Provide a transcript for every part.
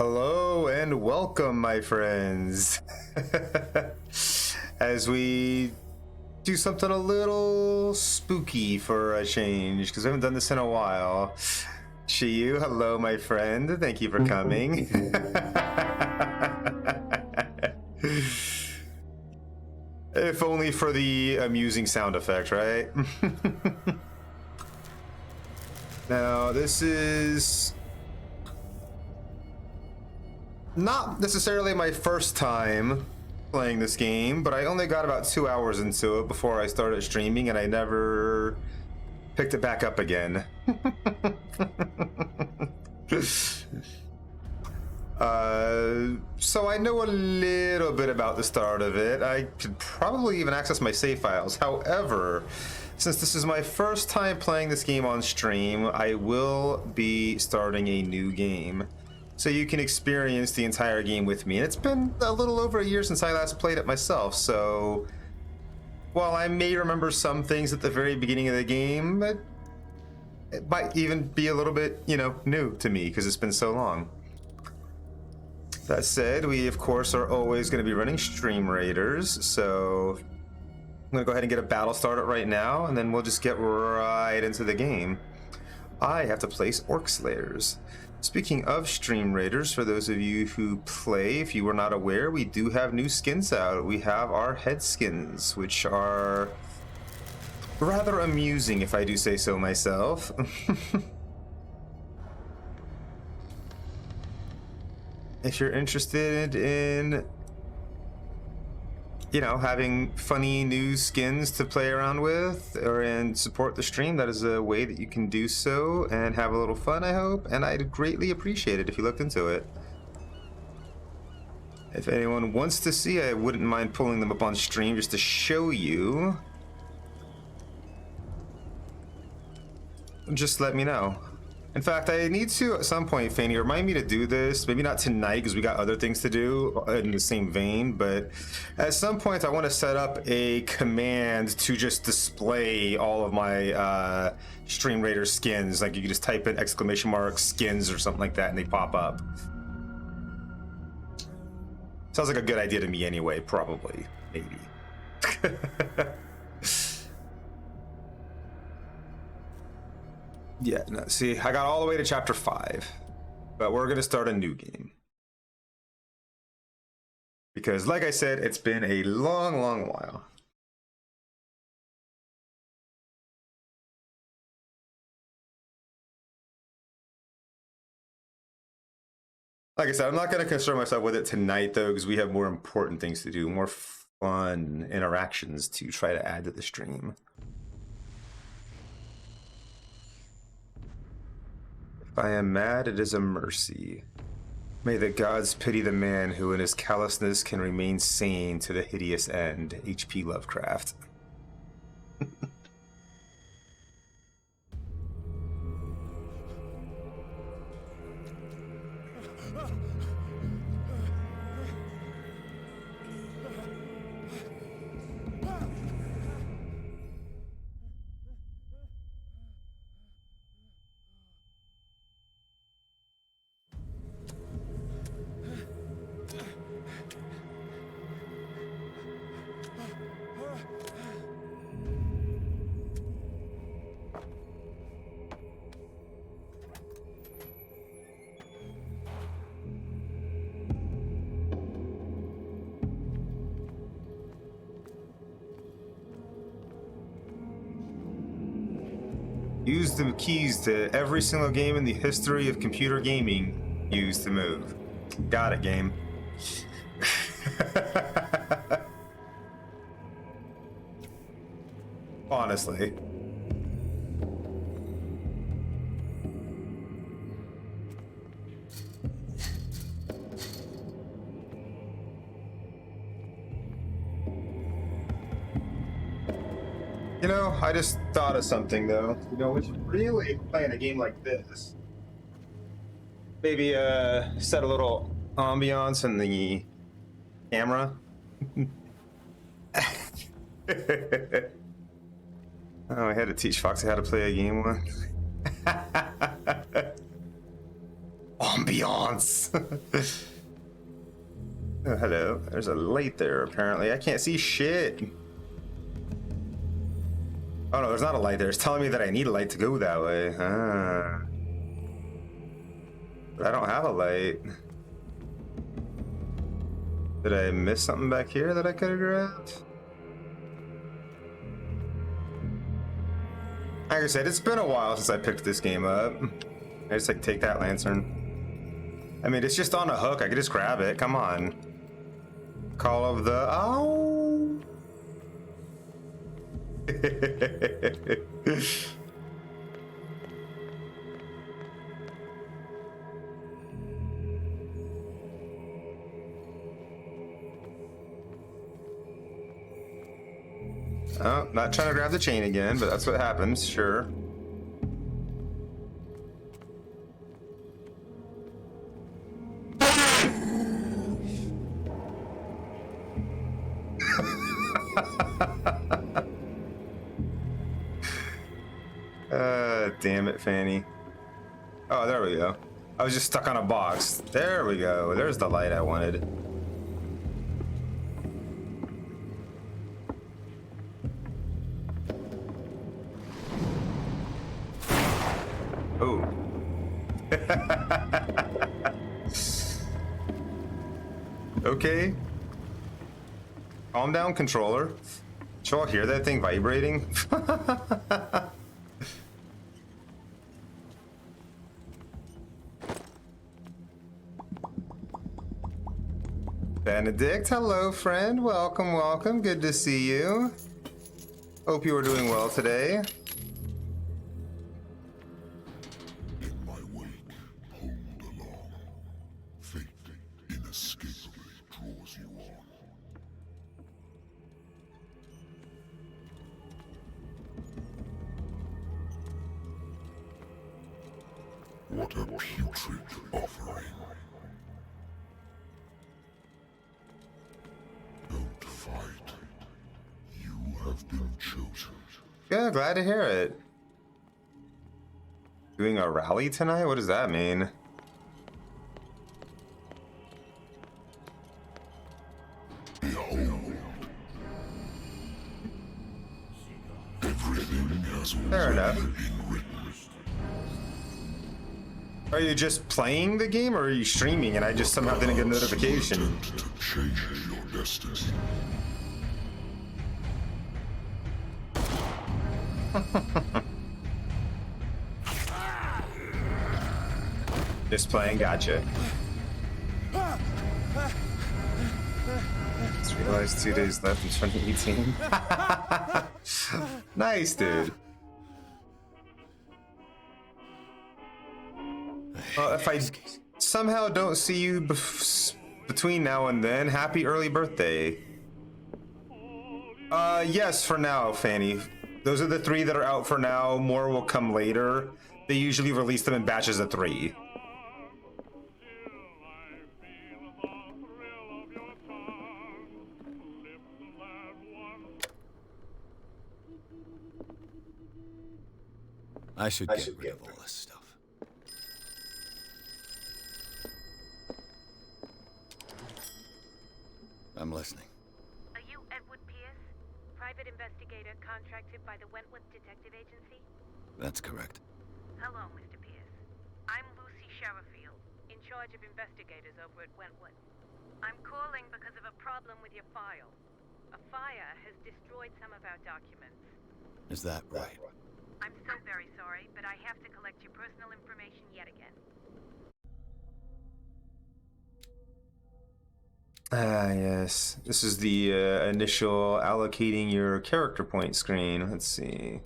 Hello and welcome, my friends, as we do something a little spooky for a change, because we haven't done this in a while. Shiyu, hello, my friend. Thank you for coming. If only for the amusing sound effect, right? Now, this is not necessarily my first time playing this game, but I only got about 2 hours into it before I started streaming, and I never picked it back up again. So I know a little bit about the start of it. I could probably even access my save files. However, since this is my first time playing this game on stream, I will be starting a new game, so you can experience the entire game with me. And it's been a little over a year since I last played it myself, so while I may remember some things at the very beginning of the game, it might even be a little bit, new to me because it's been so long. That said, we of course are always going to be running Stream Raiders, so I'm going to go ahead and get a battle started right now, and then we'll just get right into the game. I have to place Orc Slayers. Speaking of Stream Raiders, for those of you who play, if you were not aware, we do have new skins out. We have our head skins, which are rather amusing, if I do say so myself. If you're interested in, having funny new skins to play around with and support the stream, that is a way that you can do so and have a little fun, I hope, and I'd greatly appreciate it if you looked into it. If anyone wants to see, I wouldn't mind pulling them up on stream just to show you. Just let me know. In fact, I need to, at some point, Fanny, remind me to do this. Maybe not tonight, because we got other things to do in the same vein, but at some point I want to set up a command to just display all of my Stream Raider skins. Like, you can just type in ! skins or something like that, and they pop up. Sounds like a good idea to me anyway, probably. Maybe. Yeah, no, see, I got all the way to chapter 5, but we're going to start a new game. Because, like I said, it's been a long, long while. Like I said, I'm not going to concern myself with it tonight, though, because we have more important things to do, more fun interactions to try to add to the stream. If I am mad, it is a mercy. May the gods pity the man who in his callousness can remain sane to the hideous end. H.P. Lovecraft. Use the keys to every single game in the history of computer gaming used to move. Got it, game. Honestly. I just thought of something, though. We should really play in a game like this. Maybe set a little ambiance in the camera. Oh, I had to teach Foxy how to play a game once. ambiance. Oh, hello. There's a light there, apparently. I can't see shit. Oh, no, there's not a light there. It's telling me that I need a light to go that way. Ah. But I don't have a light. Did I miss something back here that I could have grabbed? Like I said, it's been a while since I picked this game up. I just like take that lantern. I mean, it's just on a hook. I could just grab it. Come on. Call of the... Oh! Oh, not trying to grab the chain again, but that's what happens, sure. Damn it, Fanny. Oh, there we go. I was just stuck on a box. There we go. There's the light I wanted. Oh. Okay. Calm down, controller. Did y'all hear that thing vibrating? Benedict, hello friend. Welcome, welcome. Good to see you. Hope you are doing well today. In my wake, hold along. Fate inescapably draws you on. What a putrid offering. Don't fight. You have been chosen. Yeah, glad to hear it. Doing a rally tonight? What does that mean? Behold. Everything has Fair enough. already been written. Are you just playing the game or are you streaming and I just somehow didn't get a notification? Attempt to change your destiny. Just playing, gotcha. Just realized 2 days left in 2018. Nice, dude. Well, if I somehow don't see you between now and then, happy early birthday. Yes, for now, Fanny. Those are the 3 that are out for now. More will come later. They usually release them in batches of 3. I should get rid of all this stuff. I'm listening. Are you Edward Pierce, private investigator contracted by the Wentworth Detective Agency? That's correct. Hello, Mr. Pierce. I'm Lucy Sherifield, in charge of investigators over at Wentworth. I'm calling because of a problem with your file. A fire has destroyed some of our documents. Is that right? I'm so very sorry, but I have to collect your personal information yet again. Ah, yes. This is the initial allocating your character point screen. Let's see.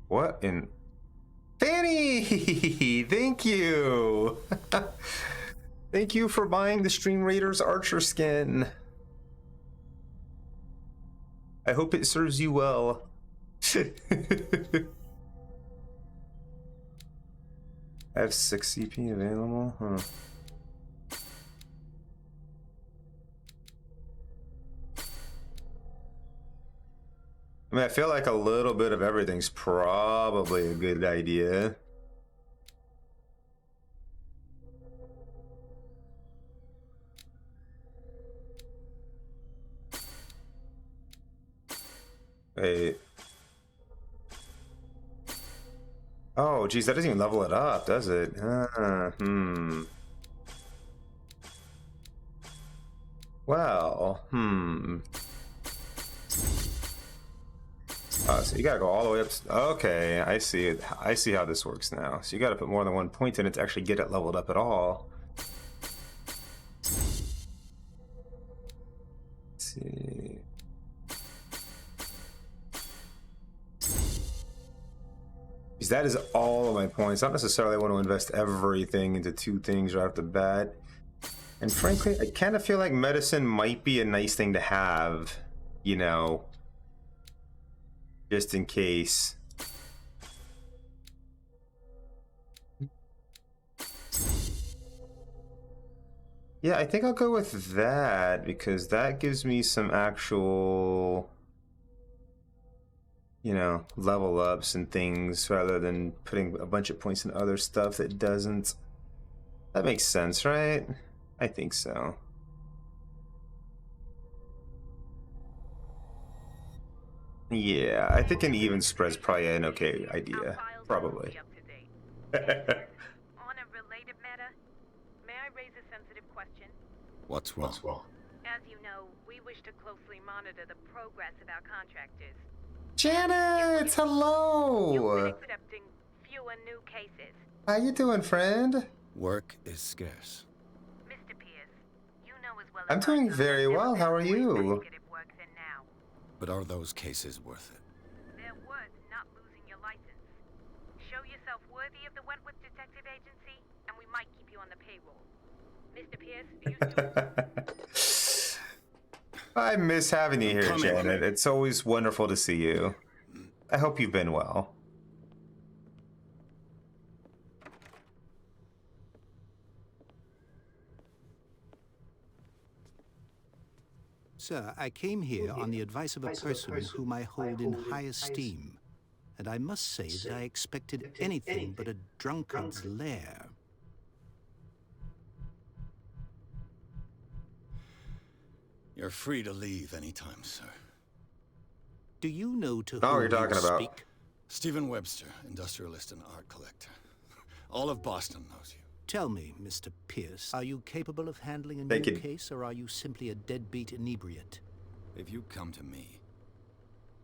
What in... Fanny! Thank you! Thank you for buying the Stream Raiders Archer skin. I hope it serves you well. I have 6 CP available? Huh. I mean, I feel like a little bit of everything's probably a good idea. Wait. Oh, geez, that doesn't even level it up, does it? Well, so you gotta go all the way up. Okay, I see it. I see how this works now. So you gotta put more than 1 point in it to actually get it leveled up at all. Let's see. Because that is all of my points. Not necessarily I want to invest everything into 2 things right off the bat. And frankly, I kind of feel like medicine might be a nice thing to have, you know, just in case. Yeah, I think I'll go with that because that gives me some actual, you know, level ups and things rather than putting a bunch of points in other stuff that doesn't. That makes sense, right? I think so. Yeah, I think an even spread's probably an okay idea. Probably. On a related matter, may I raise a sensitive question? What's wrong? As you know, we wish to closely monitor the progress of our contractors. Janet, You've hello. been accepting fewer new cases. How you doing, friend? Work is scarce. Mr. Pierce, you know as well I'm as doing I very there's well. How are more you? investigative work than now. But are those cases worth it? They're worth not losing your license. Show yourself worthy of the Wentworth Detective Agency, and we might keep you on the payroll. Mr. Pierce, do you still... I miss having you here, Come in. Janet. It's always wonderful to see you. I hope you've been well. Sir, I came here on the advice of a person whom I hold in high esteem, and I must say that I expected anything but a drunkard's lair. You're free to leave anytime, sir. Do you know to Oh, whom you're talking you about. speak? Stephen Webster, industrialist and art collector. All of Boston knows you. Tell me, Mr. Pierce, are you capable of handling a They new could- case, or are you simply a deadbeat inebriate? If you come to me,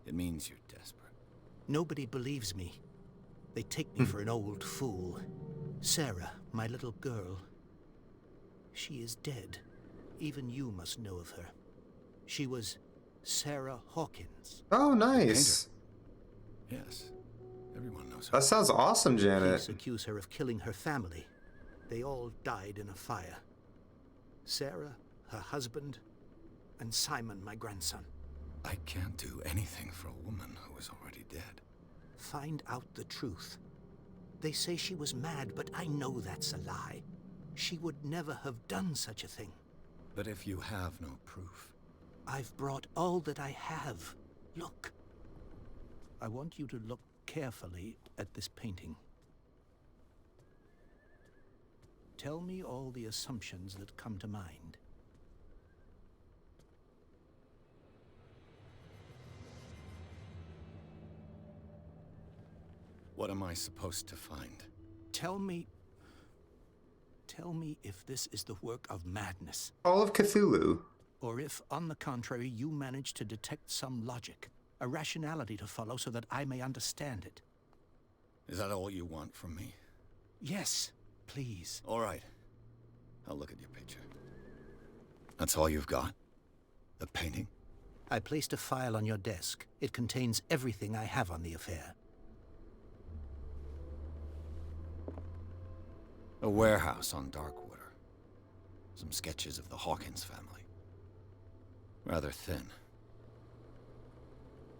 it means you're desperate. Nobody believes me. They take me for an old fool. Sarah, my little girl, she is dead. Even you must know of her. She was Sarah Hawkins. Oh, nice. Yes, everyone knows her. That sounds awesome, Janet. Police accuse her of killing her family. They all died in a fire. Sarah, her husband, and Simon, my grandson. I can't do anything for a woman who is already dead. Find out the truth. They say she was mad, but I know that's a lie. She would never have done such a thing. But if you have no proof, I've brought all that I have. Look. I want you to look carefully at this painting. Tell me all the assumptions that come to mind. what am I supposed to find? Tell me if this is the work of madness, All of Cthulhu. or if, on the contrary, you manage to detect some logic, a rationality to follow so that I may understand it. Is that all you want from me? Yes, please. All right. I'll look at your picture. That's all you've got? The painting? I placed a file on your desk. It contains everything I have on the affair. A warehouse on Darkwater. Some sketches of the Hawkins family. Rather thin.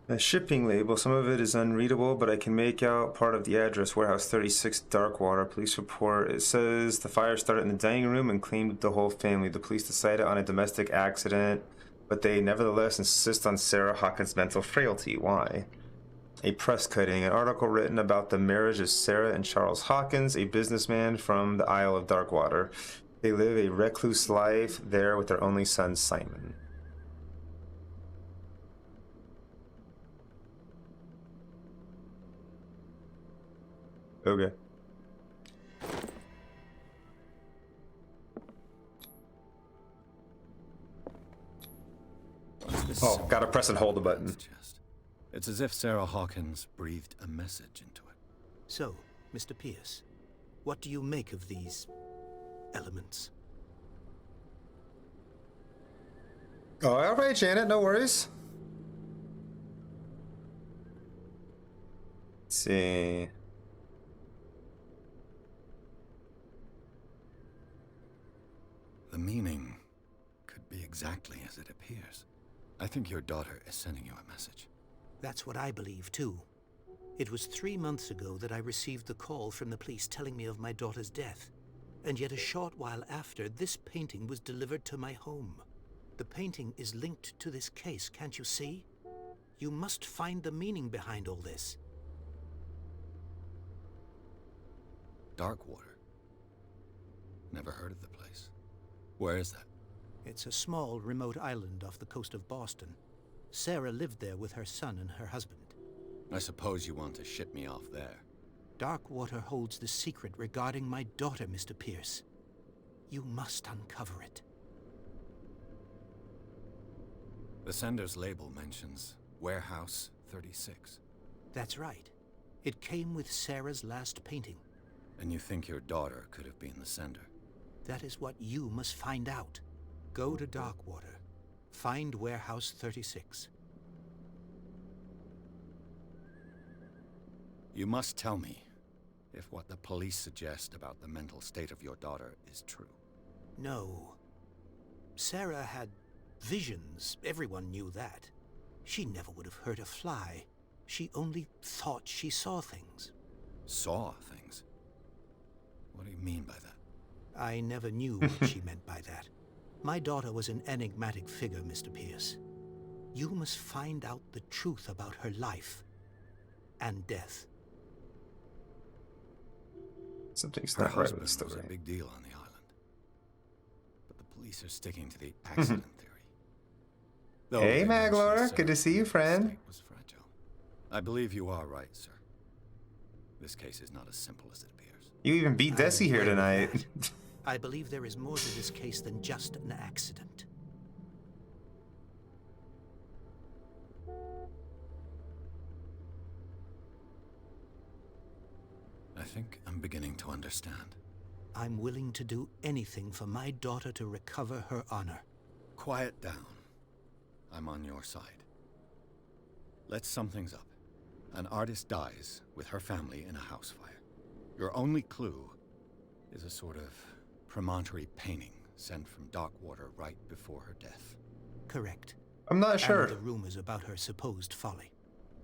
A shipping label. Some of it is unreadable, but I can make out part of the address. Warehouse 36, Darkwater. Police report. It says the fire started in the dining room and claimed the whole family. The police decided on a domestic accident. but they nevertheless insist on Sarah Hawkins' mental frailty. Why? A press cutting, an article written about the marriage of Sarah and Charles Hawkins, a businessman from the Isle of Darkwater. They live a recluse life there with their only son, Simon. Okay. Oh, gotta press and hold the button. It's as if Sarah Hawkins breathed a message into it. So, Mr. Pierce, what do you make of these elements? Oh, all right, Janet, no worries. Let's see. The meaning could be exactly as it appears. I think your daughter is sending you a message. That's what I believe, too. It was 3 months ago that I received the call from the police telling me of my daughter's death. And yet a short while after, this painting was delivered to my home. The painting is linked to this case, can't you see? You must find the meaning behind all this. Darkwater. Never heard of the place. Where is that? It's a small, remote island off the coast of Boston. Sarah lived there with her son and her husband. I suppose you want to ship me off there. Darkwater holds the secret regarding my daughter, Mr. Pierce. You must uncover it. The sender's label mentions Warehouse 36. That's right. It came with Sarah's last painting. And you think your daughter could have been the sender? That is what you must find out. Go to Darkwater. Find Warehouse 36. You must tell me if what the police suggest about the mental state of your daughter is true. No. Sarah had visions. Everyone knew that. She never would have hurt a fly. She only thought she saw things. Saw things? What do you mean by that? I never knew what she meant by that. My daughter was an enigmatic figure, Mr. Pierce. You must find out the truth about her life and death. Something's Her not right husband with the was a story. big deal on the island. But the police are sticking to the accident theory. Though Hey, they mention Maglor. Sarah's Good to see you, friend. state was fragile. I believe you are right, sir. This case is not as simple as it appears. You even beat Desi here I'm aware of tonight. that. I believe there is more to this case than just an accident. I think I'm beginning to understand. I'm willing to do anything for my daughter to recover her honor. Quiet down. I'm on your side. Let's sum things up. An artist dies with her family in a house fire. Your only clue is a sort of promontory painting sent from Darkwater right before her death. Correct. I'm not sure. And the rumors about her supposed folly.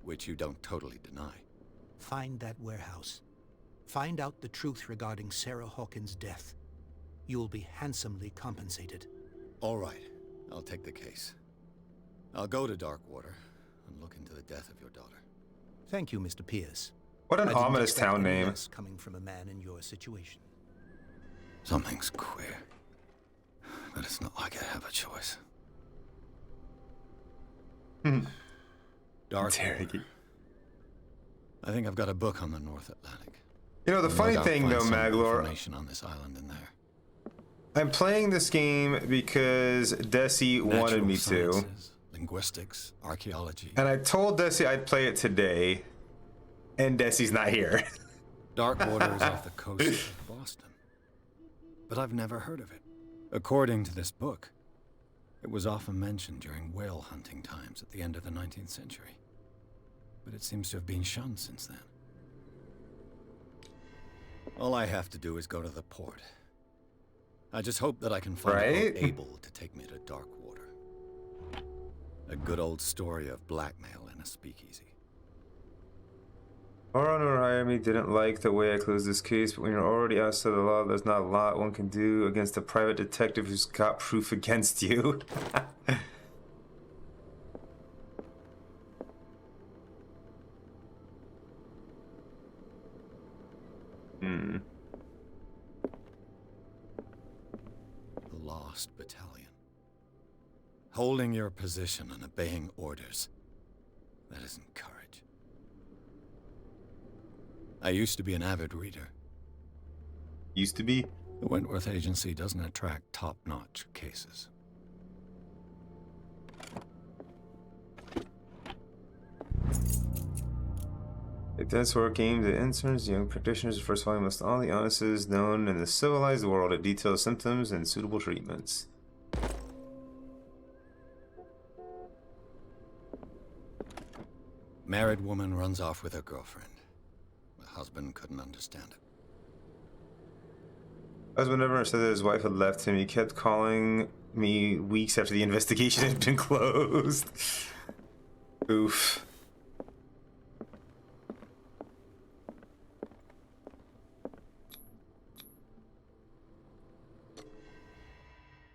Which you don't totally deny. Find that warehouse. Find out the truth regarding Sarah Hawkins' death. You'll be handsomely compensated. All right, I'll take the case. I'll go to Darkwater and look into the death of your daughter. Thank you, Mr. Pierce. What an I didn't ominous expect town any name. less coming from a man in your situation. Something's queer. But it's not like I have a choice. Darkwater. Interrogate. I think I've got a book on the North Atlantic. You know, the No funny doubt thing, find though, some Maglor, information on this island in there. I'm playing this game because Desi wanted Natural me to. sciences, linguistics, archaeology. And I told Desi I'd play it today, and Desi's not here. Darkwater is off the coast of Boston. But I've never heard of it. According to this book, it was often mentioned during whale hunting times at the end of the 19th century. But it seems to have been shunned since then. All I have to do is go to the port. I just hope that I can find a Right? boat able to take me to Darkwater. A good old story of blackmail in a speakeasy. Our honor hire me didn't like the way I closed this case, but when you're already outside the law, there's not a lot one can do against a private detective who's got proof against you. lost battalion. Holding your position and obeying orders. That isn't courage. I used to be an avid reader. Used to be. The Wentworth Agency doesn't attract top-notch cases. It does work aimed at interns, young practitioners. The first volume lists all the illnesses known in the civilized world. It details symptoms and suitable treatments. Married woman runs off with her girlfriend. The husband couldn't understand it. Husband never said that his wife had left him. He kept calling me weeks after the investigation had been closed. Oof.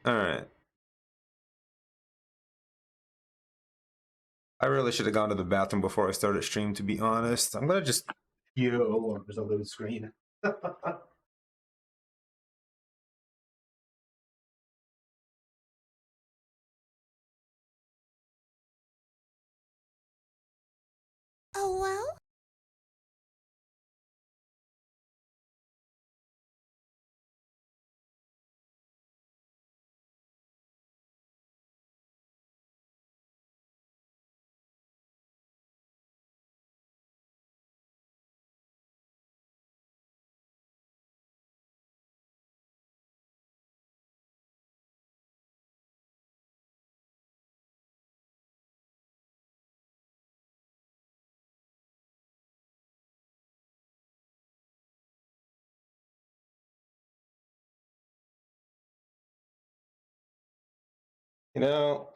Alright. I really should have gone to the bathroom before I started stream, to be honest. I'm gonna just... Yo, there's a load screen. Oh, well? You know...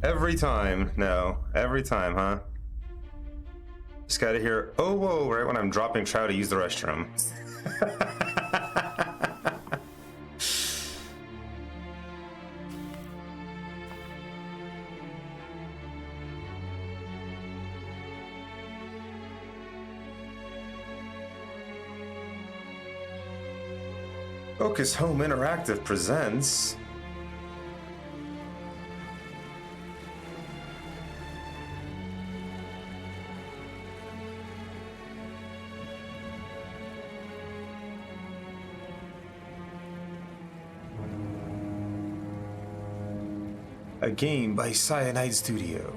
Every time. No. Every time, huh? Just gotta hear, oh, whoa, right when I'm dropping trout to use the restroom. Focus Home Interactive presents... a game by Cyanide Studio.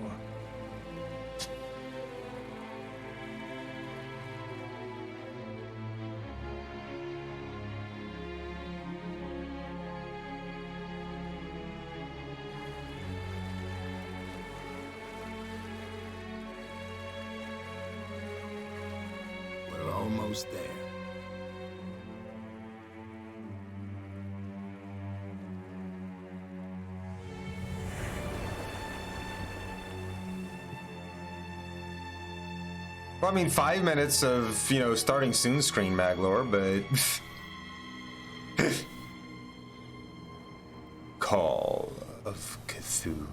We're almost there. Well, I mean, 5 minutes of, you know, starting soon screen, Maglor, but... Call of Cthulhu.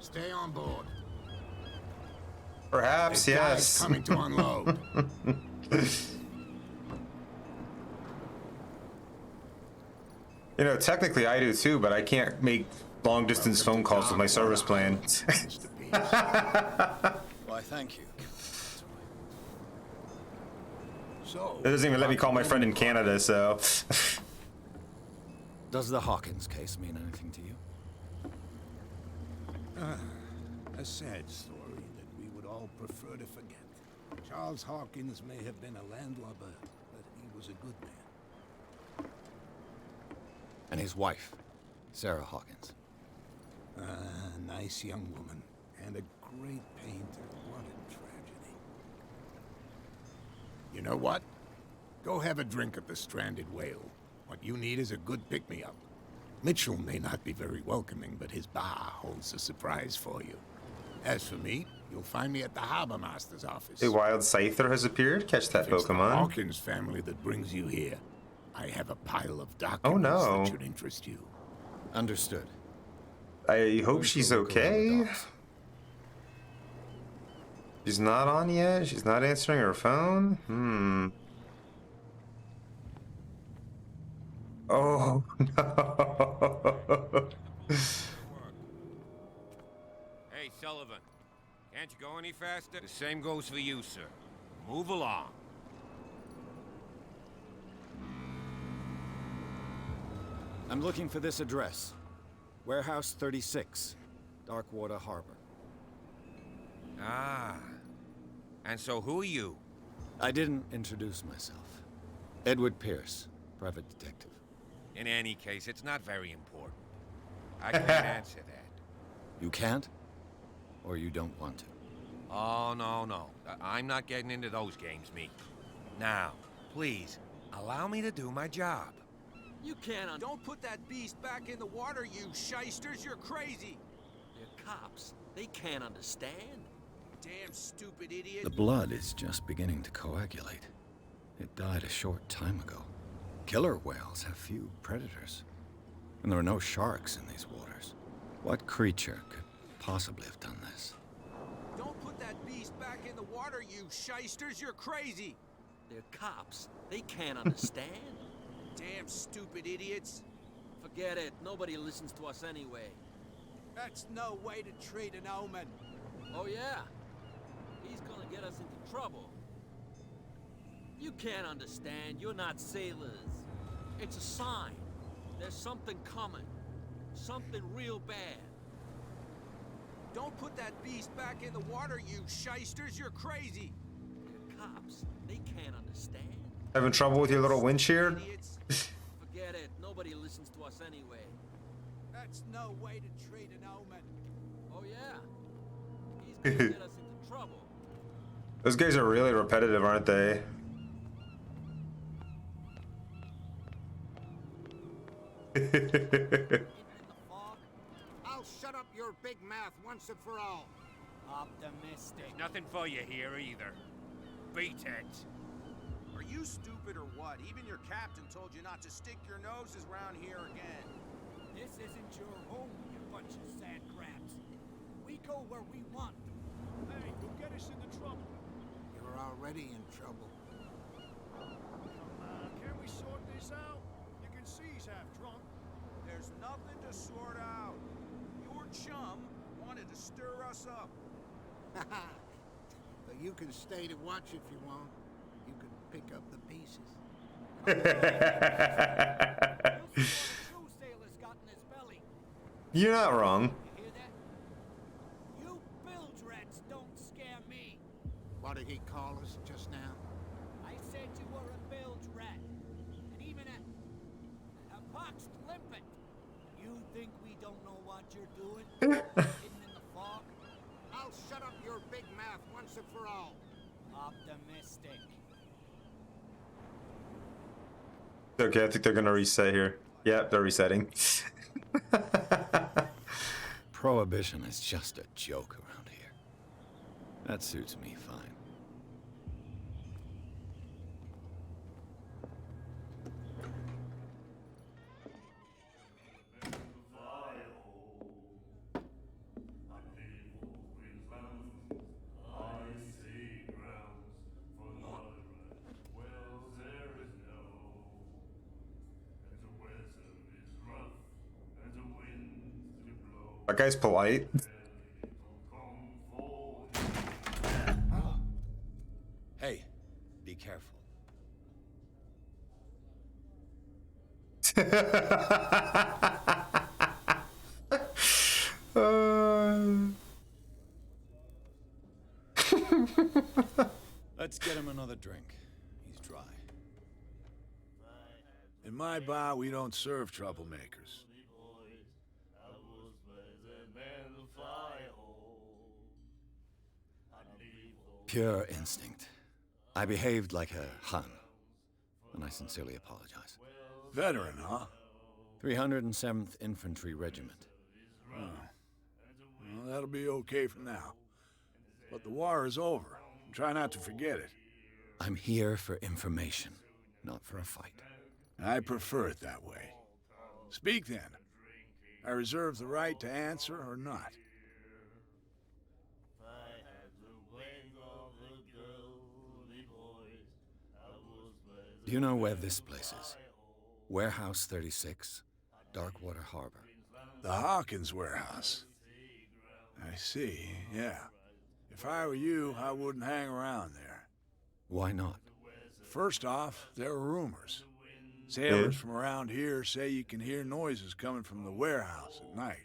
Stay on board. Perhaps, This guy's yes. coming to unload. You know, technically I do too, but I can't make long distance phone calls with my service plan. Why, thank you. It doesn't even let me call my friend in Canada, so... Does the Hawkins case mean anything to you? A sad story that we would all prefer to forget. Charles Hawkins may have been a landlubber, but he was a good man. And his wife, Sarah Hawkins. Nice young woman, and a great painter. What a tragedy. You know what? Go have a drink at the Stranded Whale. What you need is a good pick-me-up. Mitchell may not be very welcoming, but his bar holds a surprise for you. As for me, you'll find me at the Harbor Master's office. A wild Scyther has appeared. Catch that If it's the Pokemon. Hawkins family that brings you here, I have a pile of documents Oh, no. that should interest you. Understood. I hope Going she's for a look around the okay. docks. She's not on yet. She's not answering her phone. Oh no. Hey, Sullivan. Can't you go any faster? The same goes for you, sir. Move along. I'm looking for this address. Warehouse 36, Darkwater Harbor. Ah. And so who are you? I didn't introduce myself. Edward Pierce, private detective. In any case, it's not very important. I can't answer that. You can't? Or you don't want to? Oh, no. I'm not getting into those games, me. Now, please, allow me to do my job. You can't Don't put that beast back in the water, you shysters! You're crazy! They're cops. They can't understand. Damn stupid idiot. The blood is just beginning to coagulate. It died a short time ago. Killer whales have few predators. And there are no sharks in these waters. What creature could possibly have done this? Don't put that beast back in the water, you shysters! You're crazy! They're cops. They can't understand. Damn stupid idiots. Forget it. Nobody listens to us anyway. That's no way to treat an omen. Oh, yeah? He's gonna get us into trouble. You can't understand. You're not sailors. It's a sign. There's something coming. Something real bad. Don't put that beast back in the water, you shysters! You're crazy! They're cops. They can't understand. Having trouble with your little windshield? Idiots. Forget it. Nobody listens to us anyway. That's no way to treat an omen. Oh, yeah? He's gonna get us into trouble. Those guys are really repetitive, aren't they? In the fog? I'll shut up your big mouth once and for all. Optimistic. Nothing for you here either. Beat it. Are you stupid or what? Even your captain told you not to stick your noses around here again. This isn't your home, you bunch of sad crabs. We go where we want. Hey, who get us into trouble? You're already in trouble. Can we sort this out? You can see he's half drunk. There's nothing to sort out. Your chum wanted to stir us up. But you can stay to watch if you want. You can pick up the pieces. True sailor's got in his belly. You're not wrong. You hear that? You bilge rats don't scare me. What did he call us just now? I said you were a bilge rat. And even a poxed limpet. You think we don't know what you're doing? Hidden in the fog? I'll shut up your big mouth once and for all. Optimistic. Okay, I think they're gonna reset here. Yep, they're resetting. Prohibition is just a joke around here. That suits me fine. That guy's polite. Hey, be careful. Let's get him another drink. He's dry. In my bar, we don't serve troublemakers. Pure instinct. I behaved like a Hun, and I sincerely apologize. Veteran, huh? 307th Infantry Regiment. Oh. Well, that'll be okay for now. But the war is over. Try not to forget it. I'm here for information, not for a fight. I prefer it that way. Speak then. I reserve the right to answer or not. Do you know where this place is? Warehouse 36, Darkwater Harbor. The Hawkins warehouse. I see, yeah. If I were you, I wouldn't hang around there. Why not? First off, there are rumors. Sailors from around here say you can hear noises coming from the warehouse at night.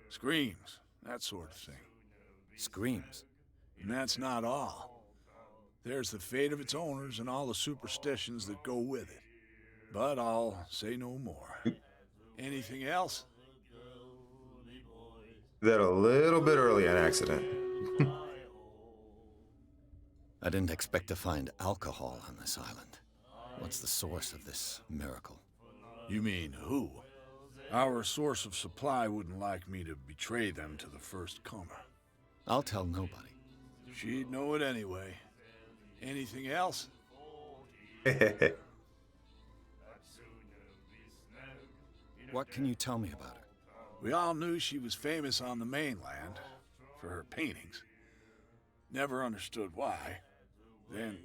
Screams, that sort of thing. Screams? And that's not all. There's the fate of its owners and all the superstitions that go with it. But I'll say no more. Anything else? That a little bit early on accident. I didn't expect to find alcohol on this island. What's the source of this miracle? You mean who? Our source of supply wouldn't like me to betray them to the first comer. I'll tell nobody. She'd know it anyway. Anything else? What can you tell me about her? We all knew she was famous on the mainland for her paintings. Never understood why. Then,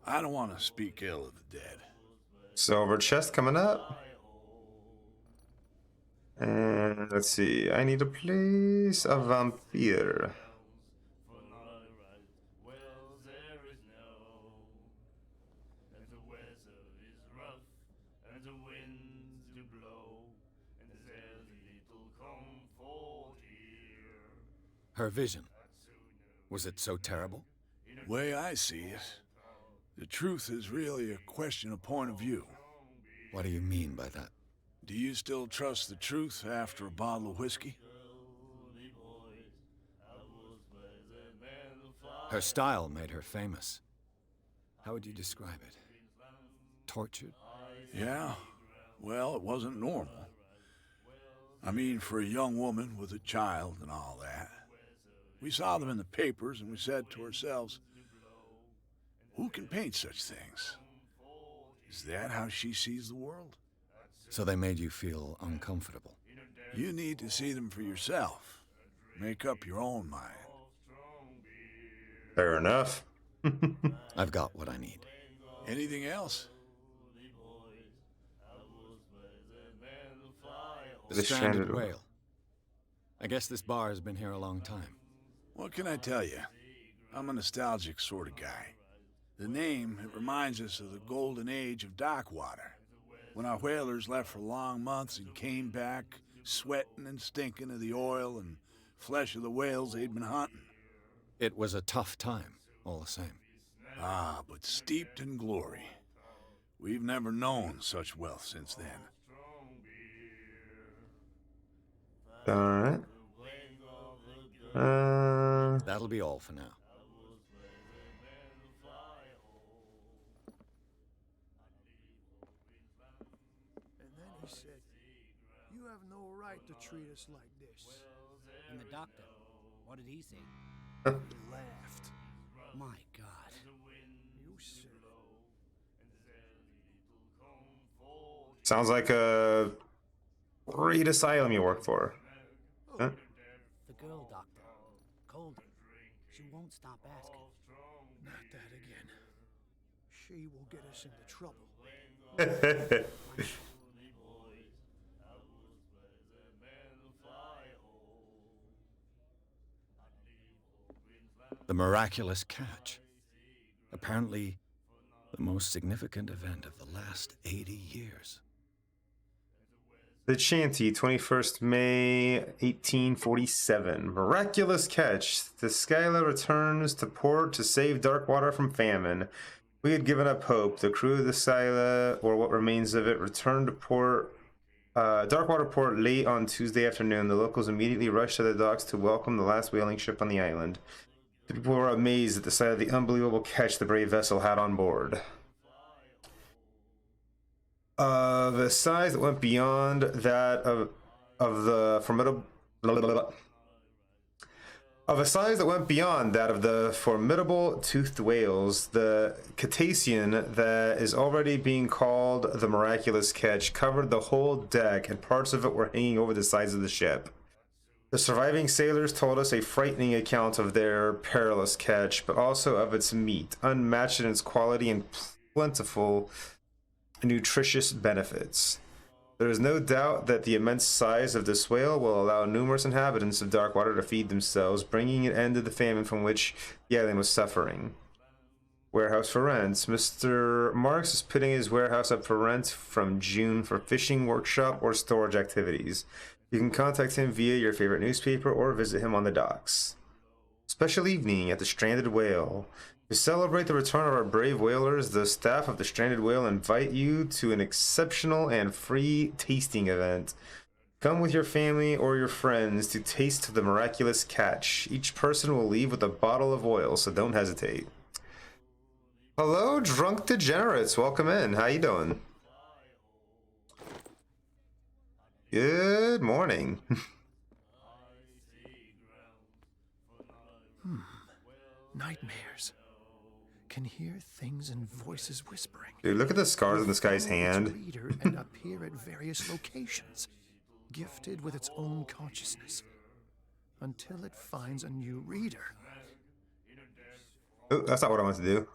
I don't want to speak ill of the dead. Silver chest coming up. And let's see. I need a place a vampire. Her vision. Was it so terrible? Way I see it, the truth is really a question of point of view. What do you mean by that? Do you still trust the truth after a bottle of whiskey? Her style made her famous. How would you describe it? Tortured? Yeah. Well, it wasn't normal. I mean, for a young woman with a child and all that. We saw them in the papers and we said to ourselves, who can paint such things? Is that how she sees the world? So they made you feel uncomfortable? You need to see them for yourself. Make up your own mind. Fair enough. I've got what I need. Anything else? The stranded whale. I guess this bar has been here a long time. What can I tell you? I'm a nostalgic sort of guy. The name, it reminds us of the golden age of Darkwater, when our whalers left for long months and came back sweating and stinking of the oil and flesh of the whales they'd been hunting. It was a tough time, all the same. Ah, but steeped in glory. We've never known such wealth since then. Alright. That'll be all for now. And then he said, "You have no right to treat us like this." And the doctor, what did he say? He laughed. My God. You said it. Sounds like a great asylum you work for. Huh? The girl doctor. Colder. She won't stop asking. Not that again. She will get us into trouble. The miraculous catch. Apparently, the most significant event of the last 80 years. The Chanty, 21st May, 1847. Miraculous catch. The Skyla returns to port to save Darkwater from famine. We had given up hope. The crew of the Skyla, or what remains of it, returned to port, Darkwater port late on Tuesday afternoon. The locals immediately rushed to the docks to welcome the last whaling ship on the island. The people were amazed at the sight of the unbelievable catch the brave vessel had on board. Of a size that went beyond that of the formidable of a size that went beyond that of the formidable toothed whales, the cetacean that is already being called the miraculous catch covered the whole deck, and parts of it were hanging over the sides of the ship. The surviving sailors told us a frightening account of their perilous catch, but also of its meat, unmatched in its quality and plentiful, nutritious benefits. There is no doubt that the immense size of this whale will allow numerous inhabitants of Darkwater to feed themselves, bringing an end to the famine from which the island was suffering. Warehouse for rent. Mr. Marks is putting his warehouse up for rent from June for fishing, workshop, or storage activities. You can contact him via your favorite newspaper or visit him on the docks. Special evening at the Stranded Whale. To celebrate the return of our brave whalers, the staff of the Stranded Whale invite you to an exceptional and free tasting event. Come with your family or your friends to taste the miraculous catch. Each person will leave with a bottle of oil, so don't hesitate. Hello, drunk degenerates. Welcome in. How you doing? Good morning. Nightmares. Can hear things and voices whispering. Dude, look at the scars on this guy's hand. Reader and appear at various locations, gifted with its own consciousness, until it finds a new reader. Oh, that's not what I want to do.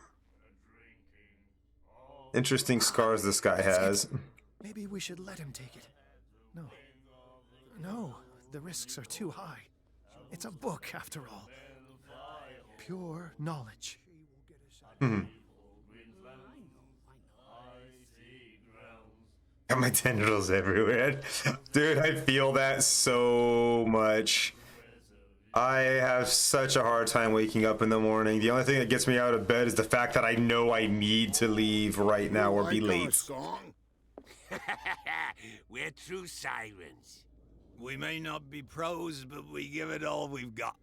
Interesting scars this guy has. Maybe we should let him take it. No, the risks are too high. It's a book, after all. Pure knowledge. Got my tendrils everywhere. Dude, I feel that so much. I have such a hard time waking up in the morning. The only thing that gets me out of bed is the fact that I know I need to leave right now or be late. We're true sirens. We may not be pros, but we give it all we've got.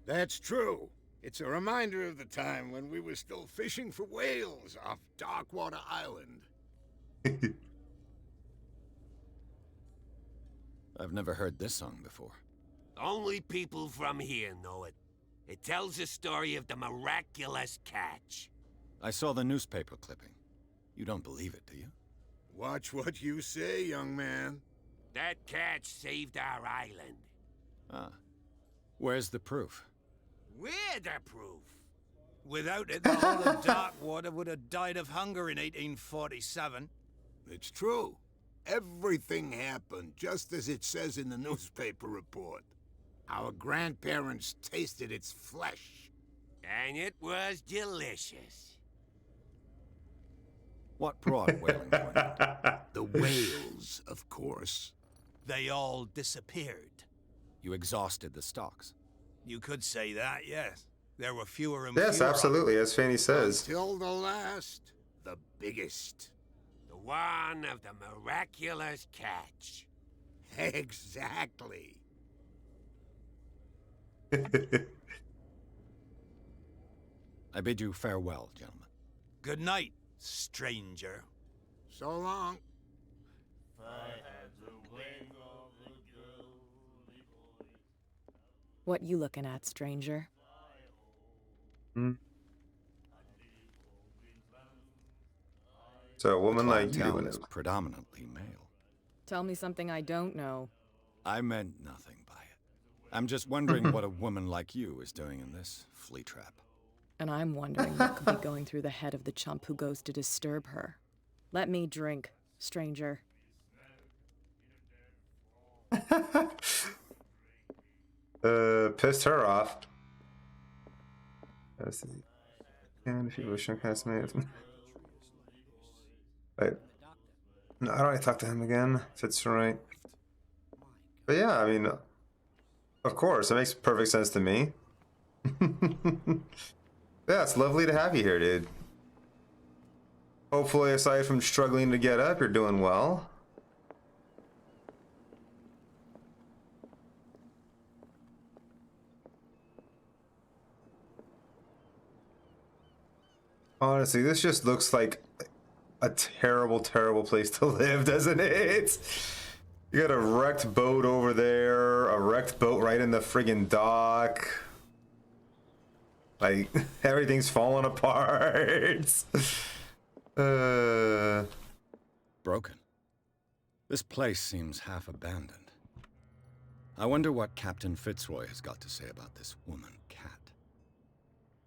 That's true. It's a reminder of the time when we were still fishing for whales off Darkwater Island. I've never heard this song before. Only people from here know it. It tells the story of the miraculous catch. I saw the newspaper clipping. You don't believe it, do you? Watch what you say, young man. That catch saved our island. Ah. Where's the proof? We're the proof. Without it, the whole of Darkwater would have died of hunger in 1847. It's true. Everything happened just as it says in the newspaper report. Our grandparents tasted its flesh. And it was delicious. What brought whaling to an end? The whales, of course. They all disappeared. You exhausted the stocks. You could say that, yes. There were fewer and Yes, fewer. absolutely, as Fanny says. Until the last, the biggest. The one of the miraculous catch. Exactly. I bid you farewell, gentlemen. Good night, stranger. So long. What you looking at, stranger? So a woman like you Clientele and is predominantly male. Tell me something I don't know. I meant nothing by it. I'm just wondering what a woman like you is doing in this flea trap. And I'm wondering what could be going through the head of the chump who goes to disturb her. Let me drink, stranger. Pissed her off. Let's see. And if you wish to cast me. Wait. No, I don't want to talk to him again, if it's right. But yeah, I mean, of course, it makes perfect sense to me. Yeah, it's lovely to have you here, dude. Hopefully, aside from struggling to get up, you're doing well. Honestly, this just looks like a terrible, terrible place to live, doesn't it? You got a wrecked boat over there, a wrecked boat right in the friggin' dock. Like, everything's falling apart. Broken. This place seems half abandoned. I wonder what Captain Fitzroy has got to say about this woman, Cat.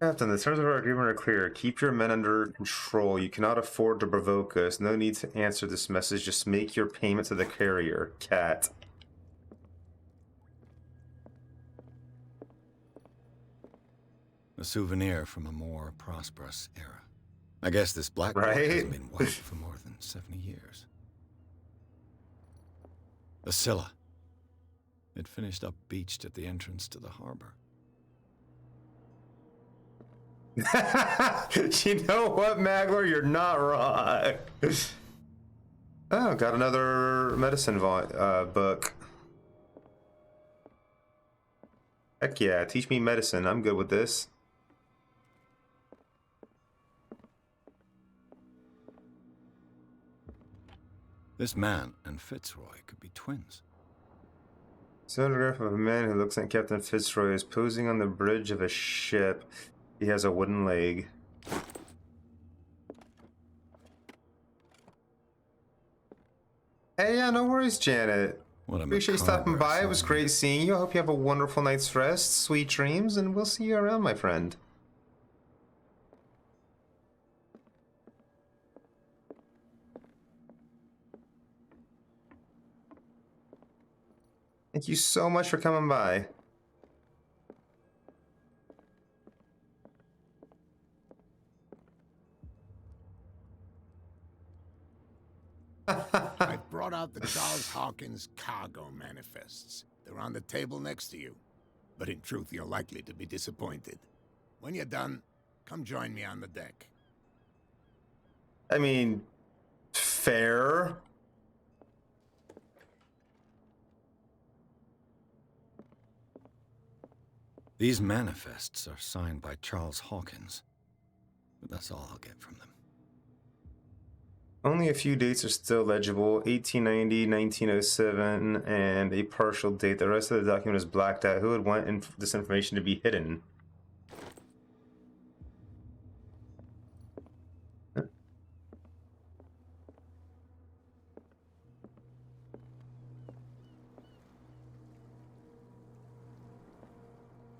Captain, the terms of our agreement are clear. Keep your men under control. You cannot afford to provoke us. No need to answer this message. Just make your payment to the carrier, Cat. A souvenir from a more prosperous era. I guess this black boy Right? hasn't been wiped for more than 70 years. The Scylla. It finished up beached at the entrance to the harbor. You know what, Magler? You're not wrong. Oh, got another medicine book. Heck yeah, teach me medicine. I'm good with this. This man and Fitzroy could be twins. It's a photograph of a man who looks like Captain Fitzroy is posing on the bridge of a ship. He has a wooden leg. Hey, yeah, no worries, Janet. Appreciate you stopping by. It was great seeing you. I hope you have a wonderful night's rest, sweet dreams, and we'll see you around, my friend. Thank you so much for coming by. I've brought out the Charles Hawkins cargo manifests. They're on the table next to you. But in truth, you're likely to be disappointed. When you're done, come join me on the deck. I mean, fair. These manifests are signed by Charles Hawkins. But that's all I'll get from them. Only a few dates are still legible. 1890, 1907, and a partial date. The rest of the document is blacked out. Who would want this information to be hidden?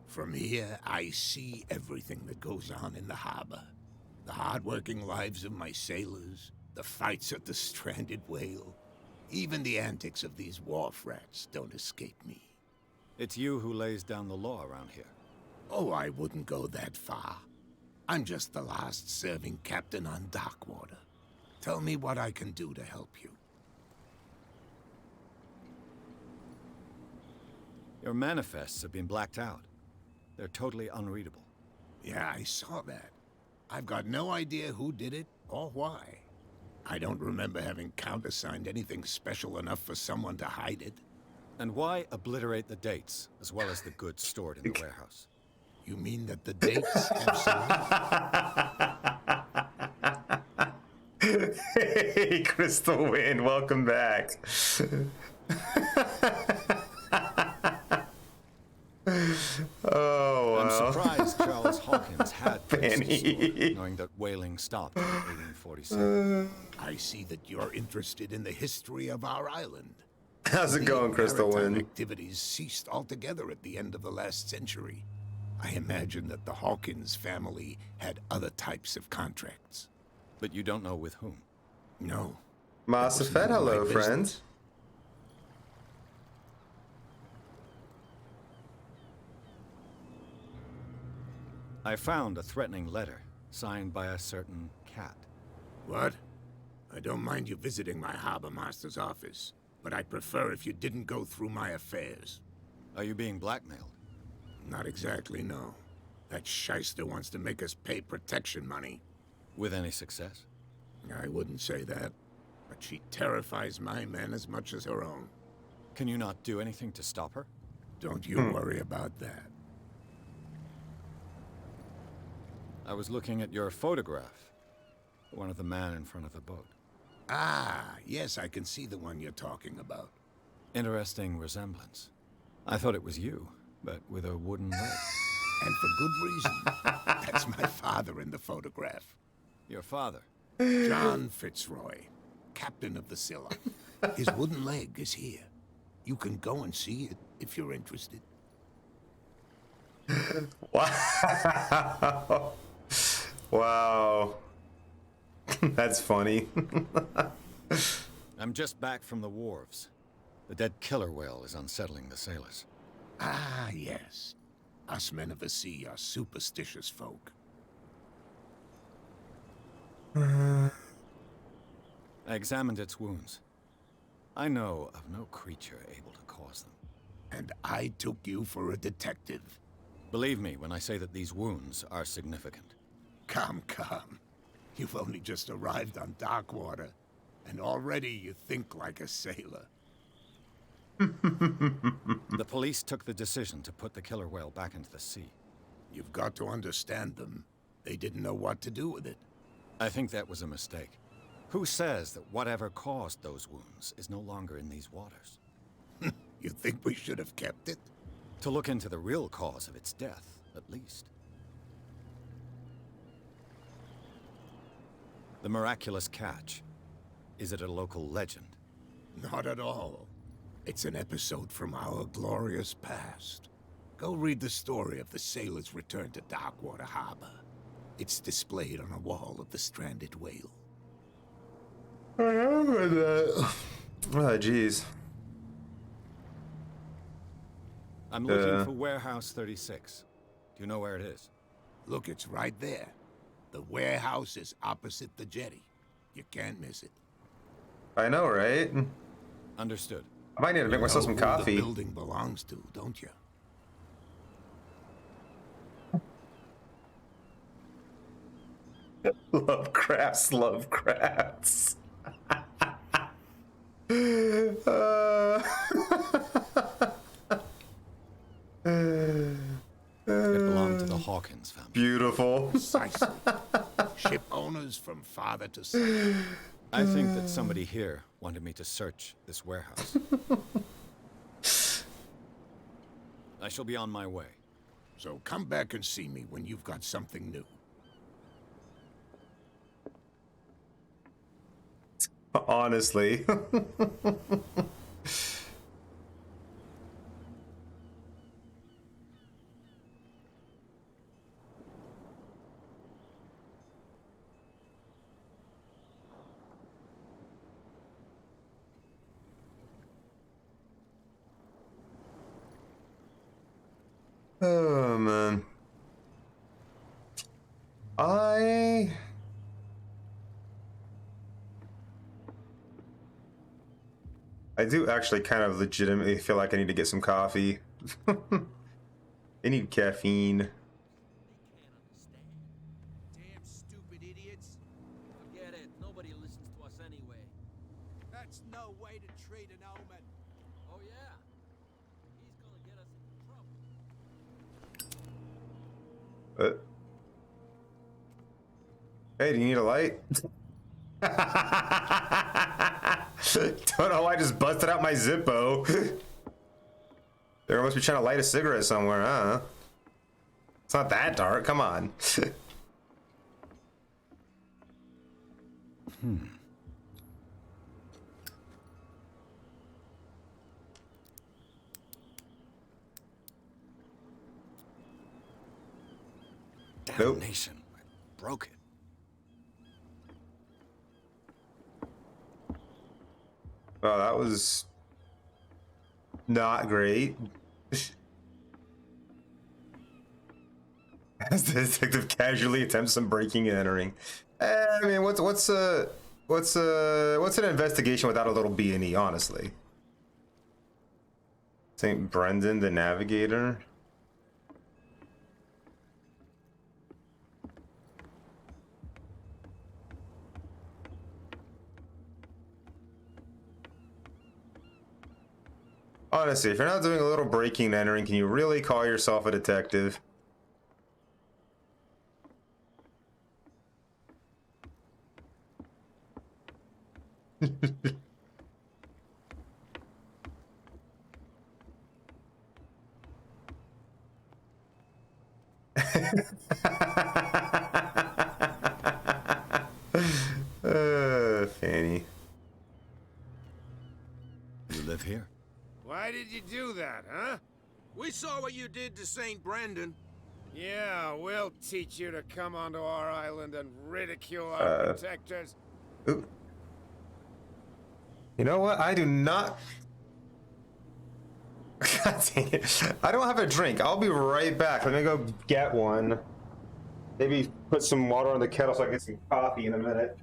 From here, I see everything that goes on in the harbor. The hard-working lives of my sailors, the fights at the stranded whale. Even the antics of these wharf rats don't escape me. It's you who lays down the law around here. Oh, I wouldn't go that far. I'm just the last serving captain on Darkwater. Tell me what I can do to help you. Your manifests have been blacked out. They're totally unreadable. Yeah, I saw that. I've got no idea who did it or why. I don't remember having countersigned anything special enough for someone to hide it. And why obliterate the dates, as well as the goods stored in the warehouse? You mean that the dates have Hey, Crystal Wind, welcome back. Oh, wow. I'm surprised Charles Hawkins had Fanny, knowing that whaling stopped in 1847. I see that you're interested in the history of our island. How's it going, Crystal Wind? Activities ceased altogether at the end of the last century. I imagine that the Hawkins family had other types of contracts. But you don't know with whom? No. Masafet, hello, friend. I found a threatening letter, signed by a certain Cat. What? I don't mind you visiting my harbor master's office, but I'd prefer if you didn't go through my affairs. Are you being blackmailed? Not exactly, no. That shyster wants to make us pay protection money. With any success? I wouldn't say that, but she terrifies my men as much as her own. Can you not do anything to stop her? Don't you worry about that. I was looking at your photograph. One of the man in front of the boat. Ah, yes, I can see the one you're talking about. Interesting resemblance. I thought it was you, but with a wooden leg. And for good reason. That's my father in the photograph. Your father? John Fitzroy, captain of the Scylla. His wooden leg is here. You can go and see it if you're interested. Wow. Wow. That's funny. I'm just back from the wharves. The dead killer whale is unsettling the sailors. Ah, yes. Us men of the sea are superstitious folk. I examined its wounds. I know of no creature able to cause them. And I took you for a detective. Believe me when I say that these wounds are significant. Come, come. You've only just arrived on Darkwater, and already you think like a sailor. The police took the decision to put the killer whale back into the sea. You've got to understand them. They didn't know what to do with it. I think that was a mistake. Who says that whatever caused those wounds is no longer in these waters? You think we should have kept it? To look into the real cause of its death, at least. The miraculous catch. Is it a local legend? Not at all. It's an episode from our glorious past. Go read the story of the sailor's return to Darkwater Harbor. It's displayed on a wall of the stranded whale. I remember that. Oh, jeez. I'm looking for Warehouse 36. Do you know where it is? Look, it's right there. The warehouse is opposite the jetty. You can't miss it. I know, right? Understood. I might need to make myself some coffee. The building belongs to, don't you? Lovecraft's Lovecrafts. It belonged to the Hawkins family. Beautiful. Precisely. Ship owners from father to son. I think that somebody here wanted me to search this warehouse. I shall be on my way. So come back and see me when you've got something new. Honestly. Oh, man. I do actually kind of legitimately feel like I need to get some coffee. I need caffeine. Damn stupid idiots. Forget it. Nobody listens to us anyway. That's no way to treat an omen. Oh, yeah? He's gonna get us into trouble. Hey, do you need a light? Don't know why I just busted out my Zippo. They must be trying to light a cigarette somewhere, huh? It's not that dark, come on. Damnation. I broke it. Oh, that was not great. As the detective casually attempts some breaking and entering. I mean, what's an investigation without a little B&E, honestly? St. Brendan, the Navigator. Honestly, if you're not doing a little breaking and entering, can you really call yourself a detective? Fanny. You live here? Why did you do that, huh? We saw what you did to St. Brendan. Yeah, we'll teach you to come onto our island and ridicule our protectors. Ooh. You know what? I do not. God dang it. I don't have a drink. I'll be right back. Let me go get one. Maybe put some water on the kettle so I can get some coffee in a minute.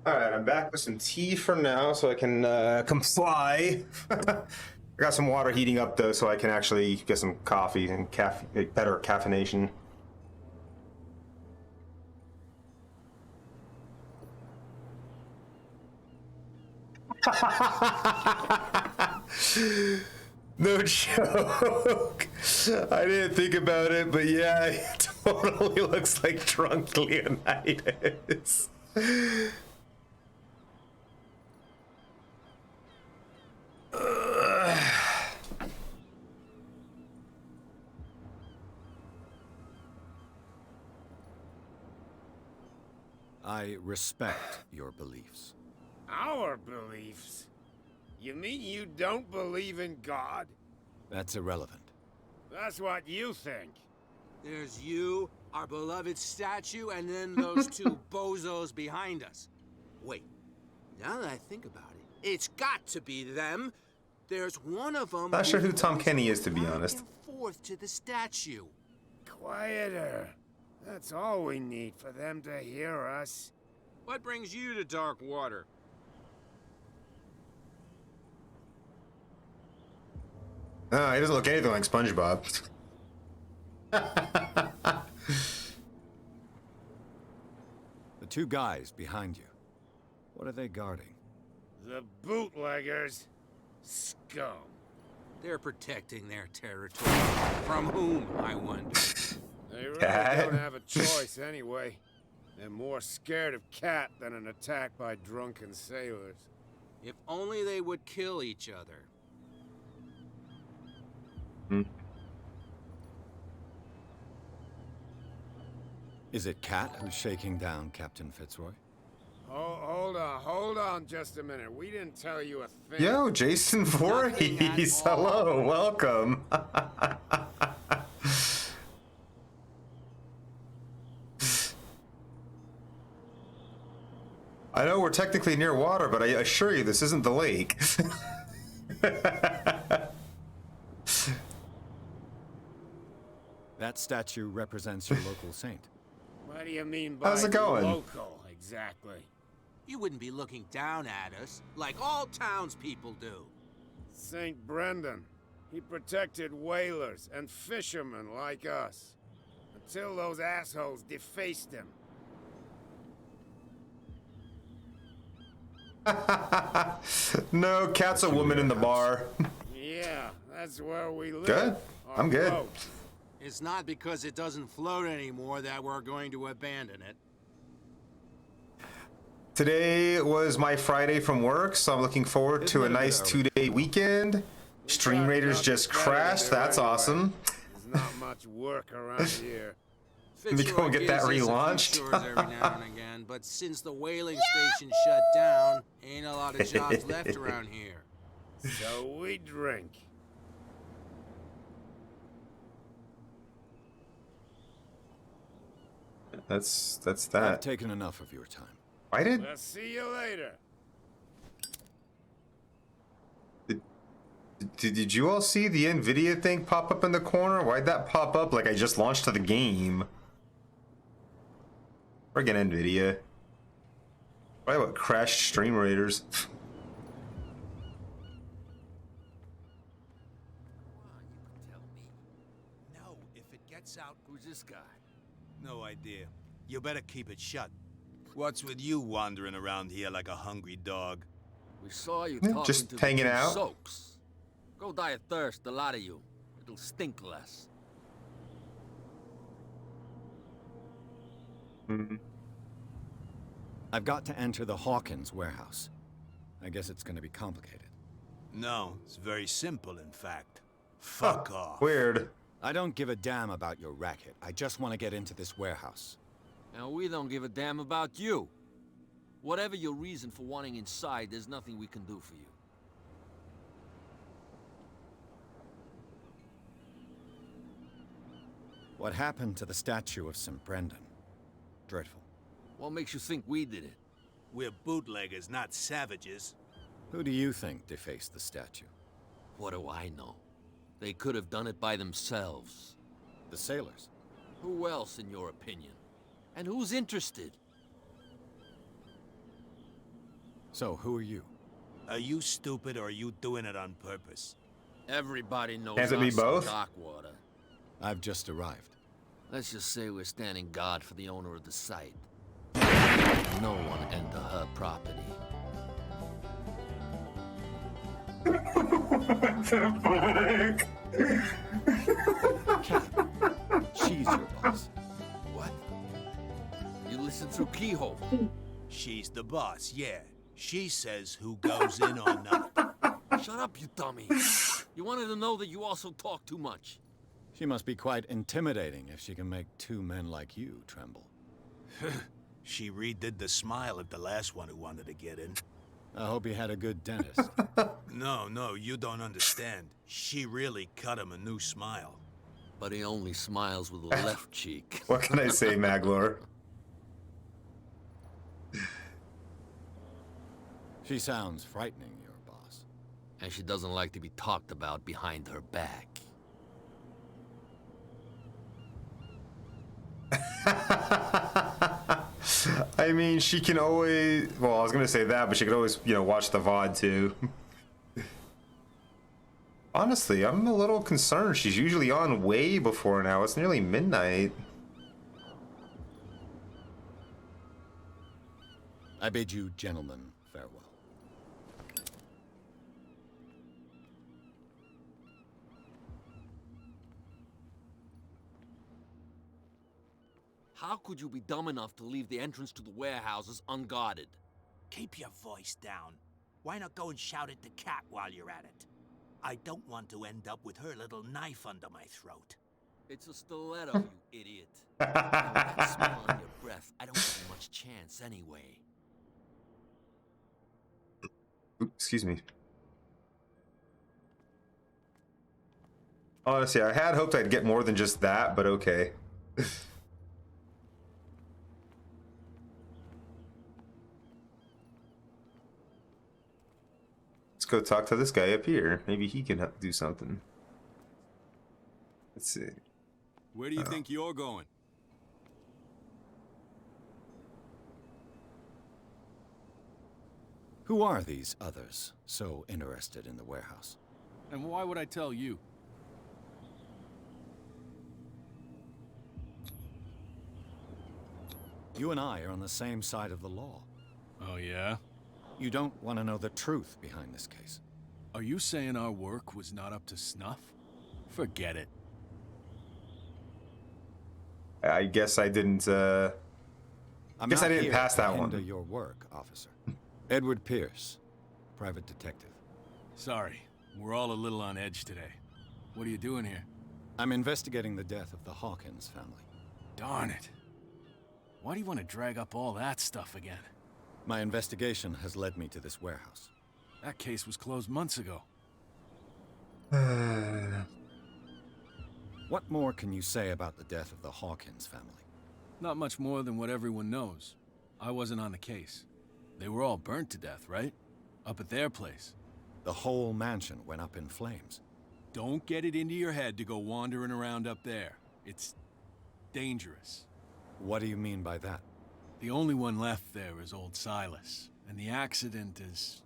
Alright, I'm back with some tea for now so I can comply. I got some water heating up though so I can actually get some coffee and better caffeination. No joke. I didn't think about it, but yeah, it totally looks like drunk Leonidas. I respect your beliefs. Our beliefs? You mean you don't believe in God? That's irrelevant. That's what you think. There's you, our beloved statue, and then those two bozos behind us. Wait, now that I think about it, it's got to be them. There's one of them. Not sure who Tom Kenny is, to be back honest. and forth to the statue. Quieter. That's all we need for them to hear us. What brings you to Dark Water? No, he doesn't look anything like SpongeBob. The two guys behind you. What are they guarding? The bootleggers. Scum. They're protecting their territory. From whom, I wonder? They really don't have a choice anyway. They're more scared of Cat than an attack by drunken sailors. If only they would kill each other. Is it Cat who's shaking down Captain Fitzroy? Oh, hold on just a minute. We didn't tell you a thing. Yo, Jason Voorhees. Hello, welcome. I know we're technically near water, but I assure you this isn't the lake. That statue represents your local saint. What do you mean by How's it going? local, exactly? You wouldn't be looking down at us, like all townspeople do. St. Brendan. He protected whalers and fishermen like us. Until those assholes defaced him. No, cat's a woman in the bar. Yeah, that's where we live. Good. I'm good. Float. It's not because it doesn't float anymore that we're going to abandon it. Today was my Friday from work, so I'm looking forward to a nice 2-day weekend. Stream Raiders just crashed. That's awesome. There's not much work around here. Let me go and get that relaunched. Every now and again, but since the whaling station shut down, ain't a lot of jobs left around here. So we drink. That's I've that. taken enough of your time. I did. I'll see you later. Did you all see the NVIDIA thing pop up in the corner? Why'd that pop up like I just launched to the game? Friggin' NVIDIA. Why what crashed Stream Raiders? No, if it gets out, who's this guy? No idea. You better keep it shut. What's with you wandering around here like a hungry dog? We saw you talking Just to hanging the two out. soaks. Go die of thirst, the lot of you. It'll stink less. I've got to enter the Hawkins warehouse. I guess it's going to be complicated. No, it's very simple, in fact. Fuck off. Weird. I don't give a damn about your racket. I just want to get into this warehouse. And we don't give a damn about you. Whatever your reason for wanting inside, there's nothing we can do for you. What happened to the statue of St. Brendan? Dreadful. What makes you think we did it? We're bootleggers, not savages. Who do you think defaced the statue? What do I know? They could have done it by themselves. The sailors. Who else, in your opinion? And who's interested? So, who are you? Are you stupid or are you doing it on purpose? Everybody knows Can't it be us both? in Darkwater. I've just arrived. Let's just say we're standing guard for the owner of the site. No one enter her property. She's your boss. What? You listen through keyhole. She's the boss, yeah. She says who goes in or not. Shut up, you dummy. You wanted to know that you also talk too much. She must be quite intimidating if she can make two men like you tremble. She redid the smile at the last one who wanted to get in. I hope he had a good dentist. No, you don't understand. She really cut him a new smile. But he only smiles with the left cheek. What can I say, Maglor? She sounds frightening, your boss. And she doesn't like to be talked about behind her back. I mean, she can always... Well, I was going to say that, but she could always, you know, watch the VOD, too. Honestly, I'm a little concerned. She's usually on way before now. It's nearly midnight. I bid you gentlemen farewell. How could you be dumb enough to leave the entrance to the warehouses unguarded? Keep your voice down. Why not go and shout at the cat while you're at it? I don't want to end up with her little knife under my throat. It's a stiletto, you idiot. And with that smell on your breath, I don't give you much chance anyway. Oops, excuse me. Honestly, I had hoped I'd get more than just that, but okay. Let's go talk to this guy up here. Maybe he can do something. Let's see. Where do you think you're going? Who are these others so interested in the warehouse? And why would I tell you? You and I are on the same side of the law. Oh, yeah? You don't want to know the truth behind this case. Are you saying our work was not up to snuff? Forget it. I guess I didn't, I'm guess I not didn't here pass to that hinder one. your work, officer. Edward Pierce, private detective. Sorry, we're all a little on edge today. What are you doing here? I'm investigating the death of the Hawkins family. Darn it. Why do you want to drag up all that stuff again? My investigation has led me to this warehouse. That case was closed months ago. What more can you say about the death of the Hawkins family? Not much more than what everyone knows. I wasn't on the case. They were all burnt to death, right? Up at their place. The whole mansion went up in flames. Don't get it into your head to go wandering around up there. It's dangerous. What do you mean by that? The only one left there is old Silas, and the accident has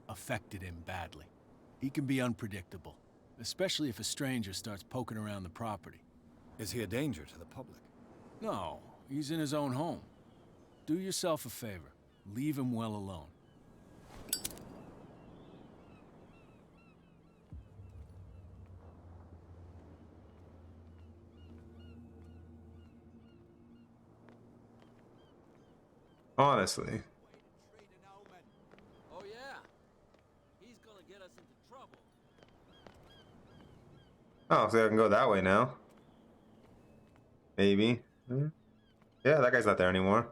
affected him badly. He can be unpredictable, especially if a stranger starts poking around the property. Is he a danger to the public? No, he's in his own home. Do yourself a favor. Leave him well alone. Honestly. Oh yeah, he's gonna get us into trouble. Oh, so I can go that way now. Maybe. Yeah, that guy's not there anymore.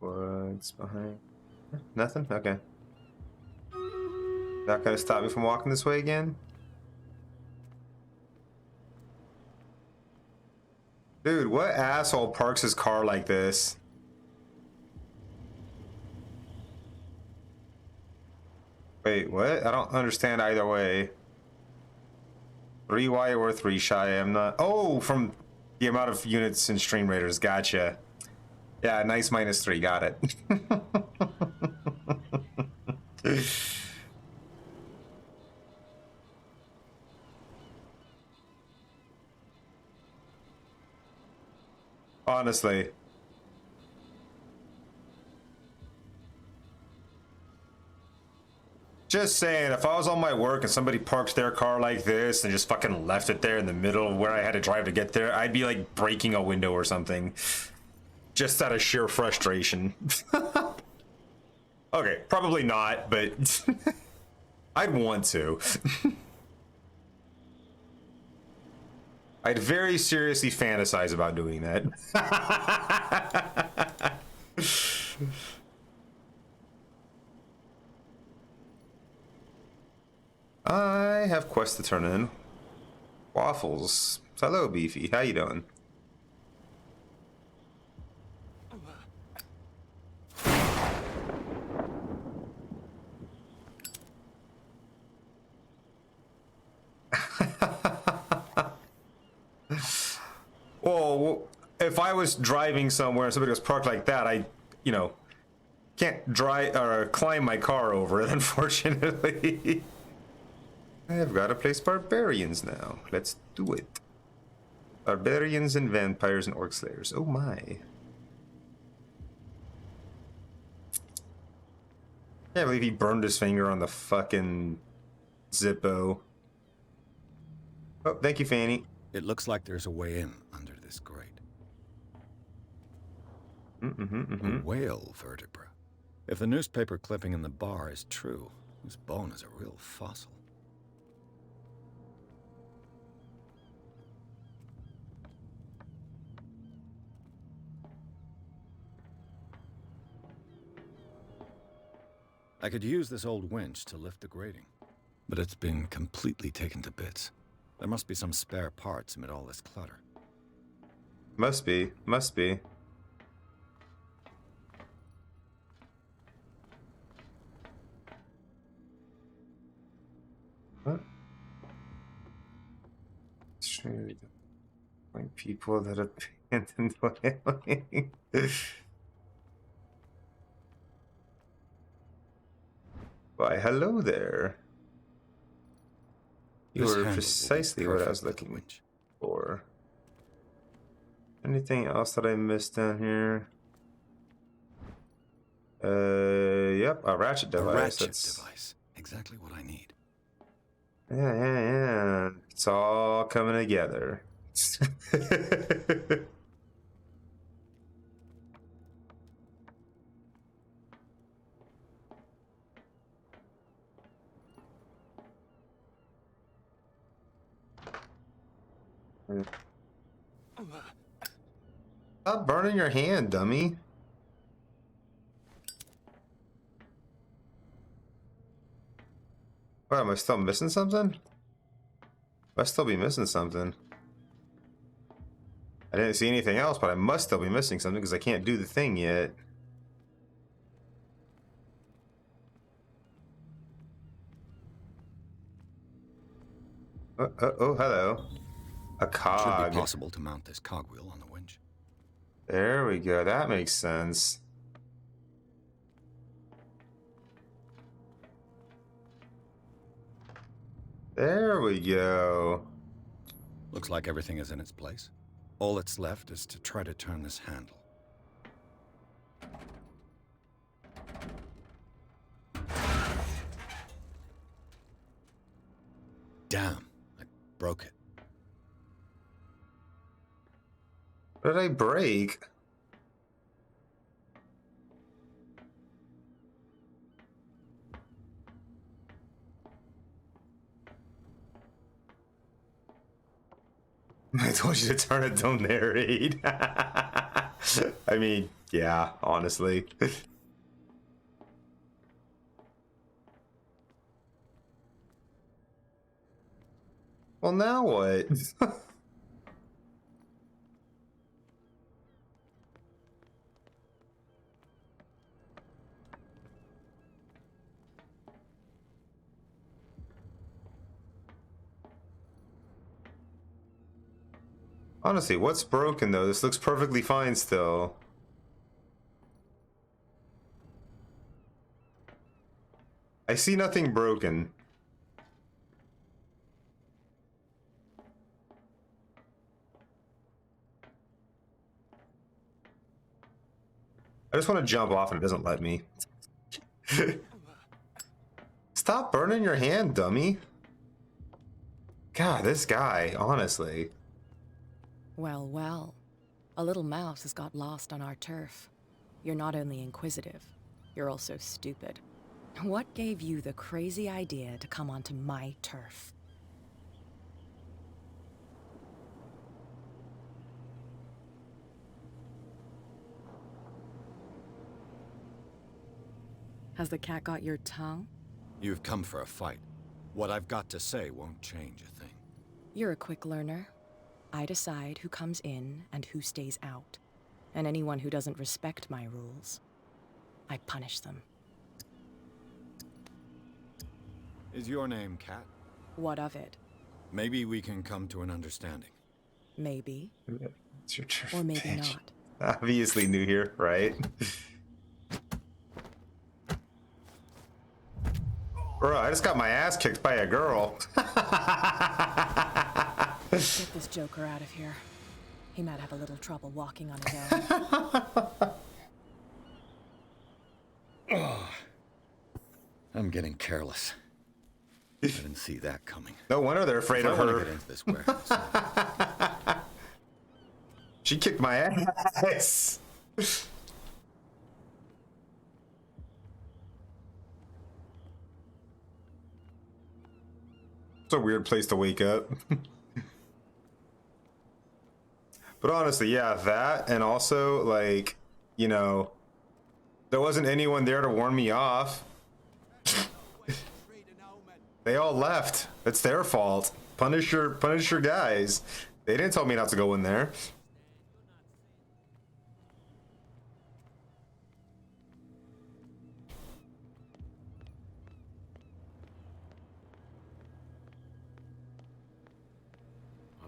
What's behind? Nothing? Okay. Not gonna stop me from walking this way again? Dude, what asshole parks his car like this? Wait, what? I don't understand either way. 3 wide or 3 shy. I'm not. Oh, from the amount of units in Stream Raiders. Gotcha. Yeah, nice -3. Got it. Honestly. Just saying, if I was on my work and somebody parked their car like this and just fucking left it there in the middle of where I had to drive to get there, I'd be like breaking a window or something. Just out of sheer frustration. Okay, probably not, but I'd want to. I'd very seriously fantasize about doing that. I have quests to turn in. Waffles. Hello, Beefy. How you doing? Well, if I was driving somewhere and somebody was parked like that, I, can't drive or climb my car over it, unfortunately. I've got to place barbarians now. Let's do it. Barbarians and vampires and orc slayers. Oh my. Can't believe he burned his finger on the fucking Zippo. Oh, thank you, Fanny. It looks like there's a way in under this grate. A whale vertebra. If the newspaper clipping in the bar is true, this bone is a real fossil. I could use this old winch to lift the grating, but it's been completely taken to bits. There must be some spare parts amid all this clutter. Must be. Must be. What? Strange. Like people that abandoned whaling. Why, hello there. You were precisely what I was looking for. Anything else that I missed down here? Yep, a ratchet device. A ratchet That's... device. Exactly what I need. Yeah. It's all coming together. Stop burning your hand, dummy. What, am I still missing something? Must still be missing something. I didn't see anything else, but I must still be missing something because I can't do the thing yet. Oh, hello. A cog. Should be possible to mount this cogwheel on the winch. There we go. That makes sense. There we go. Looks like everything is in its place. All that's left is to try to turn this handle. Damn, I broke it. What did I break? I told you to turn it, don't narrate. I mean, yeah, honestly. Well, now what? Honestly, what's broken though? This looks perfectly fine still. I see nothing broken. I just want to jump off and it doesn't let me. Stop burning your hand, dummy. God, this guy, honestly. Well, well. A little mouse has got lost on our turf. You're not only inquisitive, you're also stupid. What gave you the crazy idea to come onto my turf? Has the cat got your tongue? You've come for a fight. What I've got to say won't change a thing. You're a quick learner. I decide who comes in and who stays out. And anyone who doesn't respect my rules, I punish them. Is your name Cat? What of it? Maybe we can come to an understanding. Maybe. It's your turn. Or maybe not. Obviously new here, right? Bro, I just got my ass kicked by a girl. Get this joker out of here. He might have a little trouble walking on his own. I'm getting careless. I didn't see that coming. No wonder they're afraid of I want to her. get into this warehouse. She kicked my ass. It's a weird place to wake up. But honestly, yeah, that, and also, like, you know, there wasn't anyone there to warn me off. They all left. It's their fault. Punish your guys. They didn't tell me not to go in there.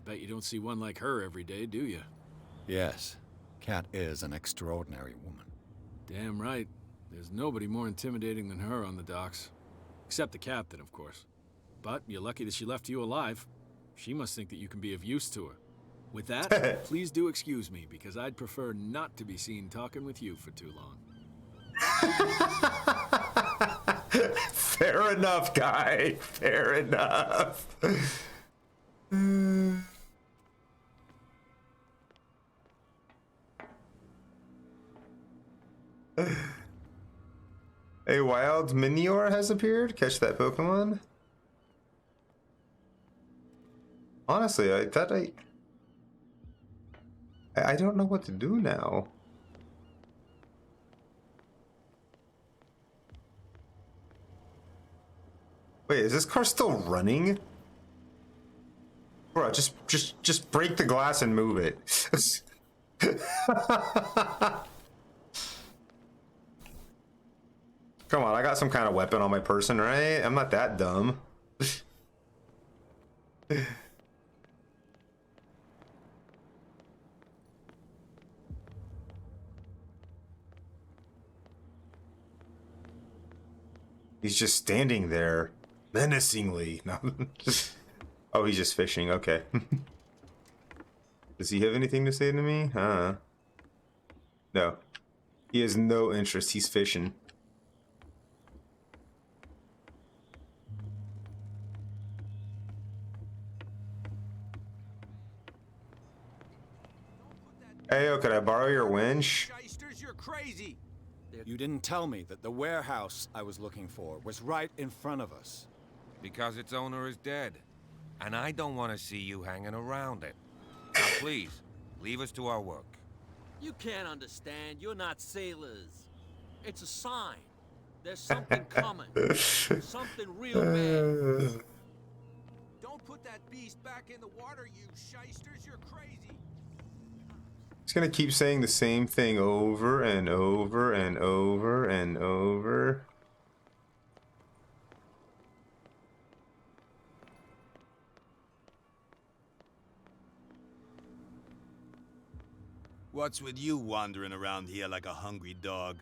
Bet you don't see one like her every day, do you? Yes, Cat is an extraordinary woman. Damn right. There's nobody more intimidating than her on the docks. Except the captain, of course. But you're lucky that she left you alive. She must think that you can be of use to her. With that, please do excuse me, because I'd prefer not to be seen talking with you for too long. Fair enough, guy. Fair enough. A wild Minior has appeared. Catch that Pokemon. Honestly, I don't know what to do now. Wait, is this car still running? Bro, just break the glass and move it. Come on, I got some kind of weapon on my person, right? I'm not that dumb. He's just standing there, menacingly. No. Oh, he's just fishing. Okay. Does he have anything to say to me? No. He has no interest. He's fishing. Hey, yo, could I borrow your winch? Shysters, you're crazy. You didn't tell me that the warehouse I was looking for was right in front of us. Because its owner is dead. And I don't want to see you hanging around it. Now please, leave us to our work. You can't understand. You're not sailors. It's a sign. There's something coming. Something real bad. Don't put that beast back in the water, you shysters. You're crazy. He's gonna keep saying the same thing over and over and over and over. What's with you wandering around here like a hungry dog?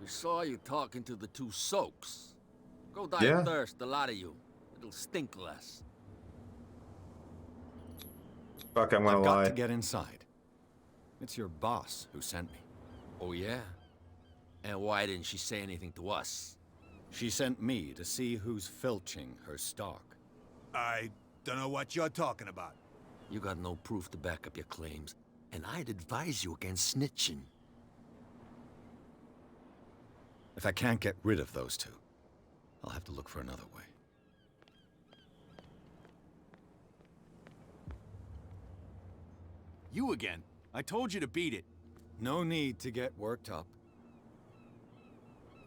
We saw you talking to the two soaks. Go die Yeah. of thirst, the lot of you. It'll stink less. Fuck, I'm gonna I've got lie. to get inside. It's your boss who sent me. Oh, yeah? And why didn't she say anything to us? She sent me to see who's filching her stock. I don't know what you're talking about. You got no proof to back up your claims, and I'd advise you against snitching. If I can't get rid of those two, I'll have to look for another way. You again. I told you to beat it. No need to get worked up.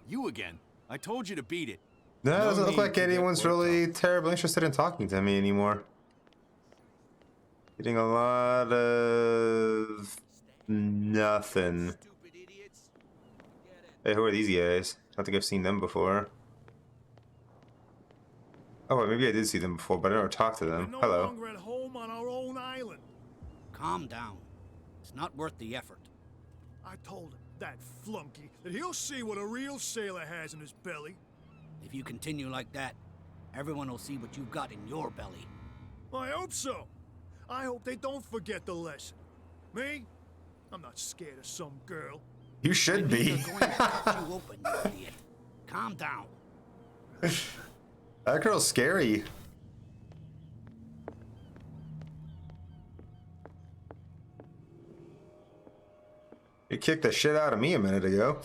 You again. I told you to beat it. No, it No doesn't look need like to get anyone's worked really terribly interested in talking to me anymore. Getting a lot of nothing. Hey, who are these guys? I don't think I've seen them before. Oh, well, maybe I did see them before, but I never talked to them. We're no Hello. longer at home on our own island. Calm down. It's not worth the effort. I told him, that flunky, that he'll see what a real sailor has in his belly. If you continue like that, everyone will see what you've got in your belly. I hope so. I hope they don't forget the lesson. Me? I'm not scared of some girl. You should be. They're going to cut you open, you idiot. Calm down. That girl's scary. You kicked the shit out of me a minute ago.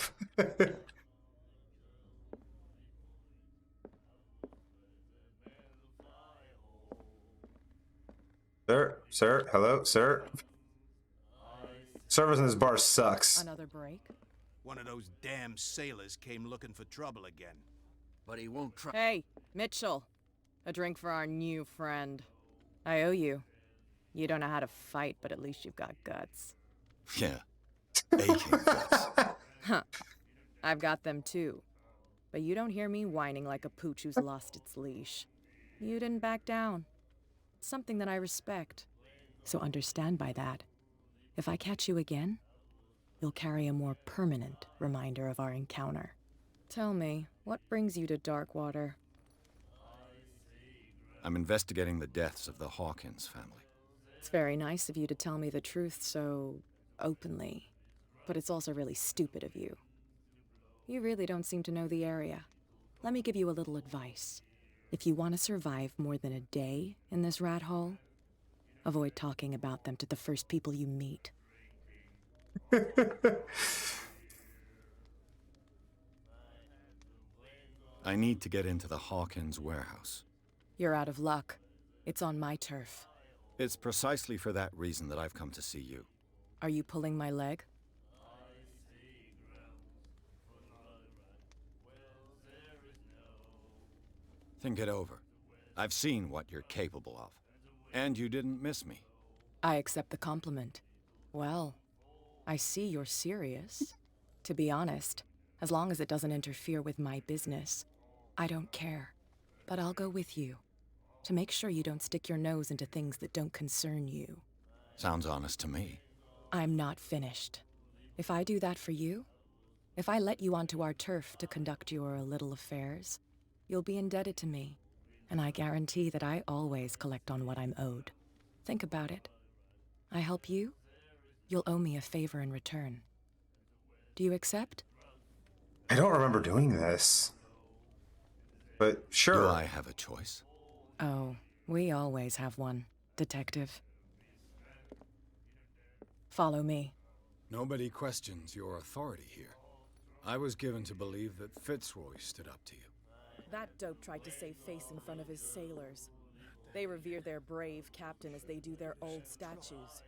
Sir, hello, sir. Service in this bar sucks. Another break? One of those damn sailors came looking for trouble again. But he won't try. Hey, Mitchell. A drink for our new friend. I owe you. You don't know how to fight, but at least you've got guts. Yeah. Aching guts. Huh. I've got them too. But you don't hear me whining like a pooch who's lost its leash. You didn't back down. It's something that I respect. So understand by that. If I catch you again, you'll carry a more permanent reminder of our encounter. Tell me, what brings you to Darkwater? I'm investigating the deaths of the Hawkins family. It's very nice of you to tell me the truth so openly, but it's also really stupid of you. You really don't seem to know the area. Let me give you a little advice. If you want to survive more than a day in this rat hole, avoid talking about them to the first people you meet. I need to get into the Hawkins warehouse. You're out of luck. It's on my turf. It's precisely for that reason that I've come to see you. Are you pulling my leg? Think it over. I've seen what you're capable of. And you didn't miss me. I accept the compliment. Well, I see you're serious. To be honest, as long as it doesn't interfere with my business, I don't care. But I'll go with you, to make sure you don't stick your nose into things that don't concern you. Sounds honest to me. I'm not finished. If I do that for you, if I let you onto our turf to conduct your little affairs, you'll be indebted to me, and I guarantee that I always collect on what I'm owed. Think about it. I help you, you'll owe me a favor in return. Do you accept? I don't remember doing this. But sure. Do I have a choice? Oh, we always have one, Detective. Follow me. Nobody questions your authority here. I was given to believe that Fitzroy stood up to you. That dope tried to save face in front of his sailors. They revere their brave captain as they do their old statues.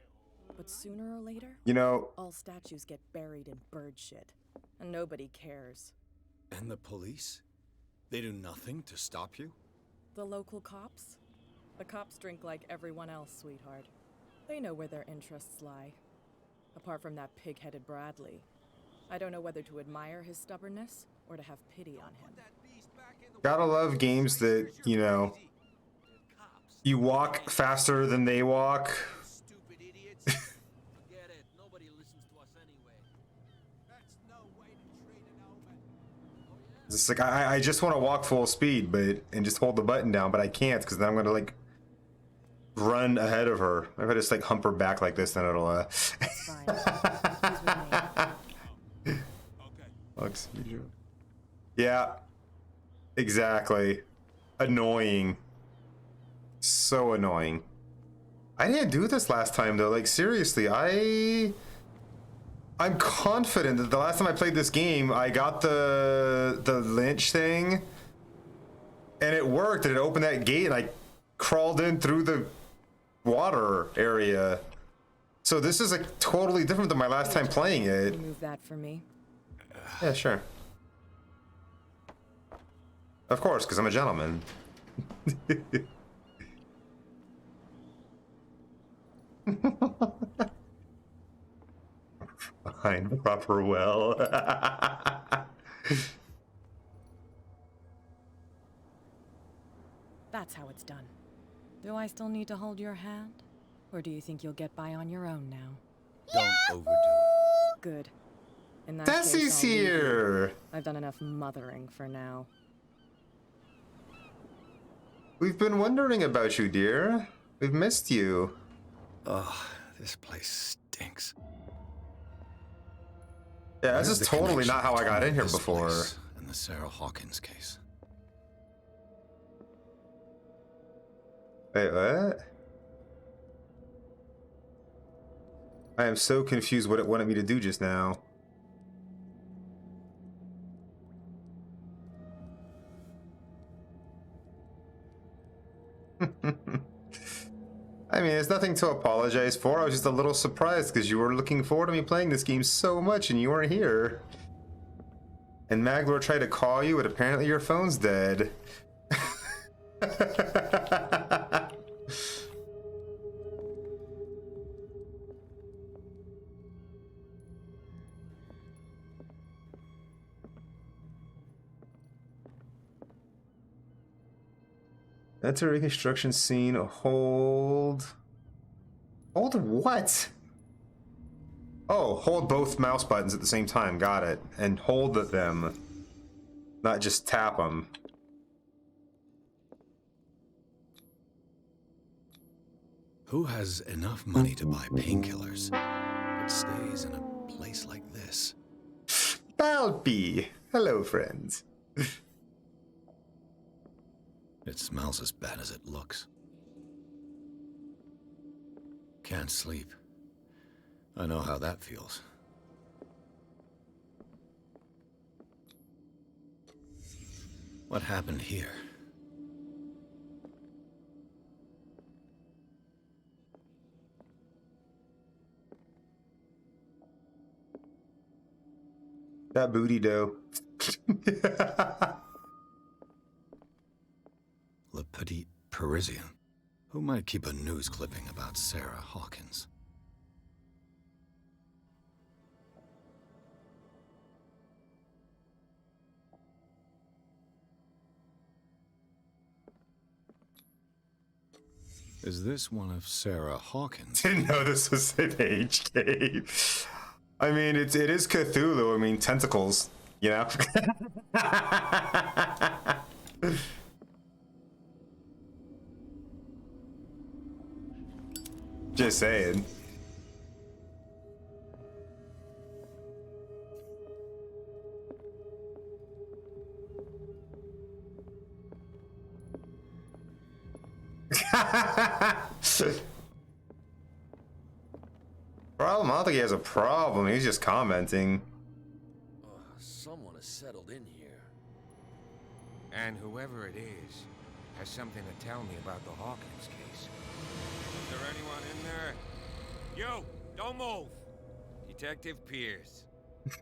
But sooner or later, you know, all statues get buried in bird shit, and nobody cares. And the police? They do nothing to stop you? The local cops? The cops drink like everyone else, sweetheart. They know where their interests lie. Apart from that pig-headed Bradley, I don't know whether to admire his stubbornness or to have pity on him. Gotta love games that, you know, you walk faster than they walk. It's like I just want to walk full speed, and just hold the button down, but I can't because then I'm gonna like run ahead of her. If I just like hump her back like this, then it'll Yeah, exactly. Annoying. So annoying. I didn't do this last time though. Like seriously, I'm confident that the last time I played this game, I got the lynch thing, and it worked. And it opened that gate, and I crawled in through the water area. So this is like totally different than my last time playing it. Move that for me. Yeah, sure. Of course, because I'm a gentleman. Fine, proper well. That's how it's done. Do I still need to hold your hand? Or do you think you'll get by on your own now? Don't overdo it. Good. In that Desi's case, I'll leave you. here. I've done enough mothering for now. We've been wondering about you, dear. We've missed you. Ugh, this place stinks. Yeah, this is totally not how I got in here before. And the Sarah Hawkins case. Wait, what? I am so confused what it wanted me to do just now. I mean, there's nothing to apologize for. I was just a little surprised because you were looking forward to me playing this game so much and you weren't here. And Maglor tried to call you, but apparently your phone's dead. That's a reconstruction scene. Hold what? Oh, hold both mouse buttons at the same time. Got it. And hold them. Not just tap them. Who has enough money to buy painkillers but stays in a place like this? Balby! Hello, friends. It smells as bad as it looks. Can't sleep. I know how that feels. What happened here? That booty dough. Le Petit Parisien. Who might keep a news clipping about Sarah Hawkins? Is this one of Sarah Hawkins? Didn't know this was an age game. I mean, it is Cthulhu. I mean, tentacles, you know? Just saying. Problem? I don't think he has a problem. He's just commenting. Someone has settled in here. And whoever it is has something to tell me about the Hawkins case. Is there anyone in there? You! Don't move! Detective Pierce.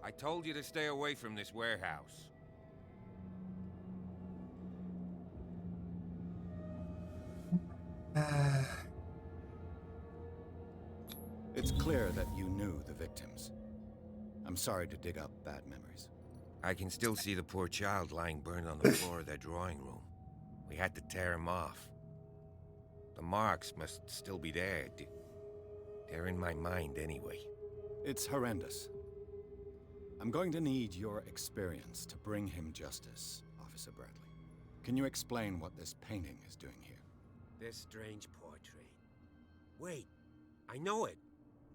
I told you to stay away from this warehouse. It's clear that you knew the victims. I'm sorry to dig up bad memories. I can still see the poor child lying burned on the floor of their drawing room. We had to tear him off. The marks must still be there. They're in my mind anyway. It's horrendous. I'm going to need your experience to bring him justice, Officer Bradley. Can you explain what this painting is doing here? This strange portrait. Wait, I know it.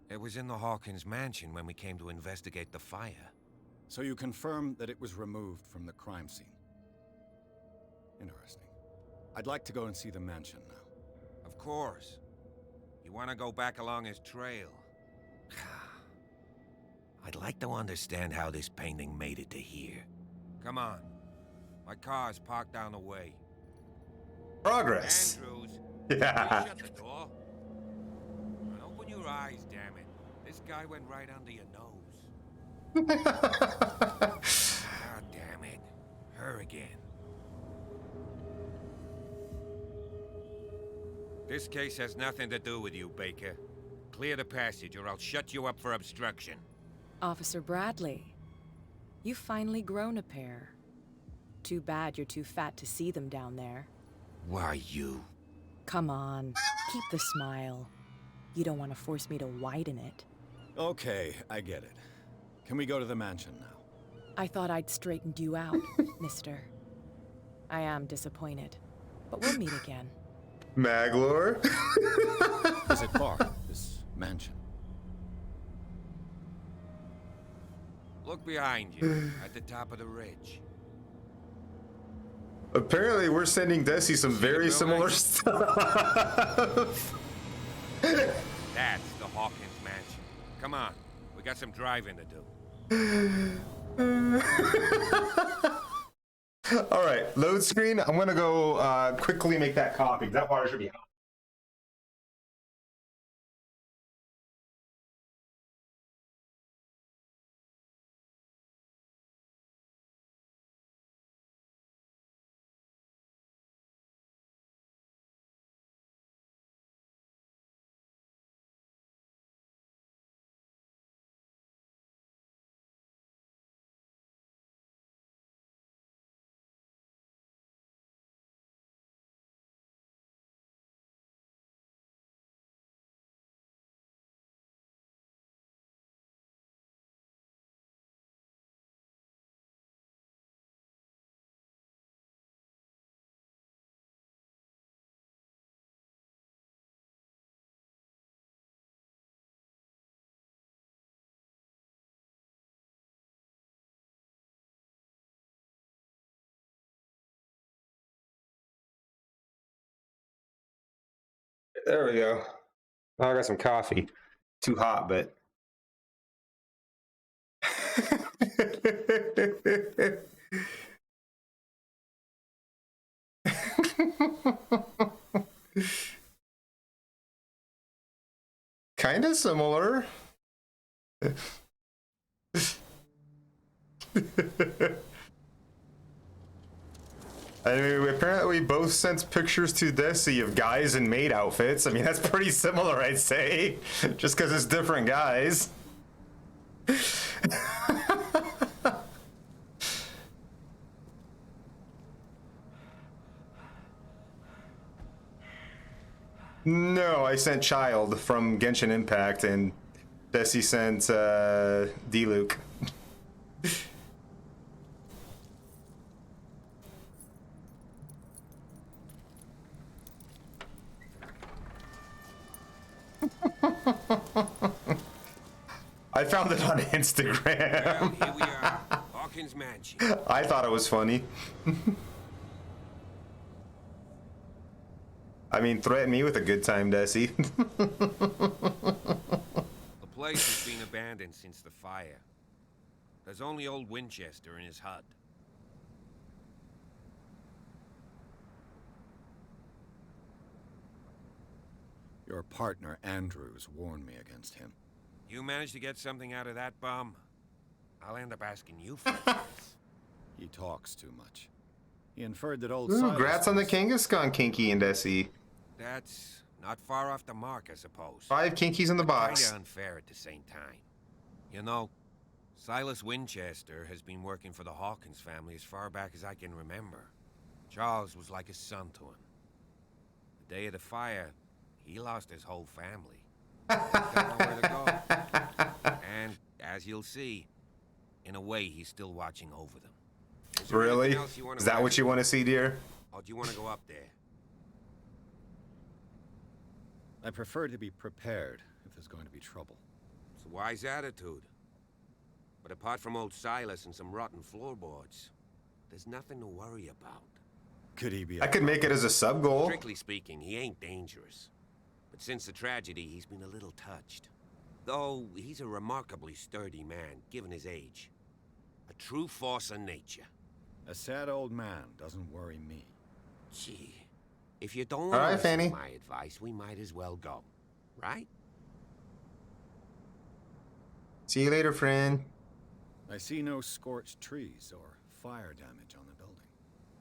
It was in the Hawkins mansion when we came to investigate the fire. So you confirm that it was removed from the crime scene? Interesting. I'd like to go and see the mansion now. Of course. You want to go back along his trail? I'd like to understand how this painting made it to here. Come on. My car's parked down the way. Progress. Andrews, Yeah. shut the door. And open your eyes, damn it. This guy went right under your nose. God damn it. Her again. This case has nothing to do with you, Baker. Clear the passage or I'll shut you up for obstruction. Officer Bradley, you've finally grown a pair. Too bad you're too fat to see them down there. Why, you? Come on, keep the smile. You don't want to force me to widen it. Okay, I get it. Can we go to the mansion now? I thought I'd straightened you out, mister. I am disappointed, but we'll meet again. Maglor? Is it far, this mansion? Look behind you, at the top of the ridge. Apparently, we're sending Desi some very similar stuff. That's the Hawkins mansion. Come on, we got some driving to do. All right, load screen. I'm gonna go quickly make that copy. That water should be hot. There we go. Oh, I got some coffee. Too hot, but. Kind of similar. I mean, apparently we both sent pictures to Desi of guys in maid outfits. I mean, that's pretty similar, I'd say. Just because it's different guys. No, I sent Child from Genshin Impact, and Desi sent D-Luke. I found it on Instagram. Well, here we are. Hawkins Mansion. I thought it was funny. I mean, threaten me with a good time, Desi. The place has been abandoned since the fire. There's only old Winchester in his hut. Your partner, Andrews, warned me against him. You managed to get something out of that bum? I'll end up asking you for this. He talks too much. He inferred that old Ooh, Silas grats on the was- Kangaskhan Kinky and Desi. That's not far off the mark, I suppose. 5 Kinkies in the box. Kinda unfair at the same time. You know, Silas Winchester has been working for the Hawkins family as far back as I can remember. Charles was like a son to him. The day of the fire, he lost his whole family. Didn't know where to go. And, as you'll see, in a way, he's still watching over them. Is there Really? anything else you wanna Is that what ask? you want to see, dear? Or do you want to go up there? I prefer to be prepared if there's going to be trouble. It's a wise attitude. But apart from old Silas and some rotten floorboards, there's nothing to worry about. Could he be? I could make it as a sub goal. Strictly speaking, he ain't dangerous. But since the tragedy, he's been a little touched. Though he's a remarkably sturdy man, given his age. A true force of nature. A sad old man doesn't worry me. Gee, if you don't All want right, to listen Fanny. to my advice, we might as well go. Right? See you later, friend. I see no scorched trees or fire damage on the building.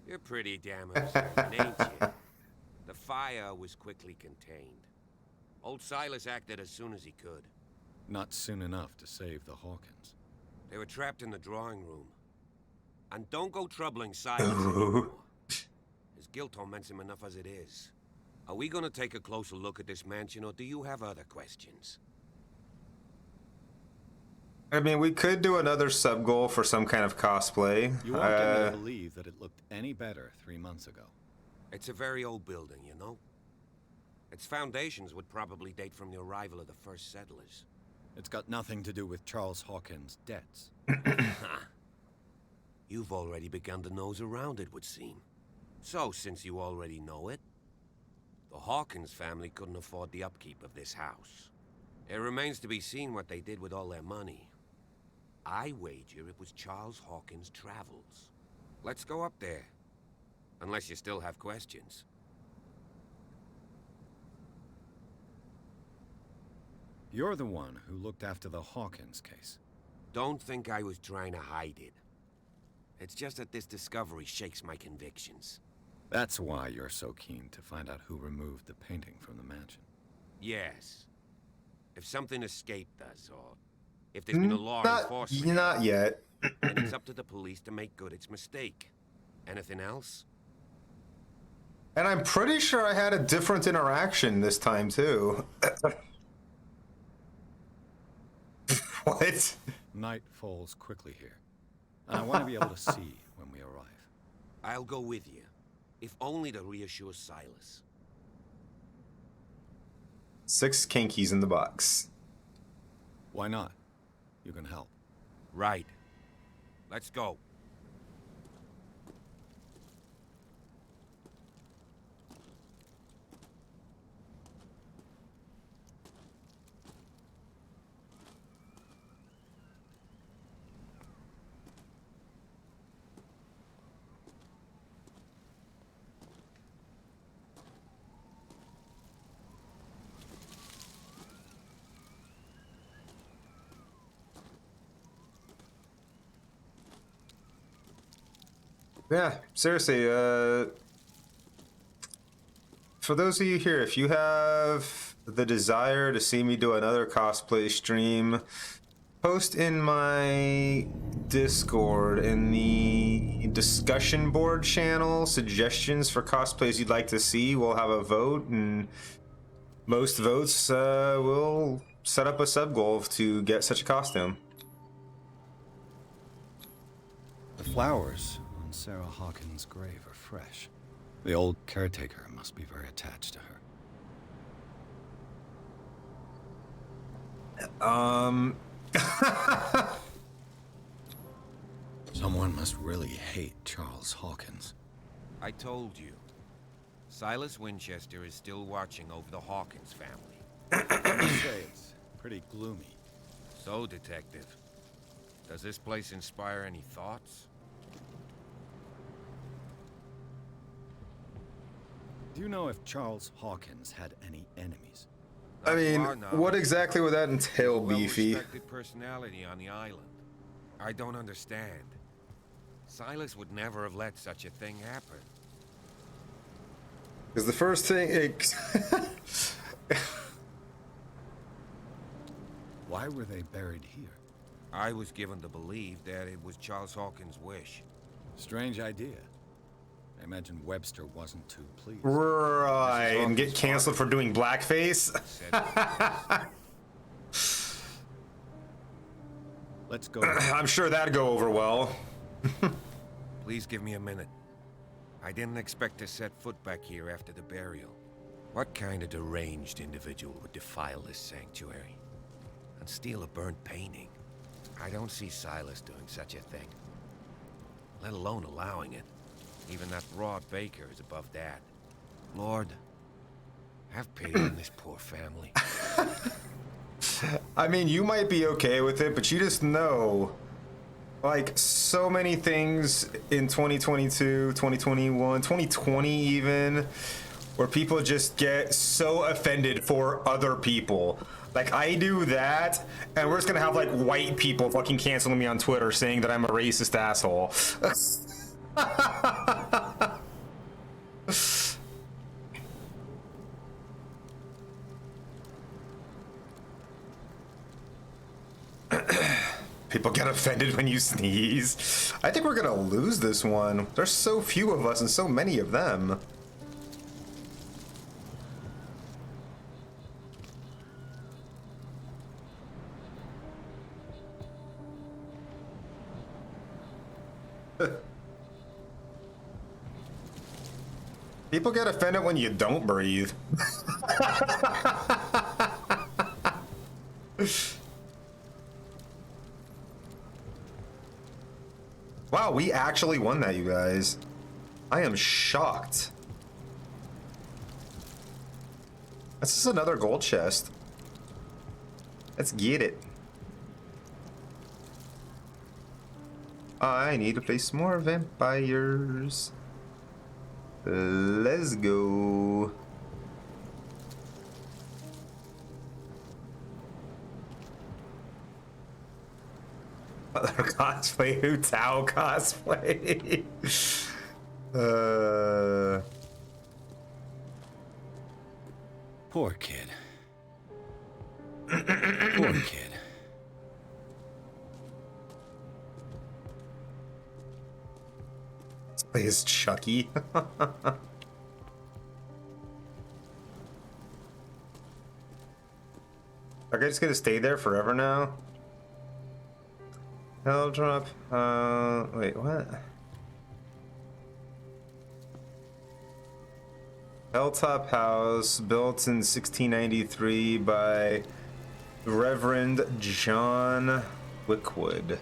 You're pretty damn observant, ain't you? The fire was quickly contained. Old Silas acted as soon as he could. Not soon enough to save the Hawkins. They were trapped in the drawing room. And don't go troubling Silas anymore. His guilt torments him enough as it is. Are we gonna take a closer look at this mansion, or do you have other questions? I mean, we could do another sub goal for some kind of cosplay. You won't get me to believe that it looked any better 3 months ago. It's a very old building, you know? Its foundations would probably date from the arrival of the first settlers. It's got nothing to do with Charles Hawkins' debts. You've already begun to nose around, it would seem. So, since you already know it, the Hawkins family couldn't afford the upkeep of this house. It remains to be seen what they did with all their money. I wager it was Charles Hawkins' travels. Let's go up there. Unless you still have questions. You're the one who looked after the Hawkins case. Don't think I was trying to hide it. It's just that this discovery shakes my convictions. That's why you're so keen to find out who removed the painting from the mansion. Yes. If something escaped us, or if there's been a law enforcement... Not yet. then it's up to the police to make good its mistake. Anything else? And I'm pretty sure I had a different interaction this time, too. What? Night falls quickly here, and I want to be able to see when we arrive. I'll go with you, if only to reassure Silas. 6 Kinkies in the box. Why not? You can help. Right. Let's go. Yeah, seriously, for those of you here, if you have the desire to see me do another cosplay stream, post in my Discord in the discussion board channel suggestions for cosplays you'd like to see. We'll have a vote, and most votes will set up a sub goal to get such a costume. The flowers on Sarah Hawkins' grave are fresh. The old caretaker must be very attached to her. Someone must really hate Charles Hawkins. I told you. Silas Winchester is still watching over the Hawkins family. I must say it's pretty gloomy. So, Detective, does this place inspire any thoughts? Do you know if Charles Hawkins had any enemies? I mean, what exactly would that entail, Beefy? Well-respected personality on the island. I don't understand. Silas would never have let such a thing happen. Because the first thing... Why were they buried here? I was given to believe that it was Charles Hawkins' wish. Strange idea. I imagine Webster wasn't too pleased. Right, and get canceled for doing blackface? Let's go. I'm sure that'd go over well. Please give me a minute. I didn't expect to set foot back here after the burial. What kind of deranged individual would defile this sanctuary and steal a burnt painting? I don't see Silas doing such a thing, let alone allowing it. Even that Rod Baker is above that. Lord, have pity on this poor family. I mean, you might be okay with it, but you just know, like, so many things in 2022, 2021, 2020 even, where people just get so offended for other people. Like, I do that, and we're just gonna have, like, white people fucking canceling me on Twitter saying that I'm a racist asshole. People get offended when you sneeze. I think we're gonna lose this one. There's so few of us and so many of them. People get offended when you don't breathe. Wow, we actually won that, you guys. I am shocked. This is another gold chest. Let's get it. I need to face more vampires. Let's go. Other cosplay, Hu Tao cosplay. Poor kid. Poor kid. Let's play as Chucky. Are I just gonna stay there forever now? Hell drop. Wait, what? Helltop House, built in 1693 by Reverend John Wickwood.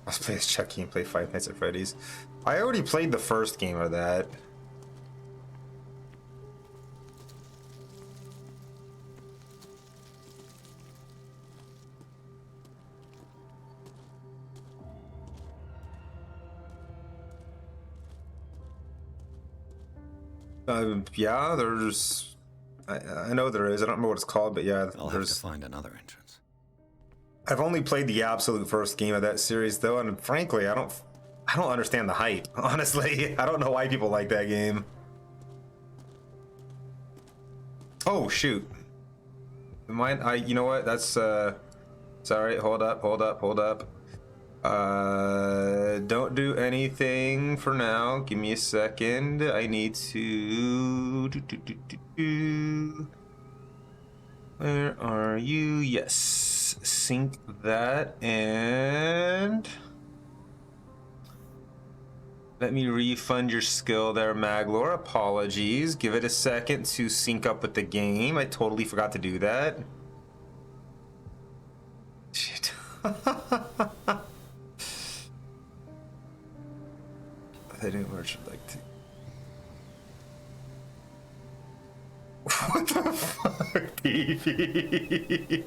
Let's play as Chucky and play Five Nights at Freddy's. I already played the first game of that. Yeah, there's... I know there is. I don't remember what it's called, but yeah, I'll have to find another entrance. I've only played the absolute first game of that series though, and frankly, I don't understand the hype. Honestly, I don't know why people like that game. Oh shoot. Mine, you know what? That's sorry. Hold up. Don't do anything for now. Give me a second. I need to. Where are you? Yes. Sync that and. Let me refund your skill there, Maglor. Apologies. Give it a second to sync up with the game. I totally forgot to do that. Shit. I didn't merge like to. What the fuck, TV?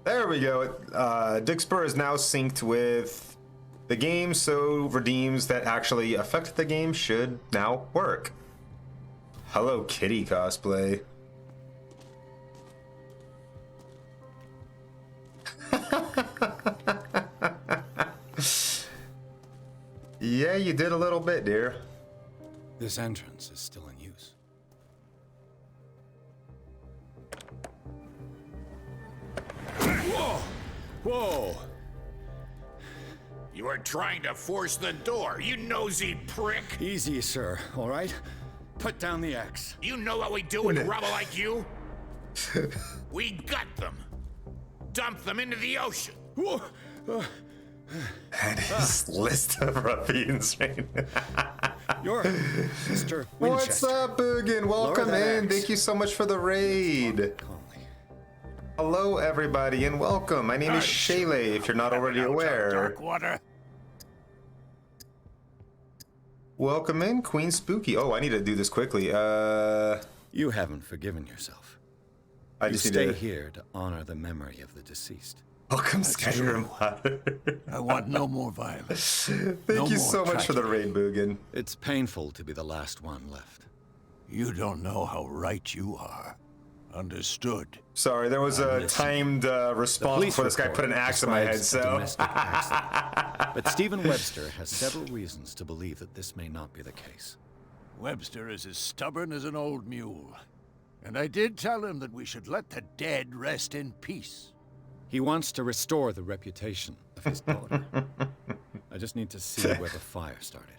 There we go. Dixper is now synced with the game, so redeems that actually affect the game should now work. Hello Kitty cosplay. Yeah, you did a little bit, dear. This entrance is still in use. Whoa! Whoa! You are trying to force the door, you nosy prick! Easy, sir, all right? Put down the axe. You know what we do with rubble like you? We gut them. Dump them into the ocean. And his list of ruffians right now. You're Mr. Winchester. What's up, Boogan? Welcome in. axe. Thank you so much for the raid. Hello, everybody, and welcome. My name is Shaylay, if you're not already aware. Darkwater. Welcome in, Queen Spooky. Oh, I need to do this quickly. You haven't forgiven yourself. I You just need stay to. here to honor the memory of the deceased. Welcome, Skyrim. I want no more violence. Thank you so much for the raid, Boogan. It's painful to be the last one left. You don't know how right you are. Understood. Sorry, there was a timed response before this guy put an axe in my head, so. But Stephen Webster has several reasons to believe that this may not be the case. Webster is as stubborn as an old mule. And I did tell him that we should let the dead rest in peace. He wants to restore the reputation of his daughter. I just need to see where the fire started.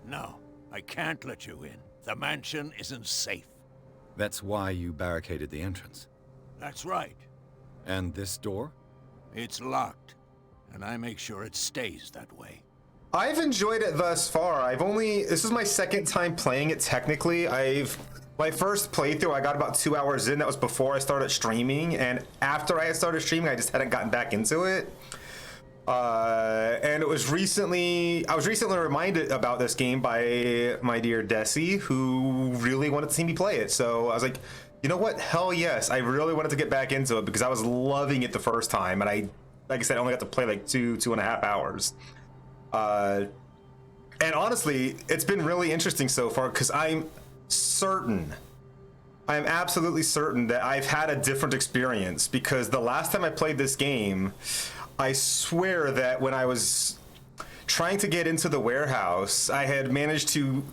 No, I can't let you in. The mansion isn't safe. That's why you barricaded the entrance. That's right. And this door? It's locked, and I make sure it stays that way. I've enjoyed it thus far. This is my second time playing it technically. My first playthrough, I got about 2 hours in. That was before I started streaming. And after I had started streaming, I just hadn't gotten back into it. And I was recently reminded about this game by my dear Desi, who really wanted to see me play it. So I was like, you know what? Hell yes. I really wanted to get back into it because I was loving it the first time. And like I said, I only got to play like 2.5 hours. And honestly, it's been really interesting so far because I'm absolutely certain that I've had a different experience because the last time I played this game, I swear that when I was trying to get into the warehouse, I had managed to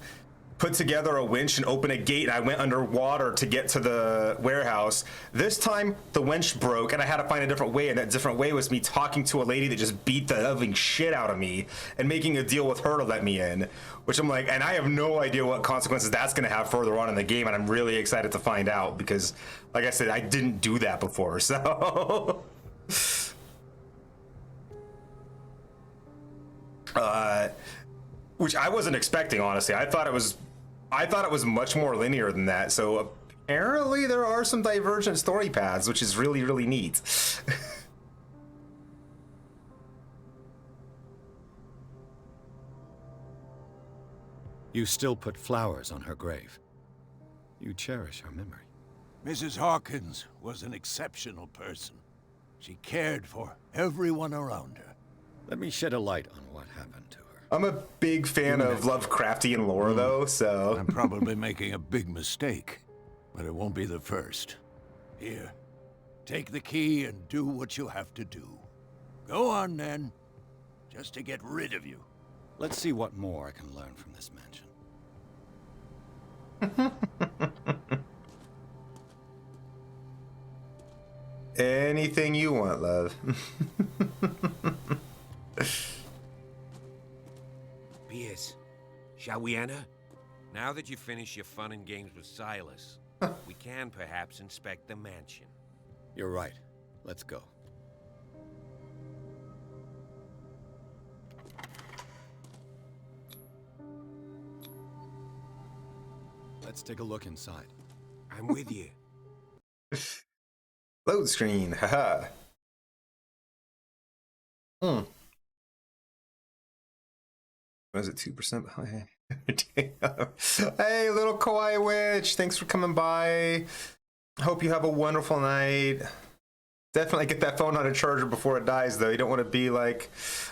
put together a winch and open a gate, and I went underwater to get to the warehouse. This time, the winch broke, and I had to find a different way, and that different way was me talking to a lady that just beat the living shit out of me and making a deal with her to let me in, which I'm like, and I have no idea what consequences that's going to have further on in the game, and I'm really excited to find out because, like I said, I didn't do that before, so... which I wasn't expecting, honestly. I thought it was much more linear than that. So apparently there are some divergent story paths, which is really, really neat. You still put flowers on her grave. You cherish her memory. Mrs. Hawkins was an exceptional person. She cared for everyone around her. Let me shed a light on what happened to her. I'm a big fan of Lovecraftian lore, though, so... I'm probably making a big mistake, but it won't be the first. Here, take the key and do what you have to do. Go on, then. Just to get rid of you. Let's see what more I can learn from this mansion. Anything you want, love. Pierce, shall we enter? Now that you've finished your fun and games with Silas, we can perhaps inspect the mansion. You're right. Let's go. Let's take a look inside. I'm with you. Load screen, haha. What is it, 2% behind? Hey, little kawaii witch, thanks for coming by. Hope you have a wonderful night. Definitely get that phone on a charger before it dies, though. You don't want to be like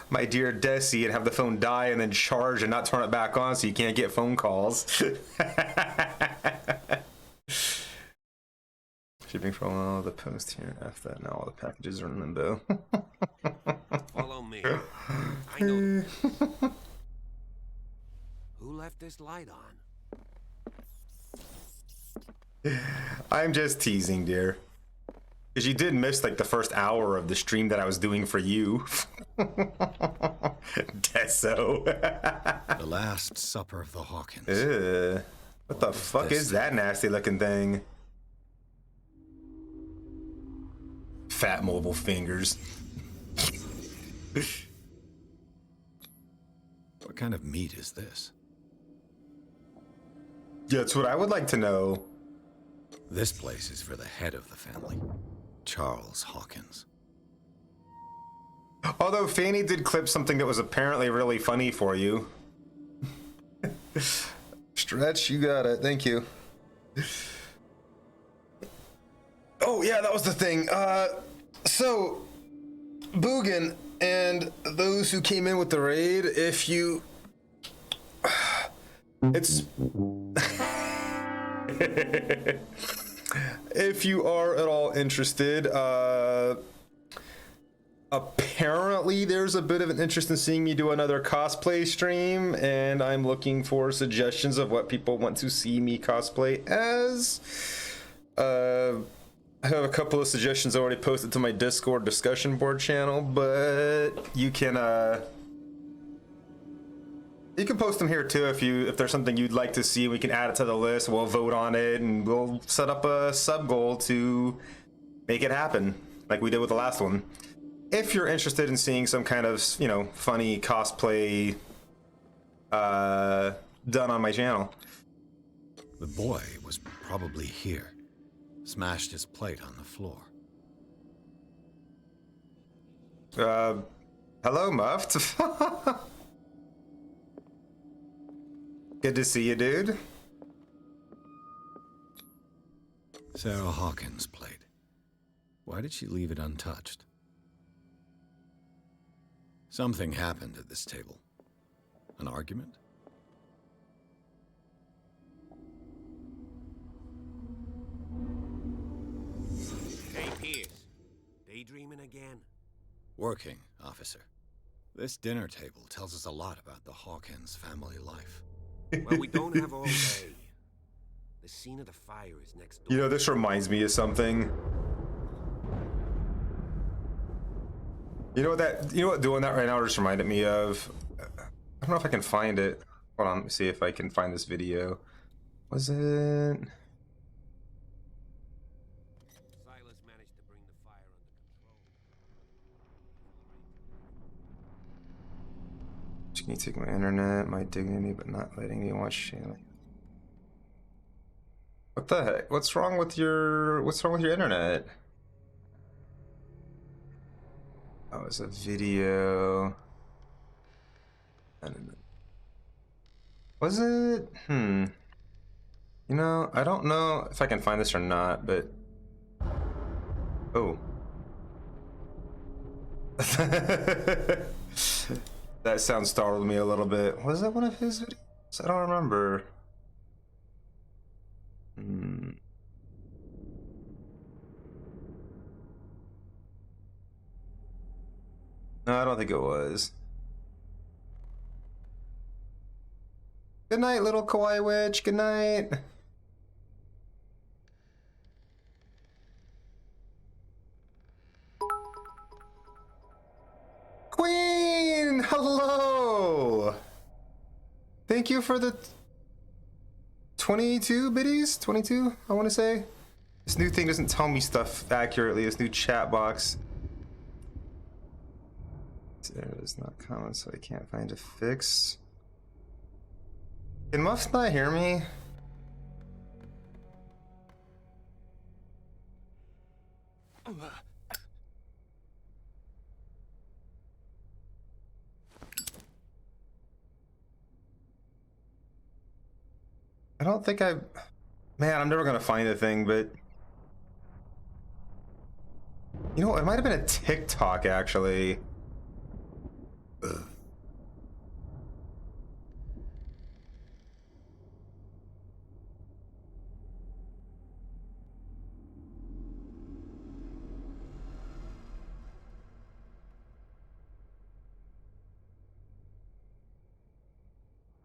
my dear Desi and have the phone die and then charge and not turn it back on so you can't get phone calls. Shipping for all of the post here. After that, now all the packages are in limbo. Follow me. I know. Who left this light on? I'm just teasing, dear. Because you did miss like the first hour of the stream that I was doing for you. Deso. The Last Supper of the Hawkins. Ew. What the fuck is that nasty looking thing? Fat mobile fingers. What kind of meat is this? Yeah, that's what I would like to know. This place is for the head of the family, Charles Hawkins. Although Fanny did clip something that was apparently really funny for you. Stretch, you got it. Thank you. Oh, yeah, that was the thing. So, Boogan and those who came in with the raid, if you... It's... If you are at all interested, apparently there's a bit of an interest in seeing me do another cosplay stream, and I'm looking for suggestions of what people want to see me cosplay as. I have a couple of suggestions already posted to my Discord discussion board channel, but you can post them here too if there's something you'd like to see. We can add it to the list. We'll vote on it, and we'll set up a sub goal to make it happen, like we did with the last one. If you're interested in seeing some kind of, you know, funny cosplay done on my channel. The boy was probably here. Smashed his plate on the floor. Hello, Muffed. Good to see you, dude. Sarah Hawkins' plate. Why did she leave it untouched? Something happened at this table. An argument? Hey, Pierce. Daydreaming again? Working, officer. This dinner table tells us a lot about the Hawkins family life. Well, we don't have all day. The scene of the fire is next door. You know, this reminds me of something. You know what doing that right now just reminded me of? I don't know if I can find it. Hold on, let me see if I can find this video. Was it? Silas managed to bring the fire under control. Can you take my internet, my dignity, but not letting me watch channel? What the heck? What's wrong with your internet? Oh, it's a video. I don't know. Was it? You know, I don't know if I can find this or not, but oh. That sound startled me a little bit. Was that one of his videos? I don't remember. No, I don't think it was. Good night, little kawaii witch. Good night. Queen! Hello! Thank you for the 22 biddies? 22, I want to say. This new thing doesn't tell me stuff accurately, this new chat box. There is not common, so I can't find a fix. Can Muffs not hear me? I don't think I... Man, I'm never gonna find a thing, but... You know, it might have been a TikTok, actually. Ugh.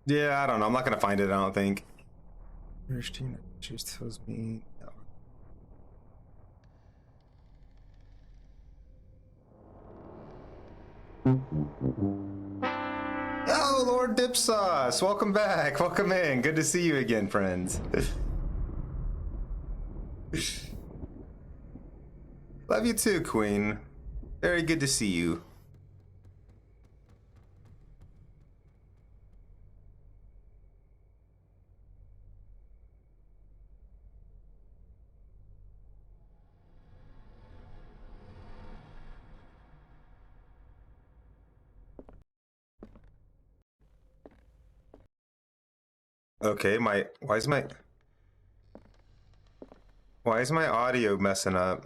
Yeah, I don't know. I'm not gonna find it, I don't think. Christine just tells me... No. Oh, Lord Dipsauce! Welcome back. Welcome in. Good to see you again, friends. Love you too, Queen. Very good to see you. Okay, why is my audio messing up?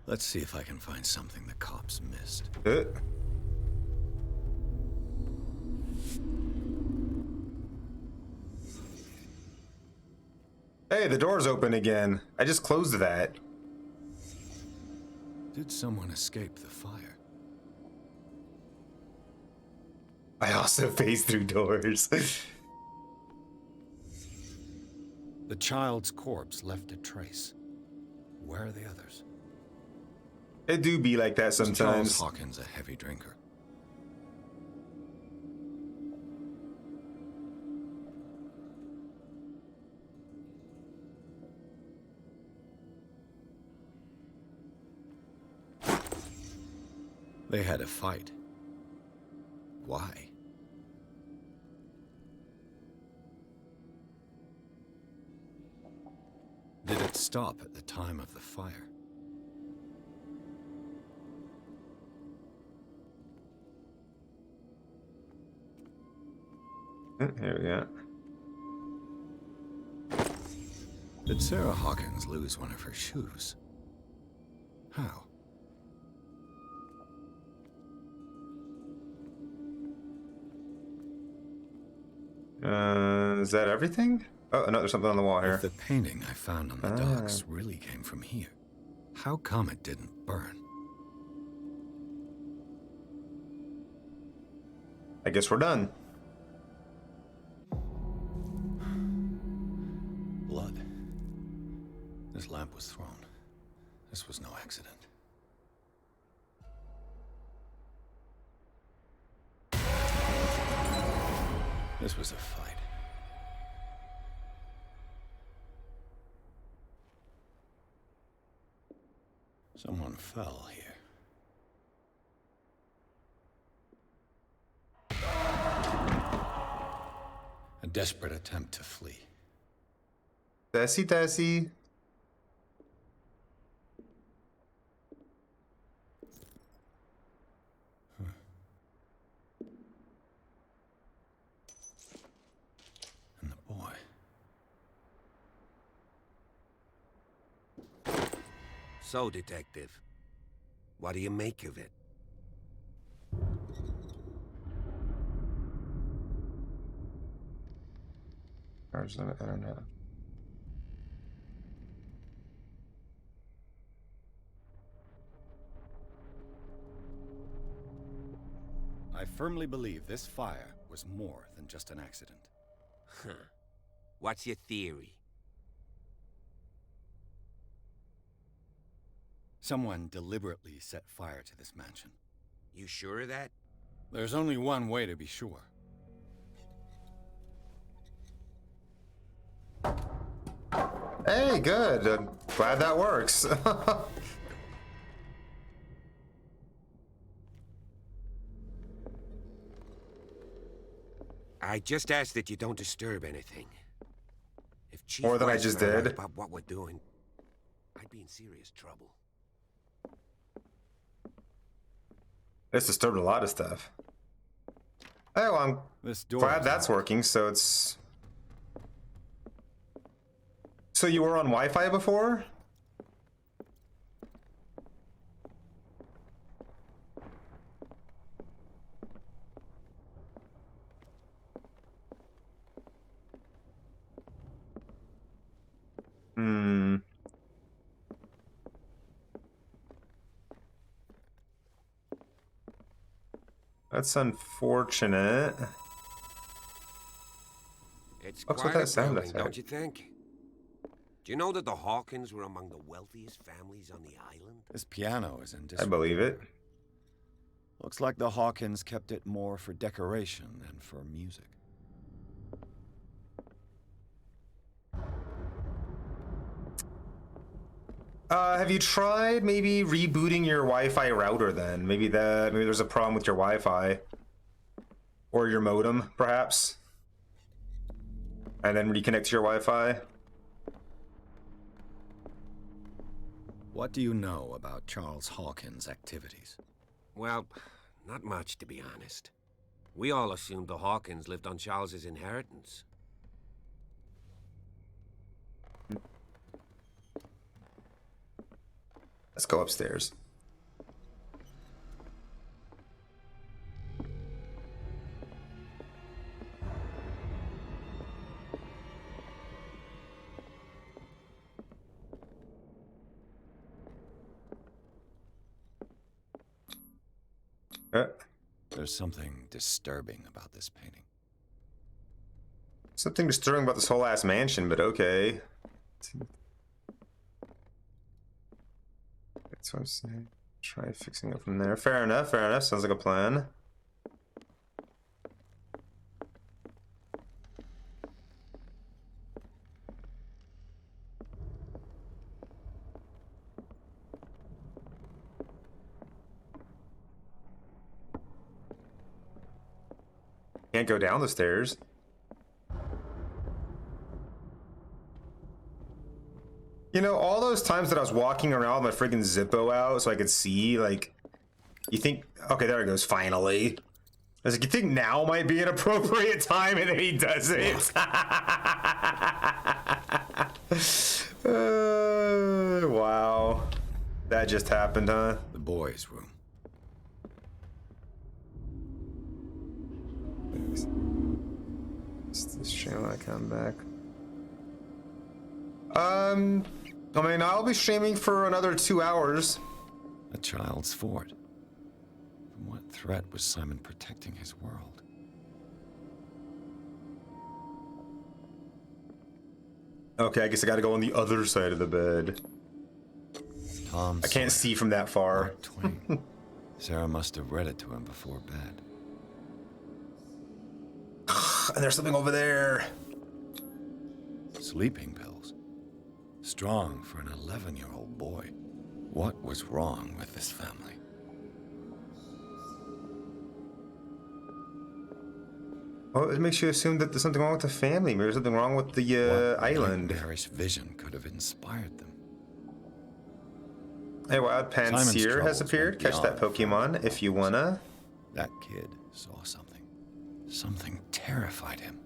Let's see if I can find something the cops missed. Hey, the door's open again. I just closed that. Did someone escape the fire? I also phase through doors. The child's corpse left a trace. Where are the others? It do be like that sometimes. Was Charles Hawkins a heavy drinker? They had a fight. Why? Did it stop at the time of the fire? Here we go. Did Sarah Hawkins lose one of her shoes? How? Is that everything? Oh, no, there's something on the wall here. If the painting I found on the docks really came from here, how come it didn't burn? I guess we're done. Blood. This lamp was thrown. This was no accident. This was a fight. Someone fell here. A desperate attempt to flee. Tessie, Tessie. So, Detective, what do you make of it? There's the internet. I firmly believe this fire was more than just an accident. Huh. What's your theory? Someone deliberately set fire to this mansion. You sure of that? There's only one way to be sure. Hey, good. Glad that works. I just ask that you don't disturb anything. If Chief More than I West just found out did. about what we're doing, I'd be in serious trouble. It's disturbed a lot of stuff. Oh, I'm glad that's working, so it's... So you were on Wi-Fi before? Hmm. That's unfortunate. It's What's quite with a that sound building, effect? don't you think? Do you know that the Hawkins were among the wealthiest families on the island? This piano is in I disrepair. believe it. Looks like the Hawkins kept it more for decoration than for music. Have you tried maybe rebooting your Wi-Fi router then? Maybe there's a problem with your Wi-Fi. Or your modem, perhaps. And then reconnect to your Wi-Fi. What do you know about Charles Hawkins' activities? Well, not much, to be honest. We all assumed the Hawkins lived on Charles's inheritance. Let's go upstairs. There's something disturbing about this painting. Something disturbing about this whole ass mansion, but okay. That's what I'm saying. Try fixing it from there. Fair enough, fair enough. Sounds like a plan. Can't go down the stairs. You know, all those times that I was walking around with my friggin' Zippo out so I could see, like, you think, okay, there it goes, finally. I was like, you think now might be an appropriate time, and then he does it. Wow. That just happened, huh? The boys' room. This channel I come back. I mean, I'll be streaming for another 2 hours. A child's fort. From what threat was Simon protecting his world? Okay, I guess I gotta go on the other side of the bed. Tom I can't see from that far. Mark Twain. Sarah must have read it to him before bed. And there's something over there. Sleeping pills. Strong for an 11-year-old boy. What was wrong with this family? Well, it makes you assume that there's something wrong with the family. Maybe there's something wrong with the island. Nightmarish vision could have inspired them. Hey, Wild Panseer has appeared. Catch that Pokemon if you wanna. That kid saw something. Something terrified him.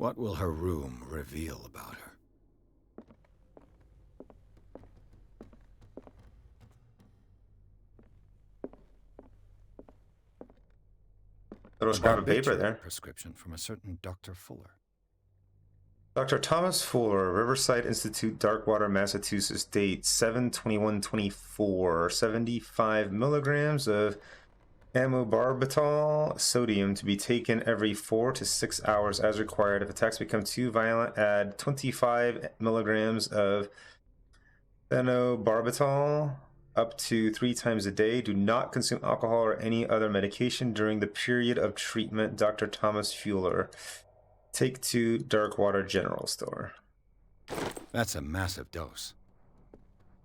What will her room reveal about her? Little scrap of paper there. Prescription from a certain Dr. Fuller. Dr. Thomas Fuller, Riverside Institute, Darkwater, Massachusetts. Date 7/21/24. 75 milligrams of amobarbital sodium to be taken every 4 to 6 hours as required. If attacks become too violent, add 25 milligrams of phenobarbital up to 3 times a day. Do not consume alcohol or any other medication during the period of treatment. Dr. Thomas Fuller. Take to Darkwater General Store. That's a massive dose.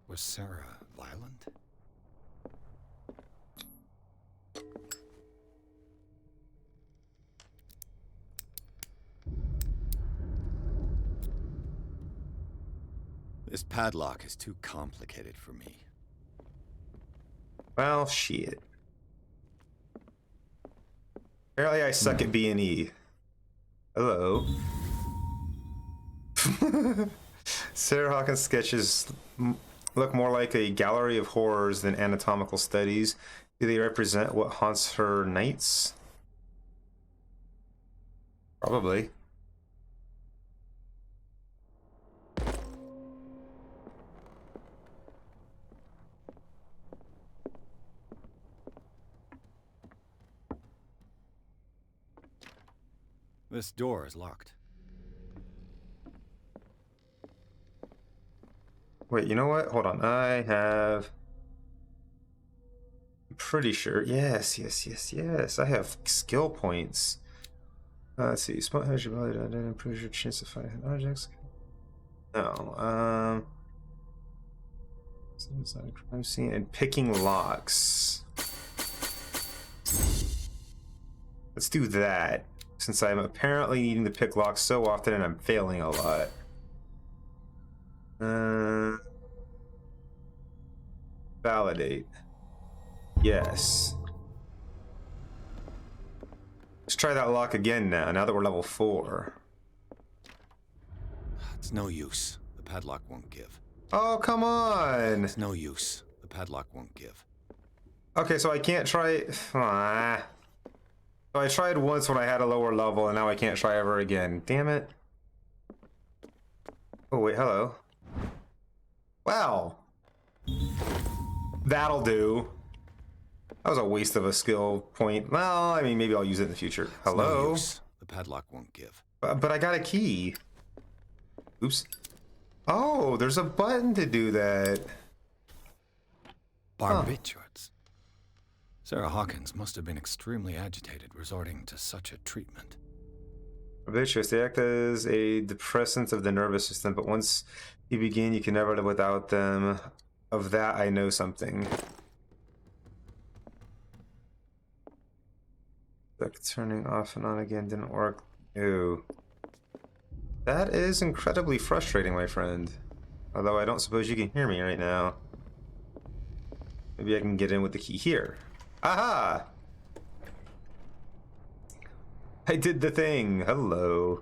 Was Sarah violent? This padlock is too complicated for me. Well, shit. Apparently I suck at B&E. Hello. Sarah Hawkins' sketches look more like a gallery of horrors than anatomical studies. Do they represent what haunts her nights? Probably. This door is locked. Wait, you know what? Hold on. I'm pretty sure. Yes. I have skill points. Let's see. Spot has your ability to improve your chance of finding objects. No. Crime scene and picking locks. Let's do that. Since I'm apparently needing to pick locks so often and I'm failing a lot. Validate. Yes. Let's try that lock again now that we're level 4. It's no use. The padlock won't give. Oh, come on! It's no use. The padlock won't give. Okay, so I can't try... So I tried once when I had a lower level, and now I can't try ever again. Damn it. Oh, wait, hello. Wow. That'll do. That was a waste of a skill point. Well, I mean, maybe I'll use it in the future. Hello? No use. The padlock won't give. But I got a key. Oops. Oh, there's a button to do that. Barbiturates. Sarah Hawkins must have been extremely agitated resorting to such a treatment. Barbiturates, they act as a depressant of the nervous system, but once you begin, you can never live without them. Of that, I know something. Like turning off and on again didn't work. Ew. That is incredibly frustrating, my friend. Although I don't suppose you can hear me right now. Maybe I can get in with the key here. Aha! I did the thing. Hello.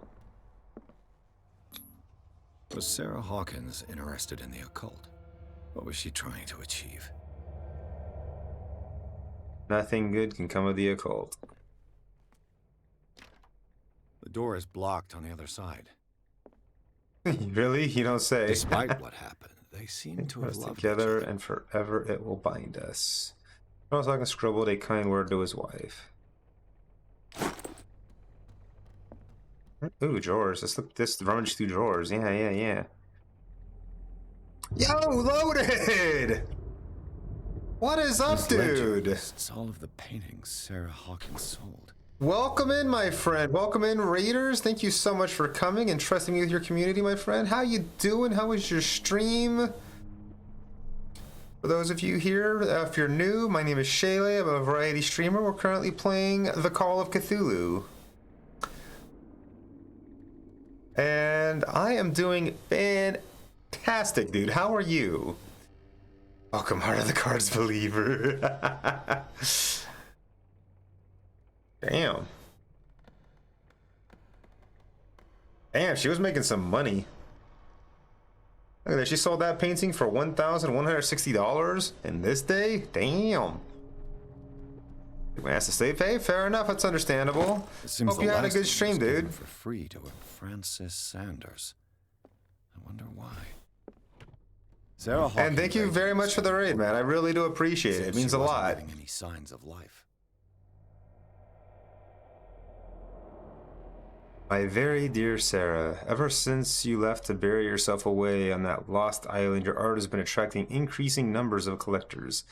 Was Sarah Hawkins interested in the occult? What was she trying to achieve? Nothing good can come of the occult. The door is blocked on the other side. Really? You don't say. Despite what happened, they seem to have loved together, and forever it will bind us. Charles Hawkins scribbled a kind word to his wife. Ooh, drawers. Let's look this rummage through drawers. Yeah. Yo, loaded! What is up, dude? It's all of the paintings Sarah Hawkins sold. Welcome in, my friend. Welcome in, Raiders. Thank you so much for coming and trusting me with your community, my friend. How you doing? How was your stream? For those of you here, if you're new, my name is Shayley. I'm a variety streamer. We're currently playing The Call of Cthulhu. And I am doing fantastic, dude. How are you? Welcome, Heart of the Cards believer. Damn. Damn, she was making some money. Look at that. She sold that painting for $1,160 in this day? Damn. We asked to save. Hey, fair enough. That's understandable. Hope you had a good stream, dude. For free to a Francis Sanders. I wonder why. Sarah Hawkins, and thank you very much for the raid, man. I really do appreciate it. It means a lot. Any signs of life. My very dear Sarah, ever since you left to bury yourself away on that lost island, your art has been attracting increasing numbers of collectors.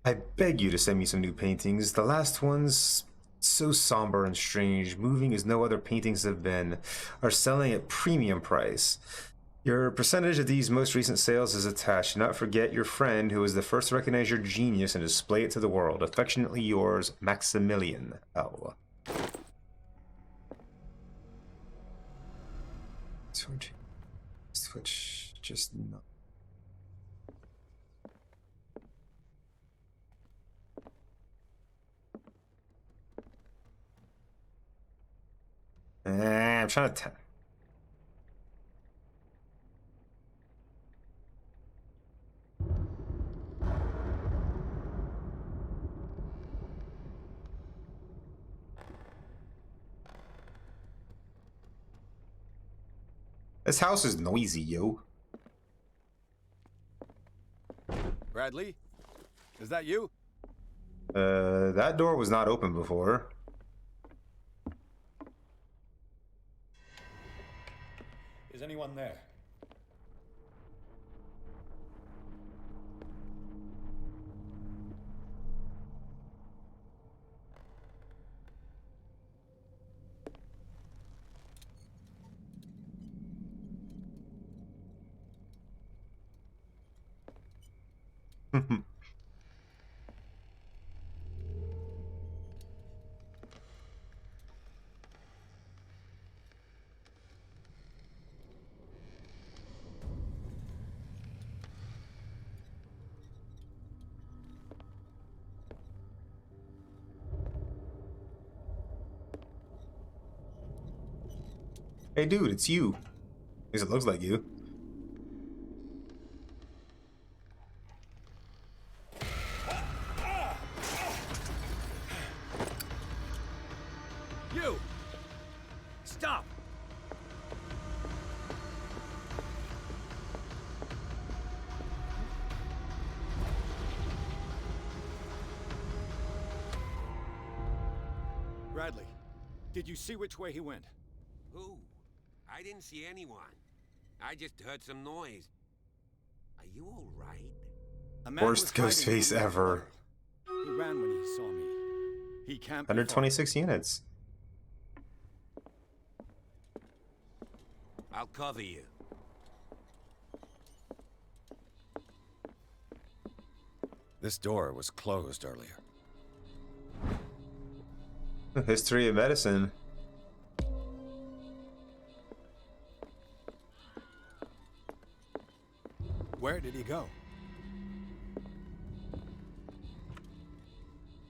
I beg you to send me some new paintings. The last ones, so somber and strange, moving as no other paintings have been, are selling at premium price. Your percentage of these most recent sales is attached. Do not forget your friend who was the first to recognize your genius and display it to the world. Affectionately yours, Maximilian L. Switch, just no. I'm trying to. This house is noisy, yo. Bradley? Is that you? That door was not open before. Is anyone there? Hey dude, it's you. At least it looks like you. You! Stop! Bradley, did you see which way he went? Who? I didn't see anyone. I just heard some noise. Are you all right? Worst ghost face ever. He ran when he saw me. He can't. 126 units. I'll cover you. This door was closed earlier. History of medicine. Where did he go?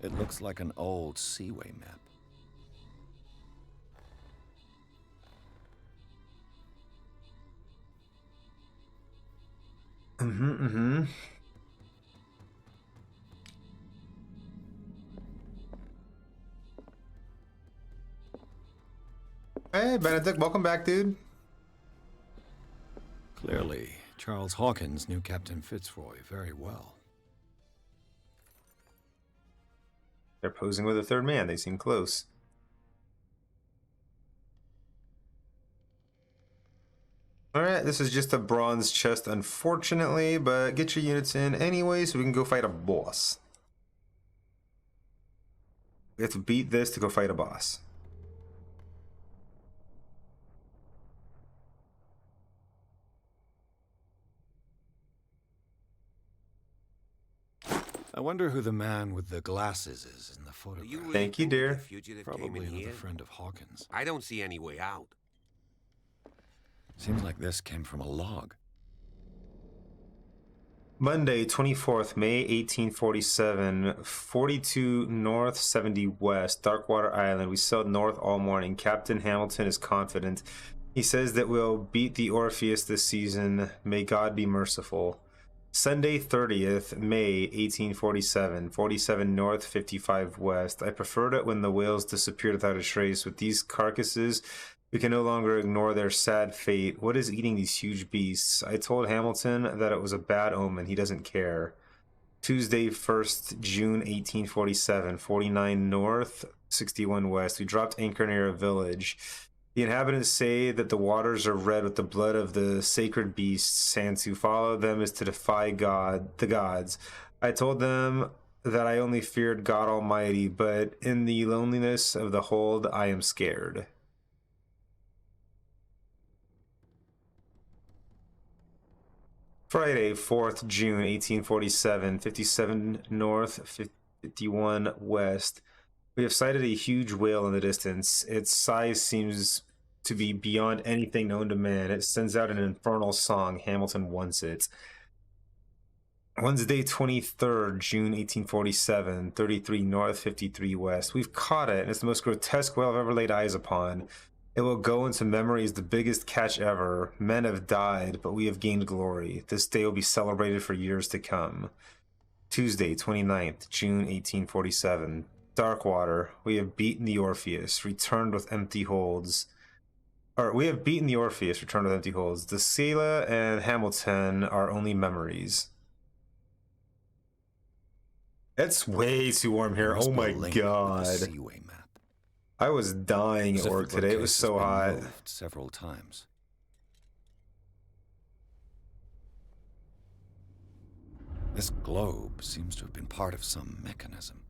It looks like an old Seaway map. Hey, Benedict, welcome back, dude. Clearly, Charles Hawkins knew Captain Fitzroy very well. They're posing with a third man. They seem close. Alright, this is just a bronze chest, unfortunately, but get your units in anyway so we can go fight a boss. We have to beat this to go fight a boss. I wonder who the man with the glasses is in the photograph. Thank you, dear. Probably another friend of Hawkins. I don't see any way out. Seems like this came from a log. Monday, 24th May 1847, 42 North, 70 West, Darkwater Island. We sailed north all morning. Captain Hamilton is confident He says that we'll beat the Orpheus this season. May God be merciful. Sunday, 30th May 1847, 47 North, 55 West. I preferred it when the whales disappeared without a trace. With these carcasses, we can no longer ignore their sad fate. What is eating these huge beasts? I told Hamilton that it was a bad omen. He doesn't care. Tuesday, 1st June 1847, 49 North, 61 West. We dropped anchor near a village. The inhabitants say that the waters are red with the blood of the sacred beasts, and to follow them is to defy the gods. I told them that I only feared God Almighty, but in the loneliness of the hold, I am scared. Friday, 4th June, 1847, 57 North, 51 West. We have sighted a huge whale in the distance. Its size seems to be beyond anything known to man. It sends out an infernal song. Hamilton wants it. Wednesday, 23rd June, 1847, 33 North, 53 West. We've caught it, and it's the most grotesque whale I've ever laid eyes upon. It will go into memory as the biggest catch ever. Men have died, but we have gained glory. This day will be celebrated for years to come. Tuesday, 29th June, 1847. Darkwater. We have beaten the Orpheus, returned with empty holds. We have beaten the Orpheus, returned with empty holds. The Scylla and Hamilton are only memories. It's way too warm here. Oh my god. I was dying at work today. It was so hot. Several times. This globe seems to have been part of some mechanism.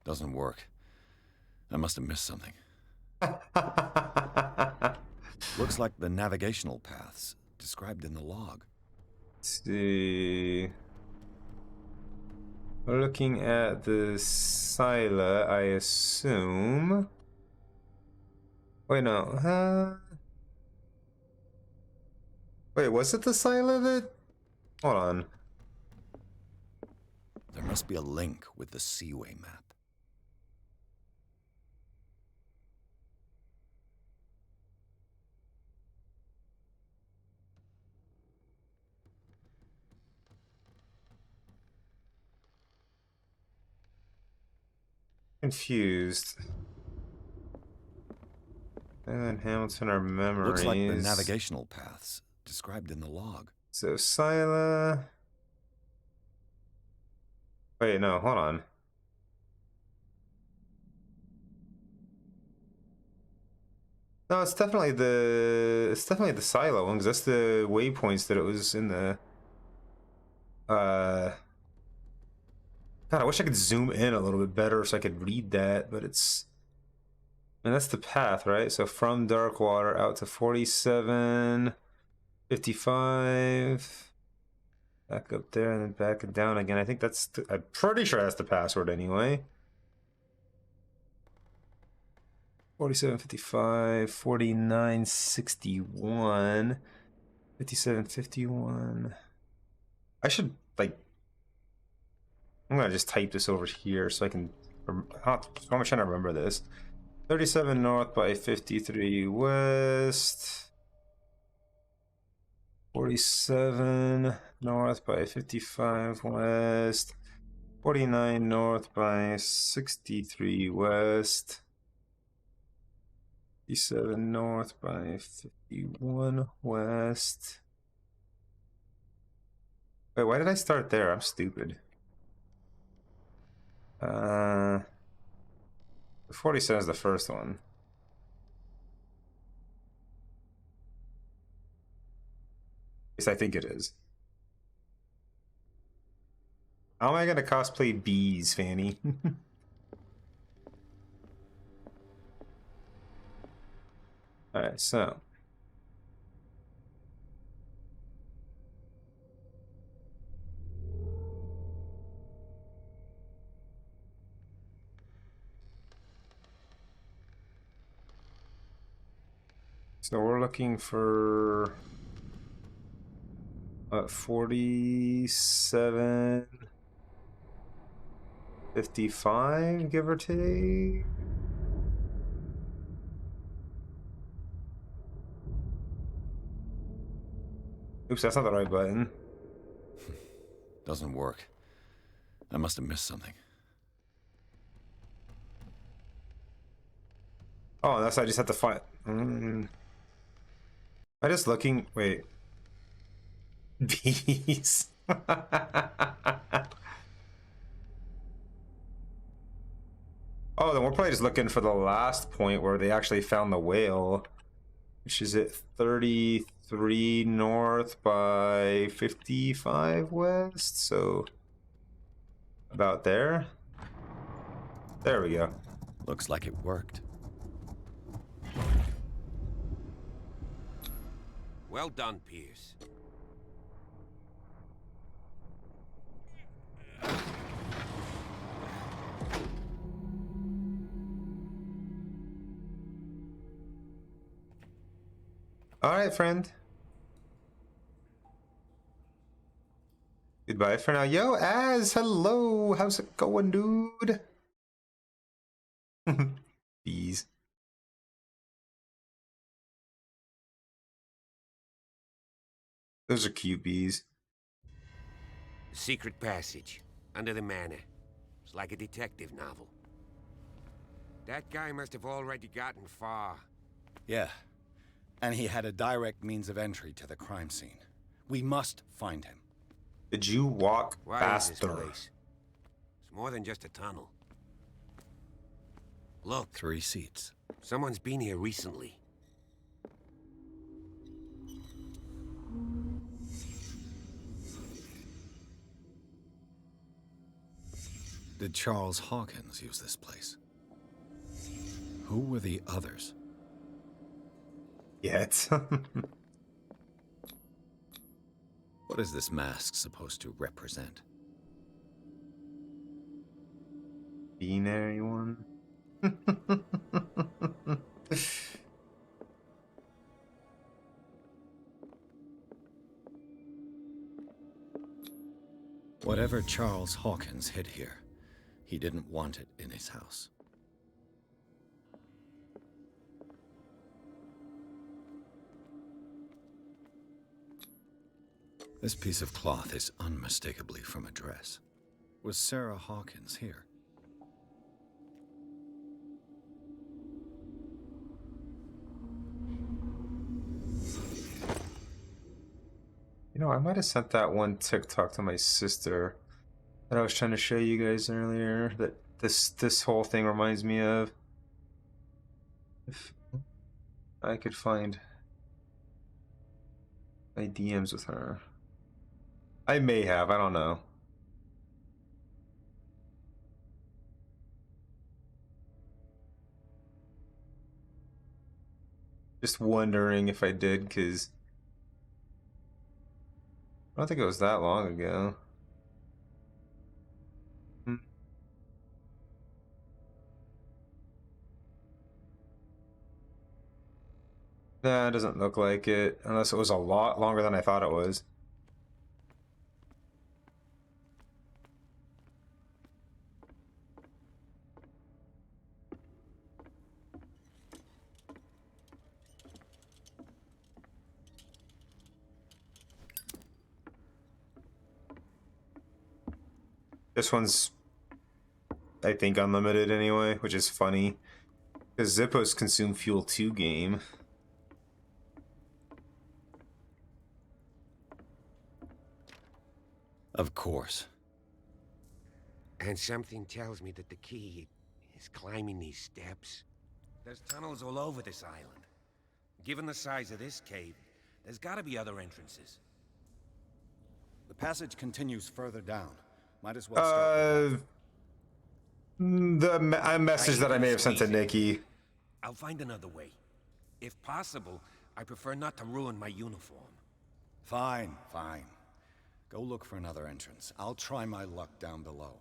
Doesn't work. I must have missed something. Looks like the navigational paths described in the log. Let's see. We're looking at the Scylla, I assume. Wait, no. Wait, was it the Scylla that... Hold on. There must be a link with the Seaway map. Confused. And Hamilton are memories. Looks like the navigational paths described in the log. So Scylla. Wait, no, hold on. No, it's definitely the Scylla one, because that's the waypoints that it was in the God, I wish I could zoom in a little bit better so I could read that, but it's... And that's the path, right? So from Darkwater out to 47, 55, back up there and then back and down again. I think that's... I'm pretty sure that's the password anyway. 47, 55, 49, 61, 57, 51. I should, like... I'm gonna just type this over here so I can... I'm trying to remember this. 37 north by 53 west. 47 north by 55 west. 49 north by 63 west. 57 north by 51 west. Wait, why did I start there? I'm stupid. 47 is the first one. At least I think it is. How am I gonna cosplay bees, Fanny? Alright, so. So we're looking for 47.55, give or take. Oops, that's not the right button. Doesn't work. I must have missed something. Oh, unless I just have to find. I'm just looking. Wait. Bees. Oh, then we're probably just looking for the last point where they actually found the whale, which is at 33 north by 55 west. So about there. There we go. Looks like it worked. Well done, Pierce. All right, friend. Goodbye for now. Yo, Az, hello. How's it going, dude? Bees. Those are cute bees. Secret passage under the manor. It's like a detective novel. That guy must have already gotten far. Yeah. And he had a direct means of entry to the crime scene. We must find him. Did you walk Why faster? is this place? It's more than just a tunnel. Look. 3 seats. Someone's been here recently. Did Charles Hawkins use this place? Who were the others? Yet. What is this mask supposed to represent? Binary one. Whatever Charles Hawkins hid here, he didn't want it in his house. This piece of cloth is unmistakably from a dress. Was Sarah Hawkins here? You know, I might have sent that one TikTok to my sister that I was trying to show you guys earlier that this whole thing reminds me of. If I could find my DMs with her. I may have, I don't know. Just wondering if I did, because I don't think it was that long ago. Nah, it doesn't look like it, unless it was a lot longer than I thought it was. This one's, I think, unlimited anyway, which is funny. Because Zippo's Consume Fuel 2 game. Of course. And something tells me that the key is climbing these steps. There's tunnels all over this island. Given the size of this cave, there's gotta be other entrances. The passage continues further down. Might as well start. The message that I may have sent to Nikki. I'll find another way. If possible, I prefer not to ruin my uniform. Fine, fine. Go look for another entrance. I'll try my luck down below.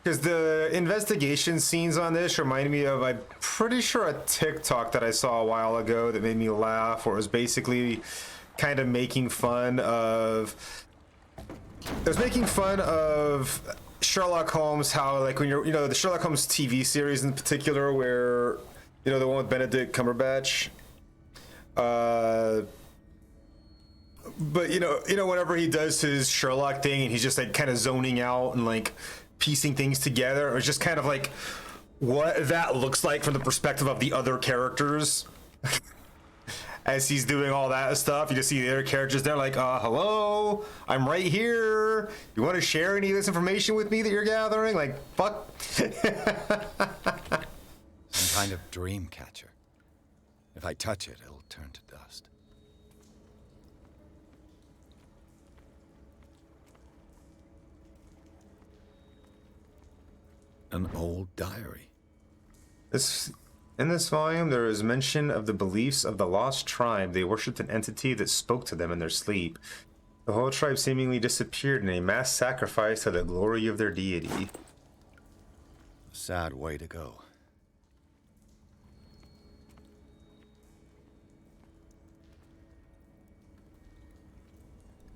Because the investigation scenes on this remind me of, I'm pretty sure, a TikTok that I saw a while ago that made me laugh, where it was basically kind of making fun of... It was making fun of Sherlock Holmes, how, like, when you're, you know, the Sherlock Holmes TV series in particular, where, you know, the one with Benedict Cumberbatch. But you know, whenever he does his Sherlock thing and he's just like kind of zoning out and like piecing things together, it was just kind of like what that looks like from the perspective of the other characters. As he's doing all that stuff, you just see the other characters there like, hello, I'm right here. You want to share any of this information with me that you're gathering? Like, fuck. Some kind of dream catcher. If I touch it, it'll turn to dust. An old diary. In this volume, there is mention of the beliefs of the lost tribe. They worshipped an entity that spoke to them in their sleep. The whole tribe seemingly disappeared in a mass sacrifice to the glory of their deity. A sad way to go.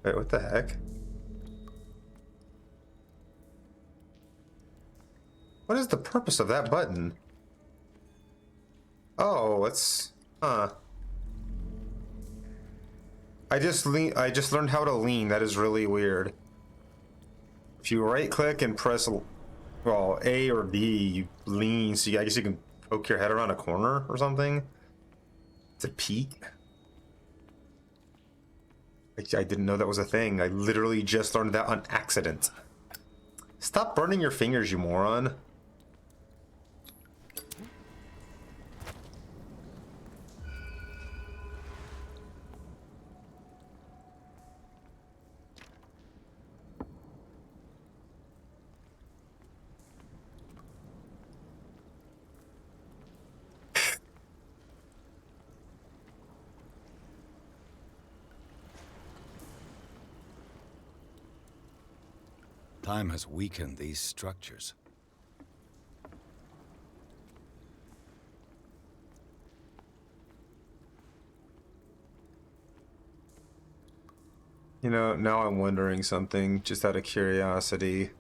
Wait, what the heck? What is the purpose of that button? Oh, it's... Huh. I just learned how to lean. That is really weird. If you right-click and press, well, A or B, you lean, so I guess you can poke your head around a corner or something. To peek. I didn't know that was a thing. I literally just learned that on accident. Stop burning your fingers, you moron. Time has weakened these structures. You know, now I'm wondering something, just out of curiosity.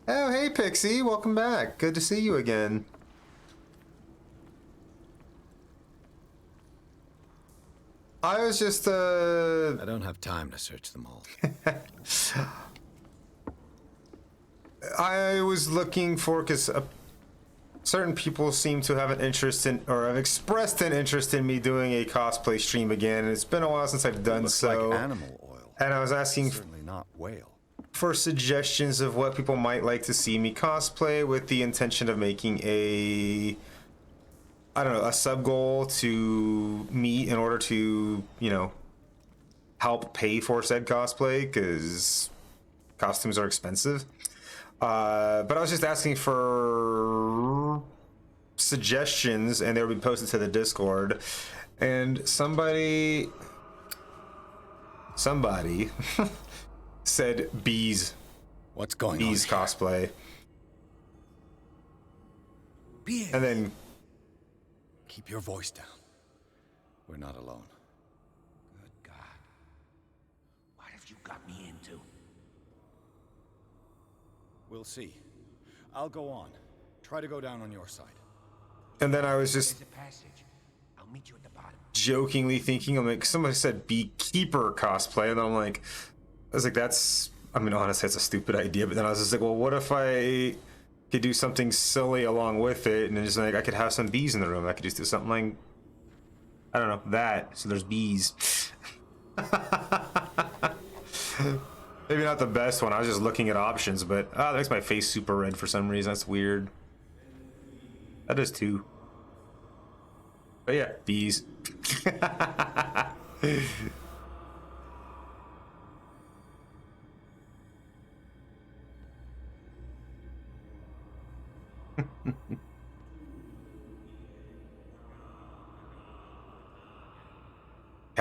Oh, hey, Pixie. Welcome back. Good to see you again. I was just, I don't have time to search them all. I was looking for, because certain people seem to have an interest in, or have expressed an interest in me doing a cosplay stream again, and it's been a while since I've done so. Like animal oil. And I was asking Certainly not whale. for suggestions of what people might like to see me cosplay, with the intention of making a, I don't know, a sub goal to meet in order to, you know, help pay for said cosplay, because costumes are expensive. But I was just asking for suggestions, and they would be posted to the Discord. And somebody said bees. What's going on? Bees cosplay. And then keep your voice down. We're not alone. Good God. What have you got me into? We'll see. I'll go on. Try to go down on your side. And then I was just There's a passage. I'll meet you at the bottom. jokingly thinking, I'm like, somebody said beekeeper cosplay, and then I'm like, I was like, that's, I mean, honestly, that's a stupid idea. But then I was just like, well, what if I could do something silly along with it, and then just like I could have some bees in the room. I could just do something like, I don't know, that. So there's bees. Maybe not the best one. I was just looking at options, but that makes my face super red for some reason. That's weird. That is too. But yeah, bees.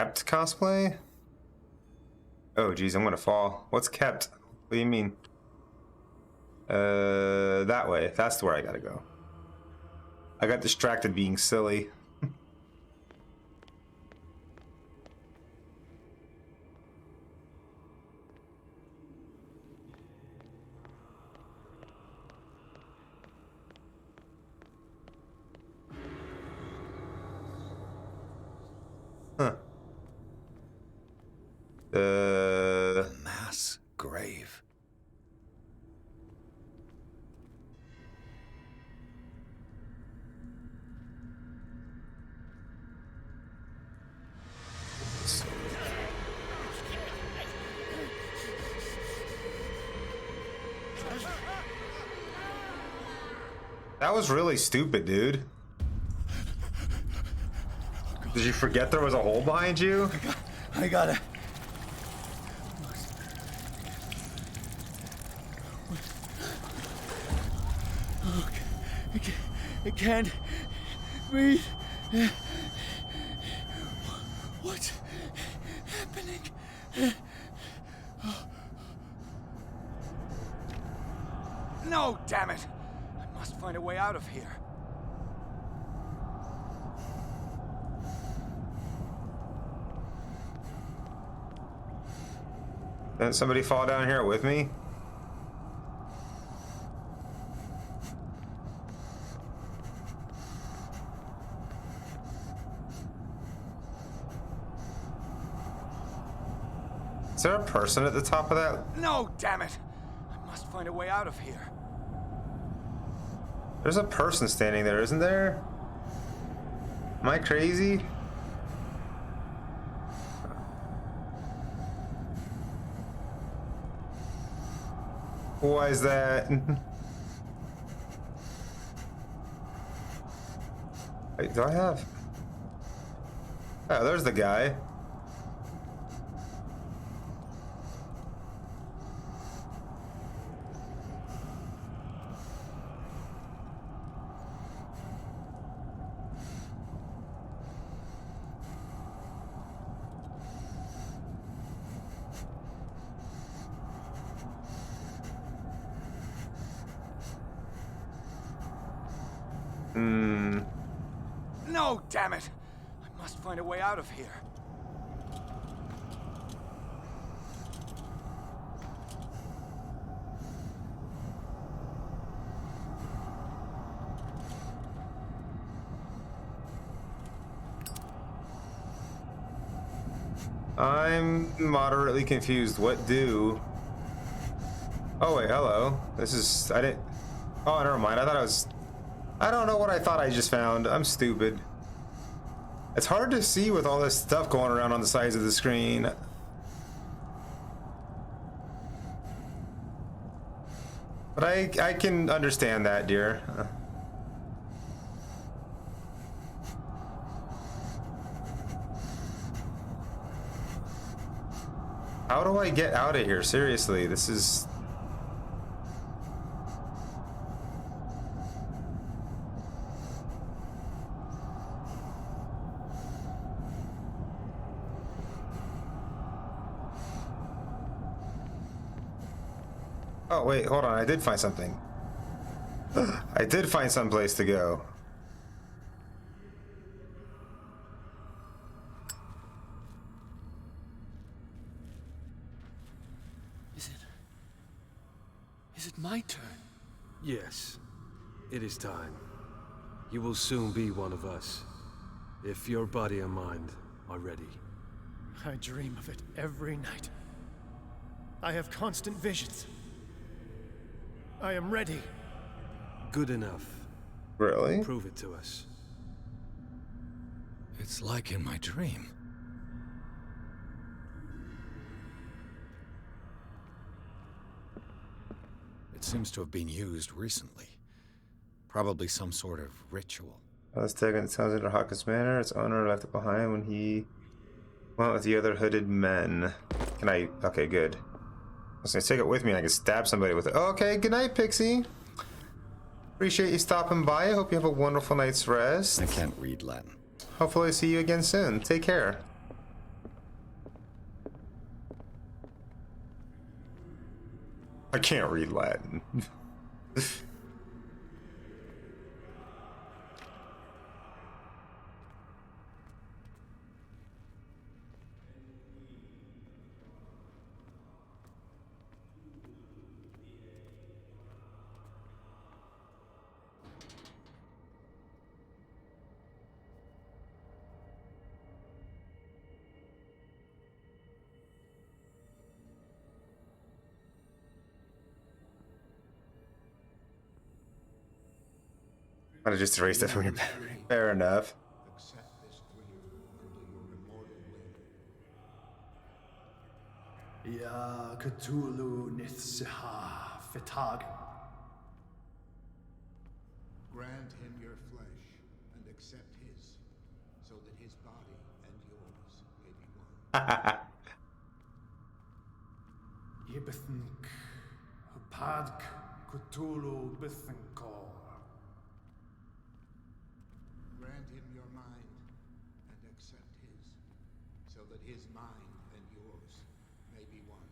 kept cosplay? Oh, geez, I'm gonna fall. What's kept? What do you mean? That way. That's where I gotta go. I got distracted being silly. Huh. A mass grave. That was really stupid, dude. Did you forget there was a hole behind you? I gotta. I can't breathe. What's happening? No, damn it! I must find a way out of here. Didn't somebody fall down here with me? Is there a person at the top of that? No, damn it! I must find a way out of here. There's a person standing there, isn't there? Am I crazy? Why is that? Wait, do I have? Oh, there's the guy. No, damn it! I must find a way out of here. I'm moderately confused. What do? Oh wait, hello. This is, I didn't, oh, never mind. I thought I was, I don't know what I thought I just found. I'm stupid. It's hard to see with all this stuff going around on the sides of the screen. But I can understand that, dear. How do I get out of here? Seriously, this is... Oh, wait, hold on. I did find something. I did find some place to go. Is it my turn? Yes. It is time. You will soon be one of us. If your body and mind are ready. I dream of it every night. I have constant visions. I am ready. Good enough. Really? Prove it to us. It's like in my dream. It seems to have been used recently. Probably some sort of ritual. I was taken to Townsend Hawkins Manor. Its owner left it behind when he went with the other hooded men. Can I? Okay, good. I was gonna take it with me and I can stab somebody with it. Okay, good night, Pixie. Appreciate you stopping by. I hope you have a wonderful night's rest. I can't read Latin. Hopefully I see you again soon. Take care. I can't read Latin. I just erased it from your memory. Fair enough. Ya Cthulhu Nithsiha Fitag. Grant him your flesh and accept his, so that his body and yours may be one. Yibithink Padk Cthulhu Bithinkor. Grant him your mind and accept his, so that his mind and yours may be one.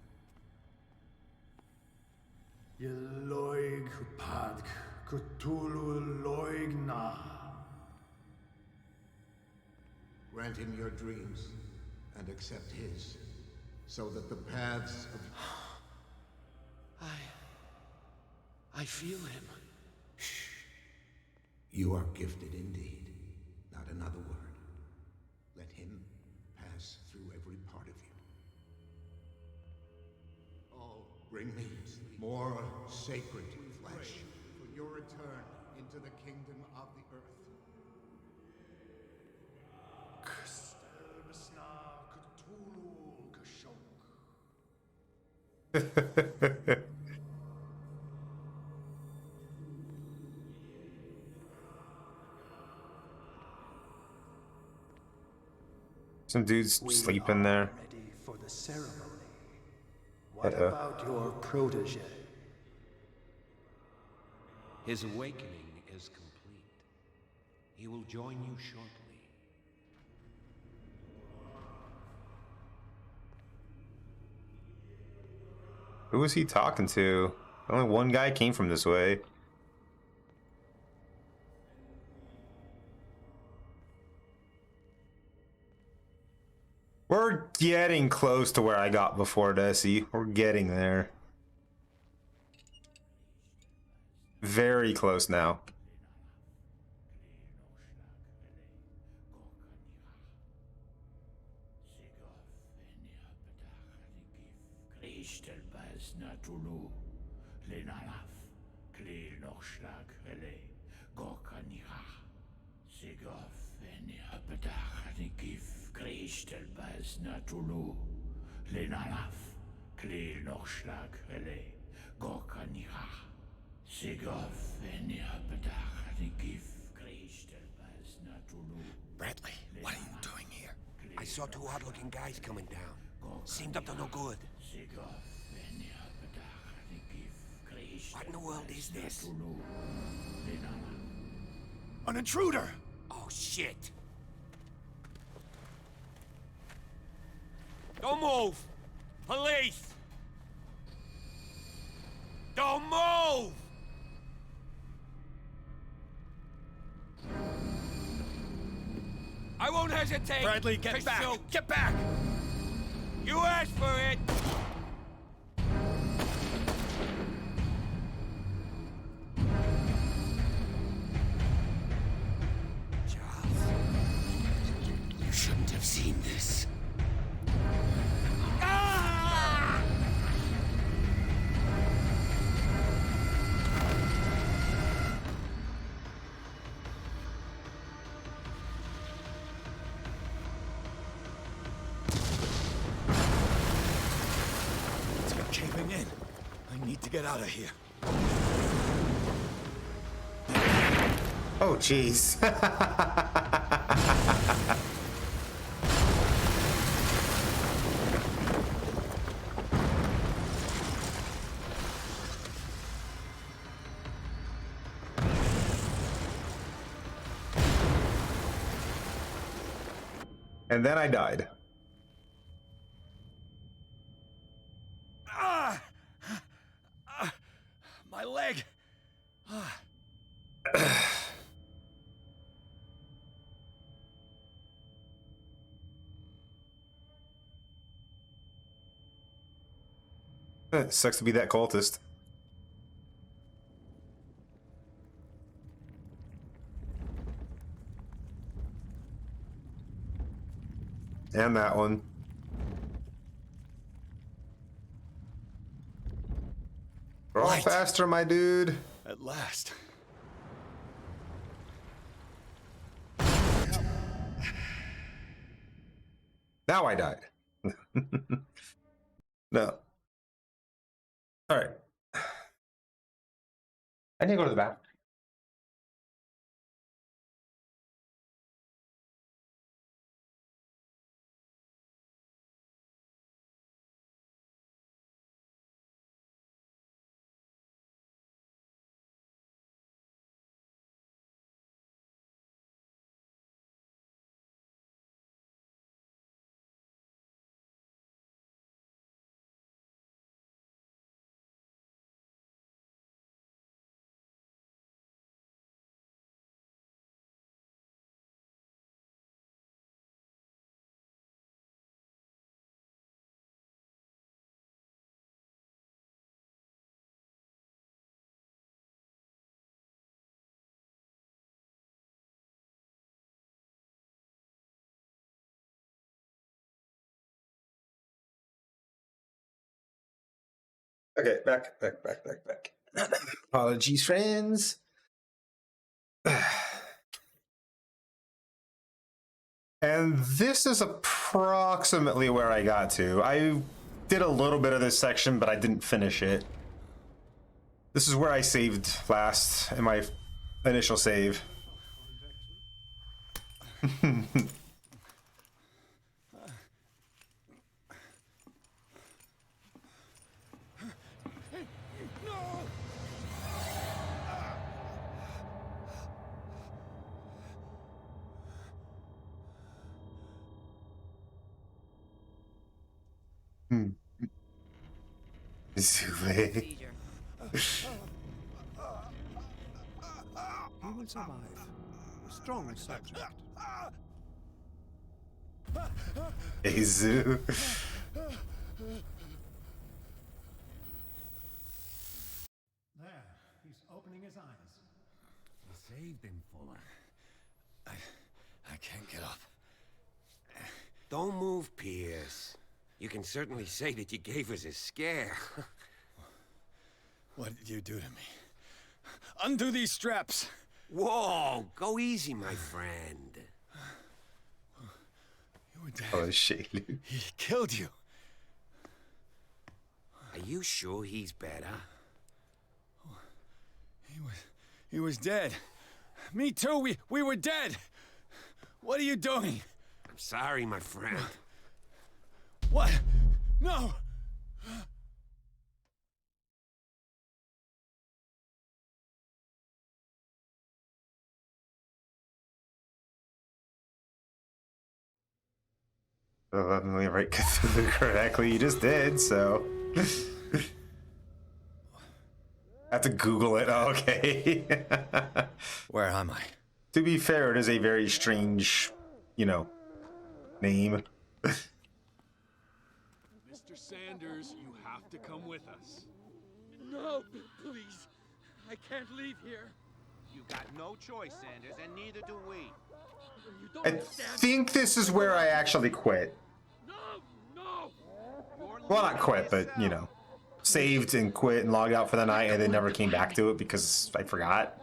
Yeloig Padk Cthulhu Loigna. Grant him your dreams and accept his, so that the paths of... I feel him. You are gifted indeed. Not another word. Let him pass through every part of you. Oh, bring me more sacred flesh for your return into the kingdom of the earth. Some dudes sleeping there. Ready for the ceremony. What about your protege? His awakening is complete. He will join you shortly. Who was he talking to? Only one guy came from this way. We're getting close to where I got before, Desi. We're getting there. Very close now. Bradley, what are you doing here? I saw two odd-looking guys coming down. Seemed up to no good. What in the world is this? An intruder! Oh, shit! Don't move! Police! Don't move! I won't hesitate! Bradley, get back! Shoot. Get back! You asked for it! Charles, you shouldn't have seen this. Caving in. I need to get out of here. Oh, jeez. And then I died. Sucks to be that cultist. And that one. Draw Light. faster, my dude. At last. Now I died. No. All right. I need to go to the bathroom. Okay, back. Apologies, friends. And this is approximately where I got to. I did a little bit of this section, but I didn't finish it. This is where I saved last in my initial save. Zule. He will survive. Strong subject. Azu. There, he's opening his eyes. You saved him, Fuller. I can't get up. Don't move, Pierce. You can certainly say that you gave us a scare. What did you do to me? Undo these straps! Whoa, go easy, my friend. You were dead. Oh shit, Luke. He killed you. Are you sure he's better? He was dead. Me too, we were dead. What are you doing? I'm sorry, my friend. What? No! Let me write Cthulhu correctly. You just did, so. I have to Google it. Oh, okay. Where am I? To be fair, it is a very strange, name. Mr. Sanders, you have to come with us. No, please. I can't leave here. You got no choice, Sanders, and neither do we. You don't I understand. think this is where I actually quit. No! Well, not quit, but, saved and quit and logged out for the night and then never came back to it because I forgot.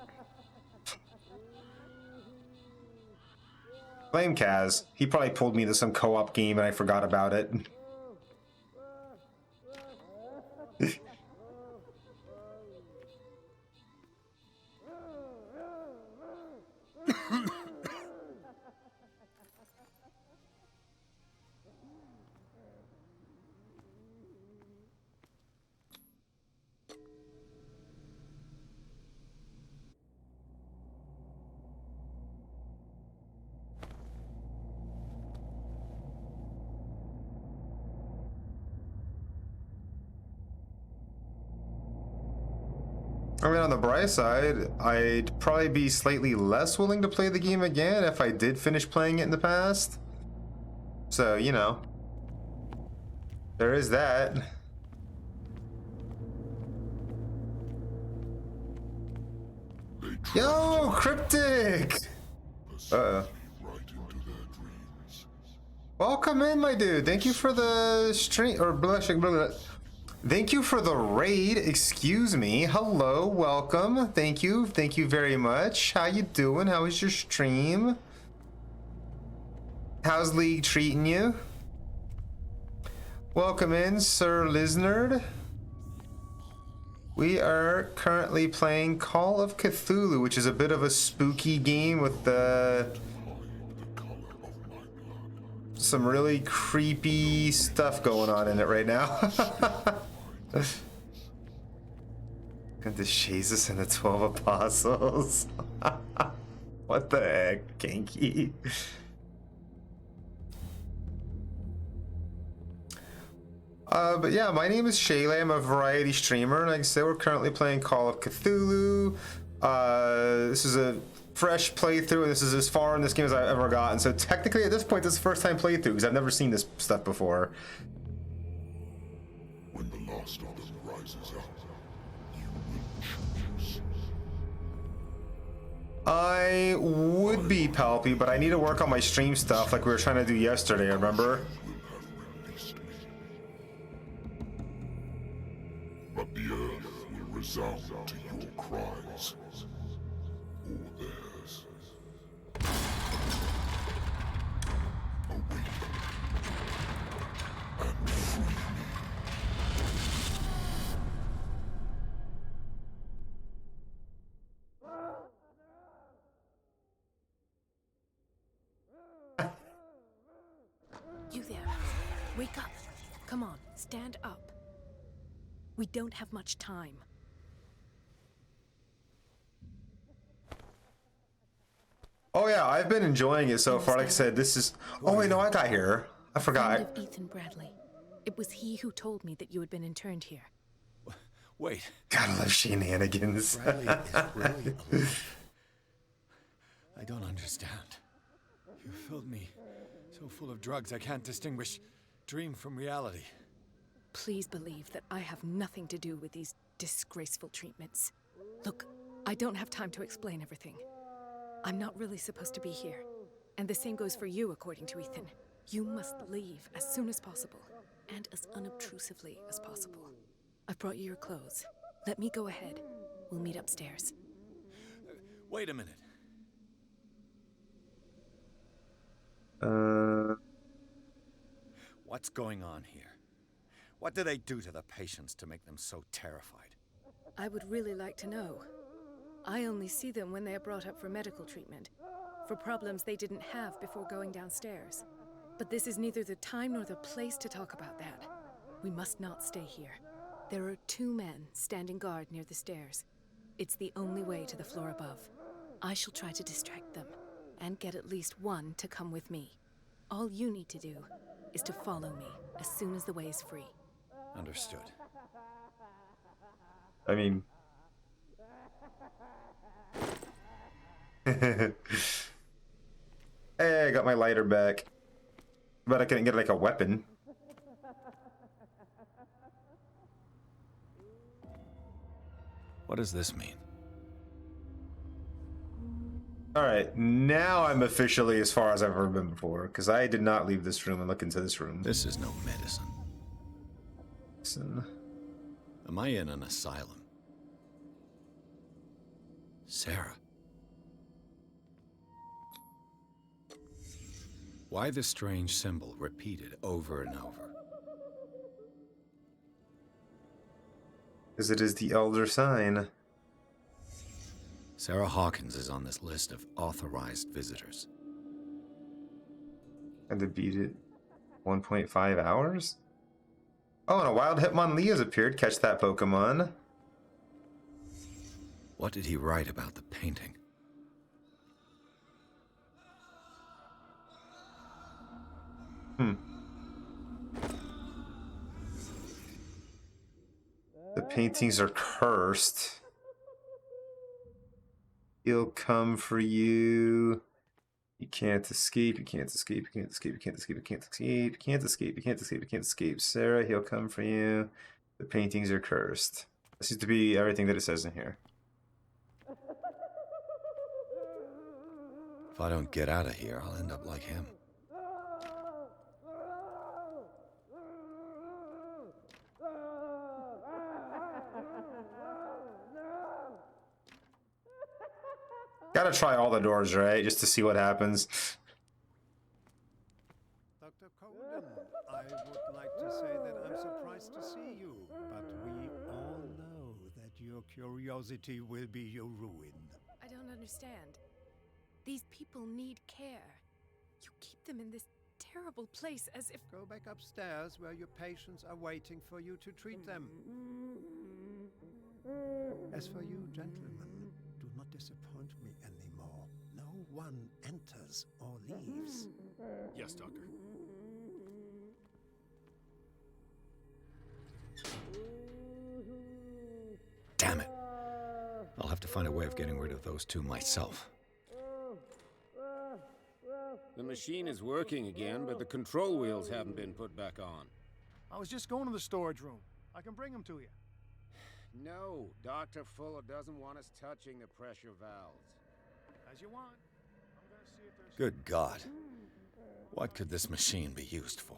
Blame Kaz. He probably pulled me to some co-op game and I forgot about it. I mean, on the bright side, I'd probably be slightly less willing to play the game again if I did finish playing it in the past. So, there is that. Yo, Cryptic! Uh-oh. Welcome in, my dude. Thank you for the stream, or blushing. Thank you for the raid. Excuse me. Hello, welcome. Thank you very much. How you doing? How was your stream? How's League treating you? Welcome in, Sir Liznard. We are currently playing Call of Cthulhu, which is a bit of a spooky game with some really creepy stuff going on in it right now. And the Jesus and the 12 Apostles. What the heck, Genki? But yeah, my name is Shaylay. I'm a variety streamer, and like I said, we're currently playing Call of Cthulhu. This is a fresh playthrough, and this is as far in this game as I've ever gotten. So technically, at this point, this is the first time playthrough because I've never seen this stuff before. When the last of them rises up, you will choose. I would be Palpy, but I need to work on my stream stuff like we were trying to do yesterday, remember? But the earth will resound to your cries, or theirs. Awaken and free me. You there. Wake up. Come on, stand up. We don't have much time. Oh yeah, I've been enjoying it so far. Like I said, this is... Oh wait, no, I got here. I forgot. Friend of Ethan Bradley. It was he who told me that you had been interned here. Wait. Gotta love shenanigans. Bradley is really alive. I don't understand. You filled me so full of drugs I can't distinguish dream from reality. Please believe that I have nothing to do with these disgraceful treatments. Look, I don't have time to explain everything. I'm not really supposed to be here. And the same goes for you, according to Ethan. You must leave as soon as possible, and as unobtrusively as possible. I've brought you your clothes. Let me go ahead. We'll meet upstairs. Wait a minute. What's going on here? What do they do to the patients to make them so terrified? I would really like to know. I only see them when they are brought up for medical treatment, for problems they didn't have before going downstairs. But this is neither the time nor the place to talk about that. We must not stay here. There are 2 men standing guard near the stairs. It's the only way to the floor above. I shall try to distract them, and get at least one to come with me. All you need to do is to follow me as soon as the way is free. Understood. I mean... Hey, I got my lighter back. But I couldn't get like a weapon. What does this mean? Alright, now I'm officially as far as I've ever been before, because I did not leave this room and look into this room. This is no medicine. Listen. Am I in an asylum? Sarah. Why the strange symbol repeated over and over? Because it is the Elder Sign. Sarah Hawkins is on this list of authorized visitors. And to beat it 1.5 hours? Oh, and a wild Hitmonlee has appeared. Catch that Pokemon. What did he write about the painting? The paintings are cursed. He'll come for you. You can't escape, you can't escape, you can't escape, you can't escape, you can't escape, you can't escape, you can't escape, you can't escape. Sarah, he'll come for you. The paintings are cursed. That seems to be everything that it says in here. If I don't get out of here, I'll end up like him. Gotta try all the doors, right? Just to see what happens. Dr. Colden, I would like to say that I'm surprised to see you, but we all know that your curiosity will be your ruin. I don't understand. These people need care. You keep them in this terrible place as if... Go back upstairs where your patients are waiting for you to treat them. As for you, gentlemen, do not disappoint me anymore. No one enters or leaves. Yes, Doctor. Damn it. I'll have to find a way of getting rid of those two myself. The machine is working again, but the control wheels haven't been put back on. I was just going to the storage room. I can bring them to you. No, Dr. Fuller doesn't want us touching the pressure valves. As you want. I'm gonna see if there's... Good God. What could this machine be used for?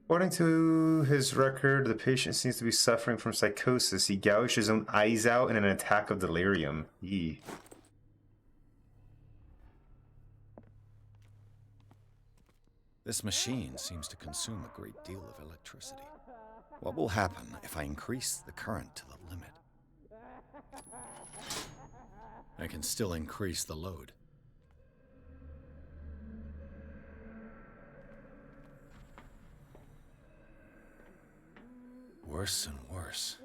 According to his record, the patient seems to be suffering from psychosis. He gouged his own eyes out in an attack of delirium. Yee. This machine seems to consume a great deal of electricity. What will happen if I increase the current to the limit? I can still increase the load. Worse and worse.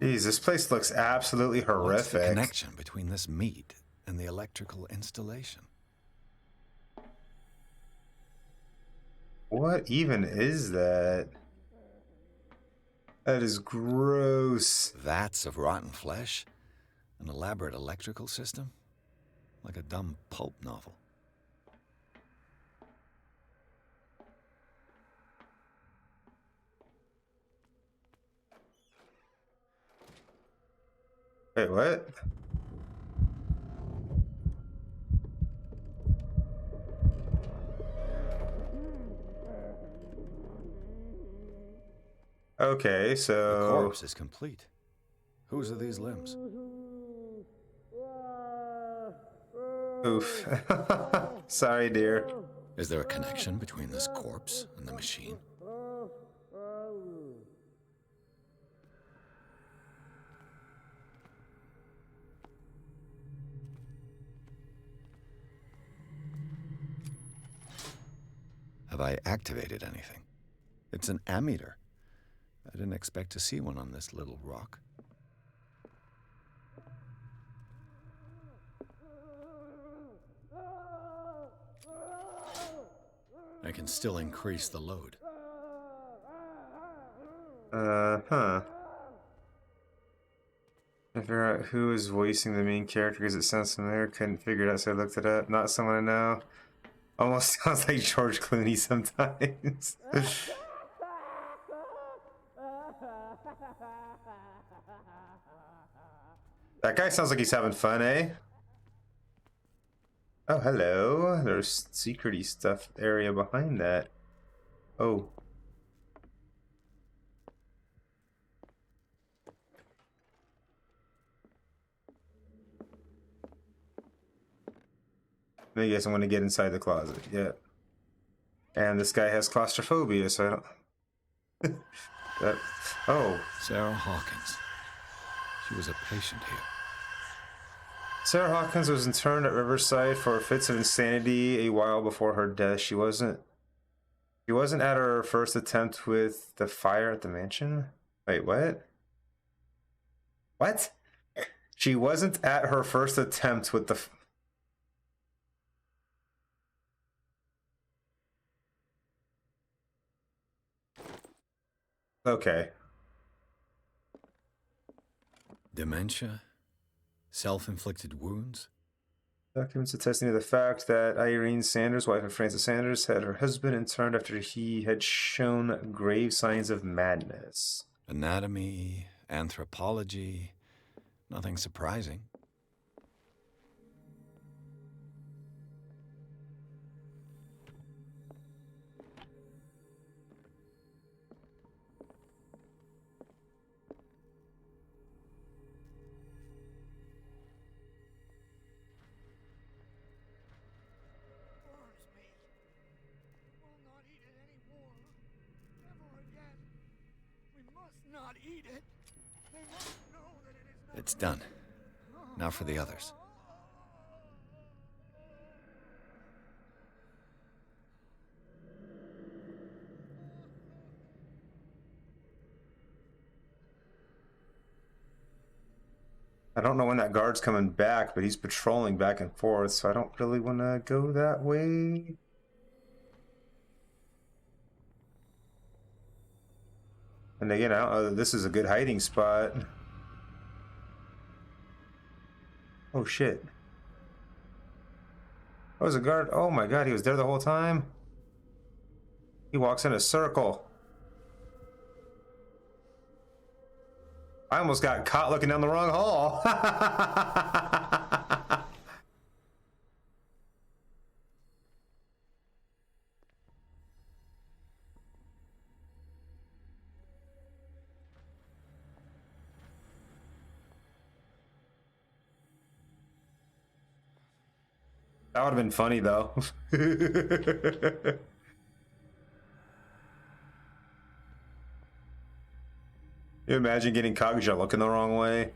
Jeez, this place looks absolutely horrific. What's the connection between this meat and the electrical installation? What even is that? That is gross. Vats of rotten flesh? An elaborate electrical system? Like a dumb pulp novel. Wait, what? Okay, so... The corpse is complete. Whose are these limbs? Oof. Sorry, dear. Is there a connection between this corpse and the machine? Have I activated anything? It's an ammeter. I didn't expect to see one on this little rock. I can still increase the load. Huh. I figure out who is voicing the main character because it sounds familiar. Couldn't figure it out, so I looked it up. Not someone I know. Almost sounds like George Clooney sometimes. That guy sounds like he's having fun, eh? Oh, hello. There's secrety stuff area behind that. Oh. I guess I want to get inside the closet. Yeah. And this guy has claustrophobia, so I don't... Oh. Sarah Hawkins. She was a patient here. Sarah Hawkins was interned at Riverside for fits of insanity a while before her death. She wasn't at her first attempt with the fire at the mansion? Wait, what? What? She wasn't at her first attempt with the... Okay. Dementia? Self-inflicted wounds? Documents attesting to the fact that Irene Sanders, wife of Francis Sanders, had her husband interned after he had shown grave signs of madness. Anatomy, anthropology, nothing surprising. Not eat it. They must know that it is not. It's done. Now for the others. I don't know when that guard's coming back, but he's patrolling back and forth, so I don't really want to go that way. And again, I don't know that this is a good hiding spot. Oh shit. Oh, there's a guard. Oh my god, he was there the whole time? He walks in a circle. I almost got caught looking down the wrong hall. That would have been funny, though. You imagine getting caught because you're looking the wrong way?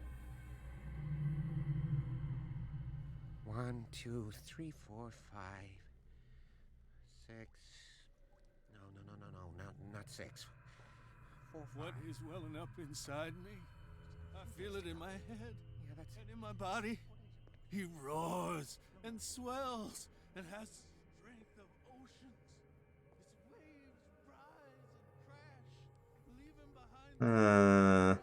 1, 2, 3, 4, 5, 6. No, not 6. 4, 5. What is welling up inside me? I feel it in my head and in my body. He roars and swells and has strength of oceans. Its waves rise and crash, leaving behind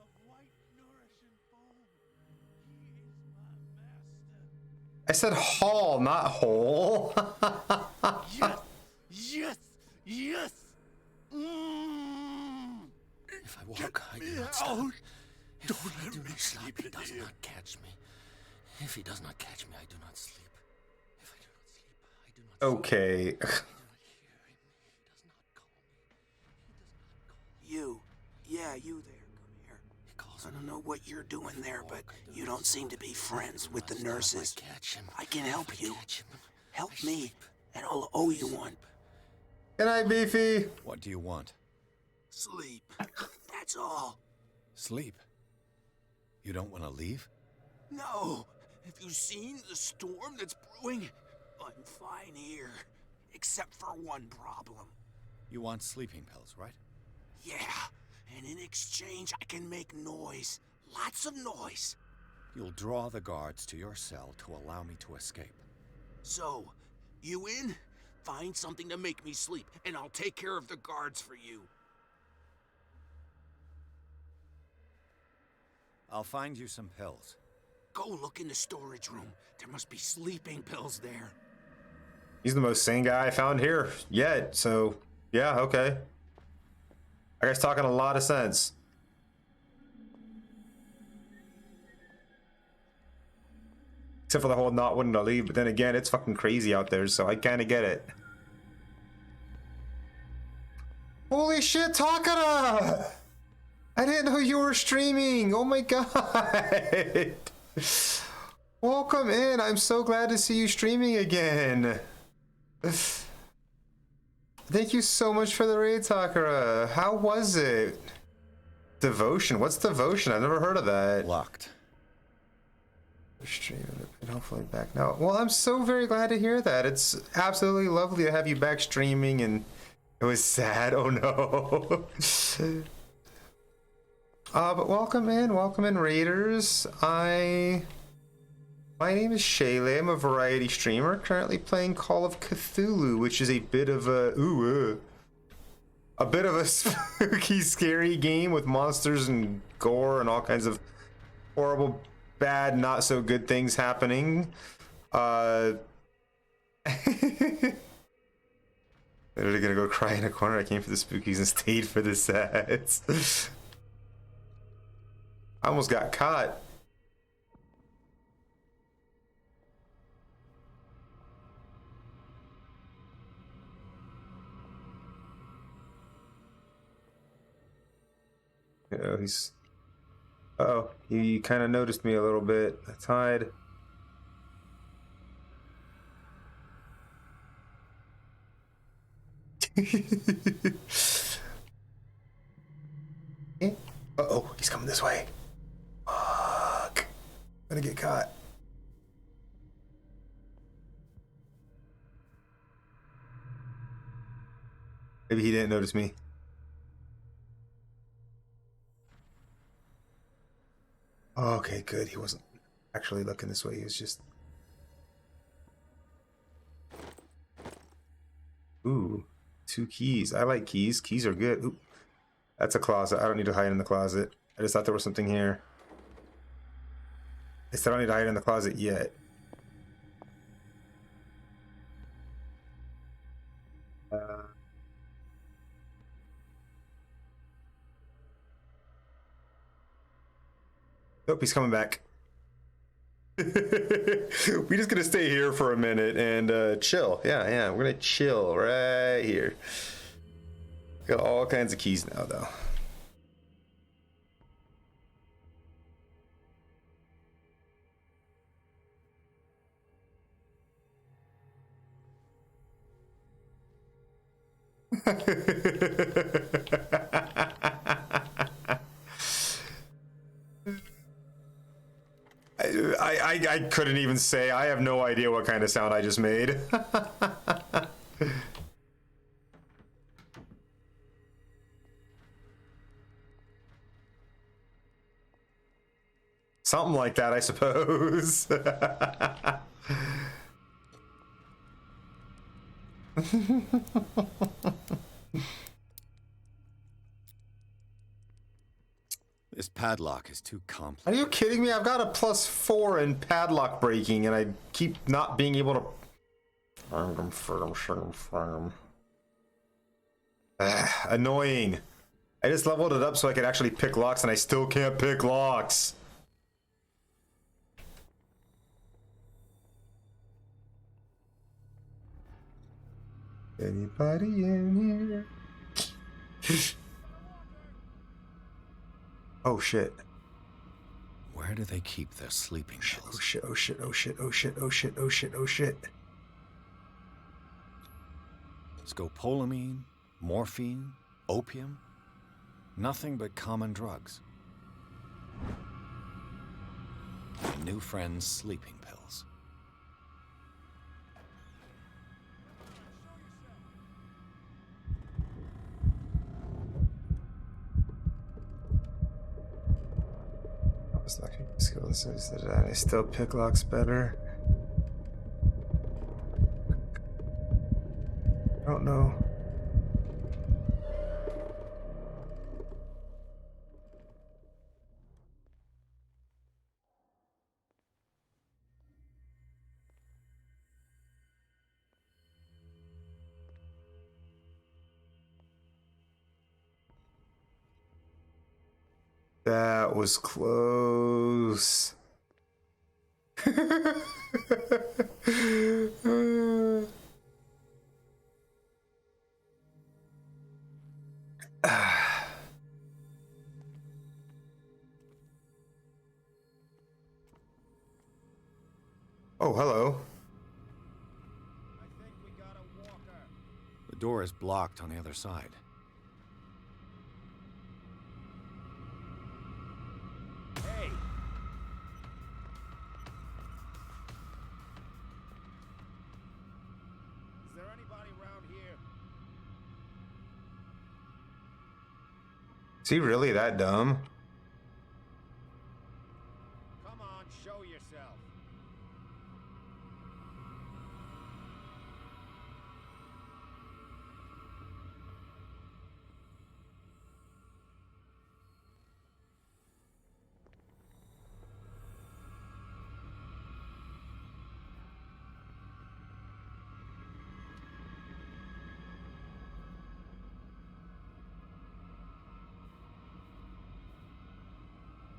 of white nourishing foam. He is my master. I said hall, not hole. Yes. If I walk, I do not stop. If I do not stop, he does not catch me. If he does not catch me, I do not sleep. If I do not sleep, I do not Okay. You. Yeah, you there. Come here. I don't know what you're doing there, but you don't seem to be friends with the nurses. I can help you. Help me, and I'll owe you one. Good night, Beefy. What do you want? Sleep. That's all. Sleep? You don't want to leave? No. Have you seen the storm that's brewing? I'm fine here, except for one problem. You want sleeping pills, right? Yeah, and in exchange I can make noise. Lots of noise. You'll draw the guards to your cell to allow me to escape. So, you in? Find something to make me sleep, and I'll take care of the guards for you. I'll find you some pills. Go look in the storage room. There must be sleeping pills there. He's the most sane guy I found here yet, so yeah, okay. That guy's talking a lot of sense. Except for the whole not wanting to leave, but then again, it's fucking crazy out there, so I kind of get it. Holy shit, Takara! I didn't know you were streaming! Oh my god! Welcome in, I'm so glad to see you streaming again. Thank you so much for the raid, Takara. How was it? Devotion? What's devotion? I've never heard of that. Locked. Stream and hopefully back now. Well, I'm so very glad to hear that. It's absolutely lovely to have you back streaming, and it was sad. Oh no. But welcome in, raiders. My name is Shayley. I'm a variety streamer currently playing Call of Cthulhu, which is a bit of a spooky, scary game with monsters and gore and all kinds of horrible, bad, not so good things happening. Literally gonna go cry in a corner. I came for the spookies and stayed for the sads. I almost got caught. He's... Uh-oh, he kind of noticed me a little bit. Let's hide. Uh-oh, he's coming this way. Fuck. I'm gonna get caught. Maybe he didn't notice me. Okay, good. He wasn't actually looking this way. He was just... Ooh, 2 keys. I like keys. Keys are good. Ooh, that's a closet. I don't need to hide in the closet. I just thought there was something here. I still don't need to hide in the closet yet. Nope, he's coming back. We're just gonna stay here for a minute and chill. Yeah, we're gonna chill right here. Got all kinds of keys now, though. I couldn't even say. I have no idea what kind of sound I just made. Something like that, I suppose. This padlock is too complex. Are you kidding me? I've got a +4 in padlock breaking, and I keep not being able to... Annoying. I just leveled it up so I could actually pick locks, and I still can't pick locks. Anybody in here? Oh shit. Where do they keep their sleeping pills? Oh shit, oh shit, oh shit, oh shit, oh shit, oh shit, oh shit. Scopolamine, morphine, opium. Nothing but common drugs. My new friend's sleeping pills. Skills that I still pick locks better. I don't know. That was close. Oh, hello. The door is blocked on the other side. Hey! Is there anybody around here? Is he really that dumb? Come on, show yourself.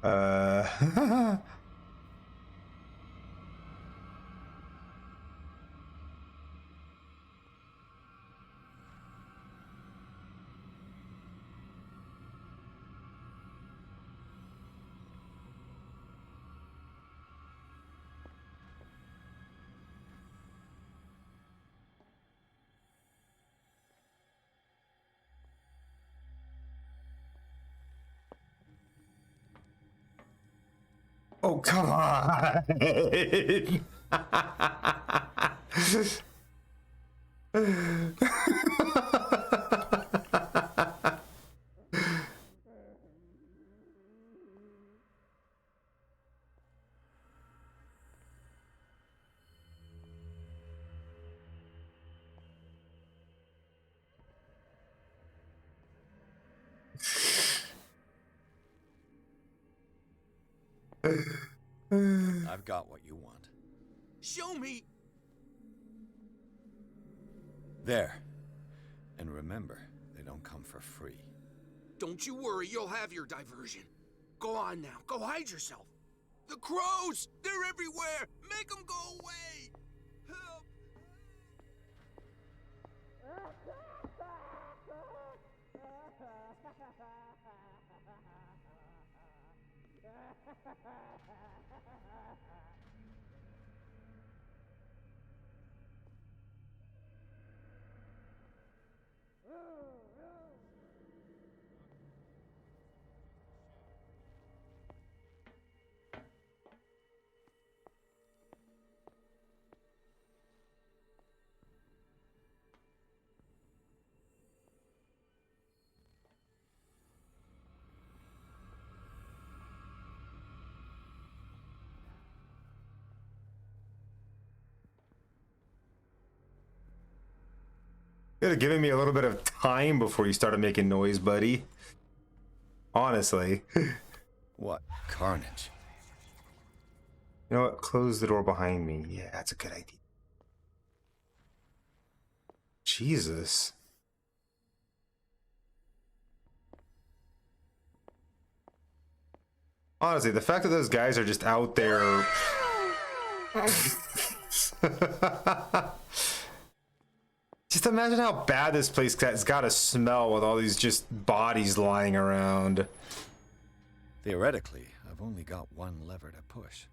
Oh, come on. I've got what you want. Show me! There. And remember, they don't come for free. Don't you worry, you'll have your diversion. Go on now, go hide yourself. The crows! They're everywhere! Make them go away! Help! Could have given me a little bit of time before you started making noise, buddy. Honestly. What carnage? You know what? Close the door behind me. Yeah, that's a good idea. Jesus. Honestly, the fact that those guys are just out there. Just imagine how bad this place has got to smell with all these just bodies lying around. Theoretically, I've only got one lever to push.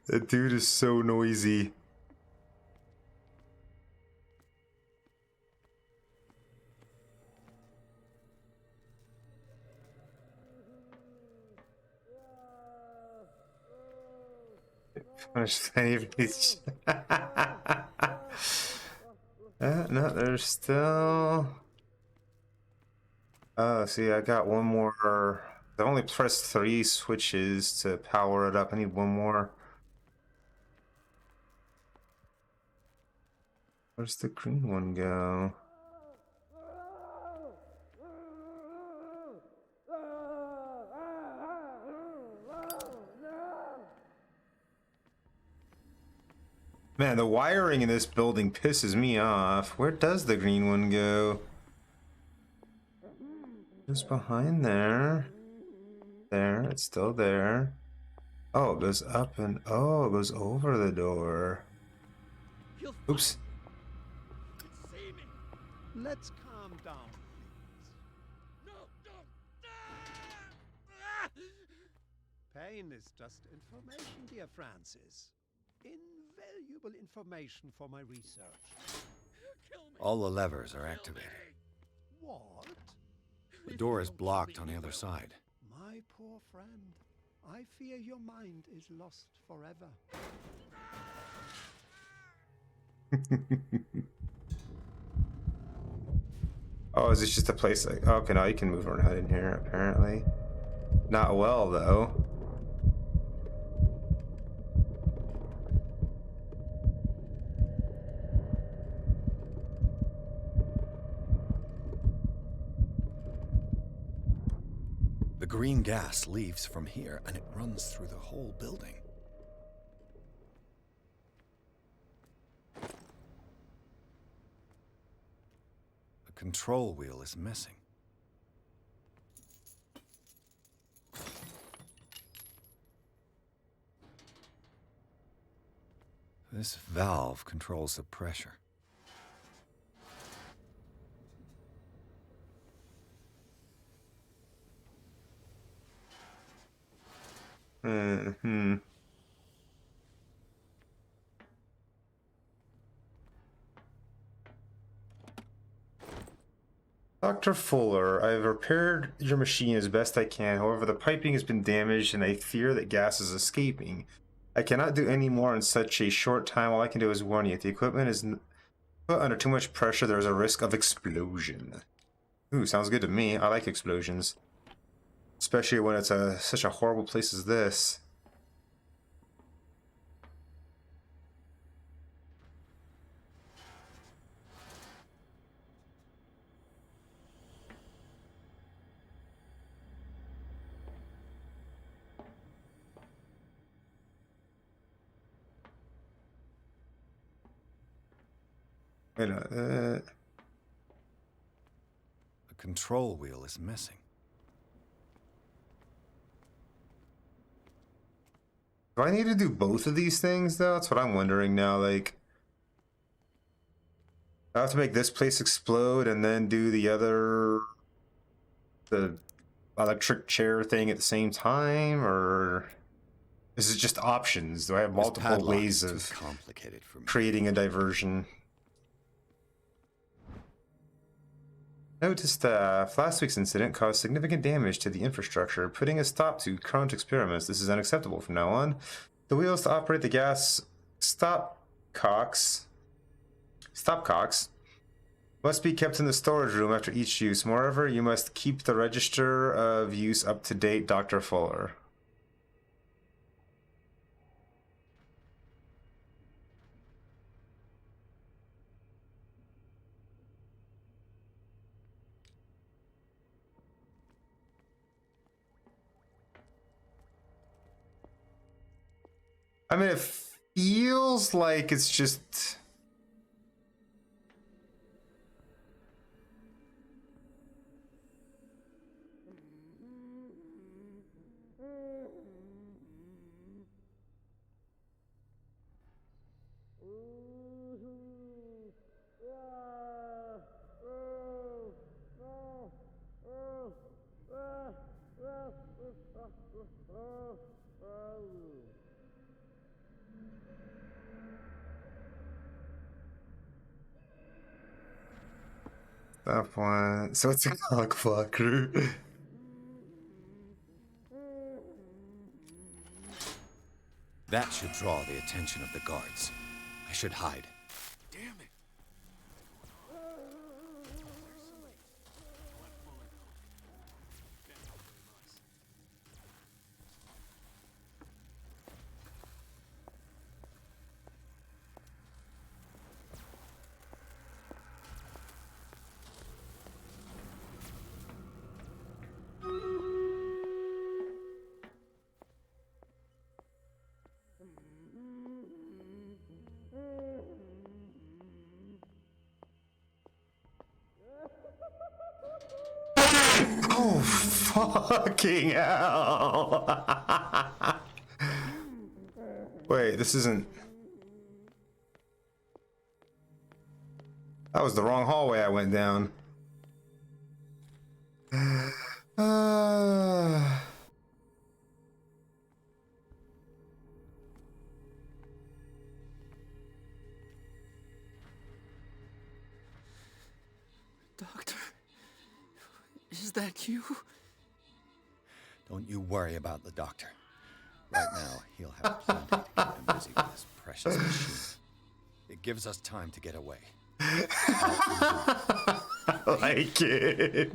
That dude is so noisy. Finish any of these. No, there's still. Oh, see, I got one more. I only pressed 3 switches to power it up. I need one more. Where's the green one go? Man, the wiring in this building pisses me off. Where does the green one go? Just behind there. There, it's still there. Oh, it goes up and oh, it goes over the door. Oops. Let's calm down, please. No, don't! Pain is just information, dear Francis. Invaluable information for my research. All the levers are activated. What? The door is blocked on the other side. My poor friend, I fear your mind is lost forever. Oh, is this just a place like... Oh, okay, now you can move around in here, apparently. Not well, though. The green gas leaves from here, and it runs through the whole building. The control wheel is missing. This valve controls the pressure. Hmm. Dr. Fuller, I've repaired your machine as best I can. However, the piping has been damaged and I fear that gas is escaping. I cannot do any more in such a short time. All I can do is warn you. If the equipment is put under too much pressure, there is a risk of explosion. Ooh, sounds good to me. I like explosions. Especially when it's such a horrible place as this. Wait a minute, The control wheel is missing. do I need to do both of these things, though? That's what I'm wondering now. Like, I have to make this place explode and then do the electric chair thing at the same time, or is it just options? Do I have multiple ways of complicated for me. Creating a diversion? Note to staff, last week's incident caused significant damage to the infrastructure, putting a stop to current experiments. This is unacceptable from now on. The wheels to operate the gas stopcocks must be kept in the storage room after each use. Moreover, you must keep the register of use up to date, Dr. Fuller. I mean, it feels like it's just... Stop one. So it's a cockfucker. That should draw the attention of the guards. I should hide. Damn it! Oh, fucking hell. Wait, this isn't... That was the wrong hallway I went down. Doctor, is that you? Don't you worry about the doctor. Right now, he'll have plenty to keep him busy with this precious machine. It gives us time to get away. I like it.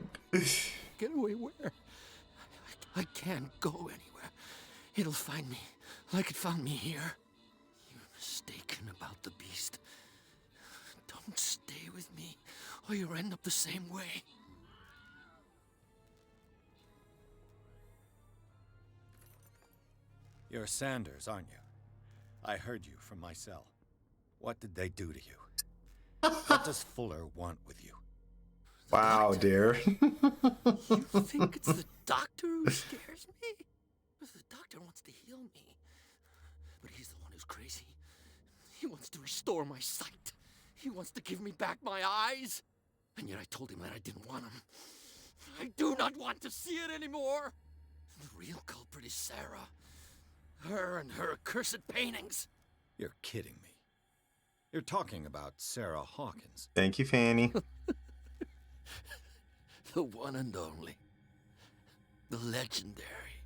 Get away where? I can't go anywhere. It'll find me, like it found me here. You're mistaken about the beast. Don't stay with me, or you'll end up the same way. You're Sanders, aren't you? I heard you from my cell. What did they do to you? What does Fuller want with you? Wow, dear. You think it's the doctor who scares me? The doctor wants to heal me. But he's the one who's crazy. He wants to restore my sight. He wants to give me back my eyes. And yet I told him that I didn't want him. I do not want to see it anymore. The real culprit is Sarah. Her and her accursed paintings. You're kidding me. You're talking about Sarah Hawkins. Thank you, Fanny. The one and only. The legendary.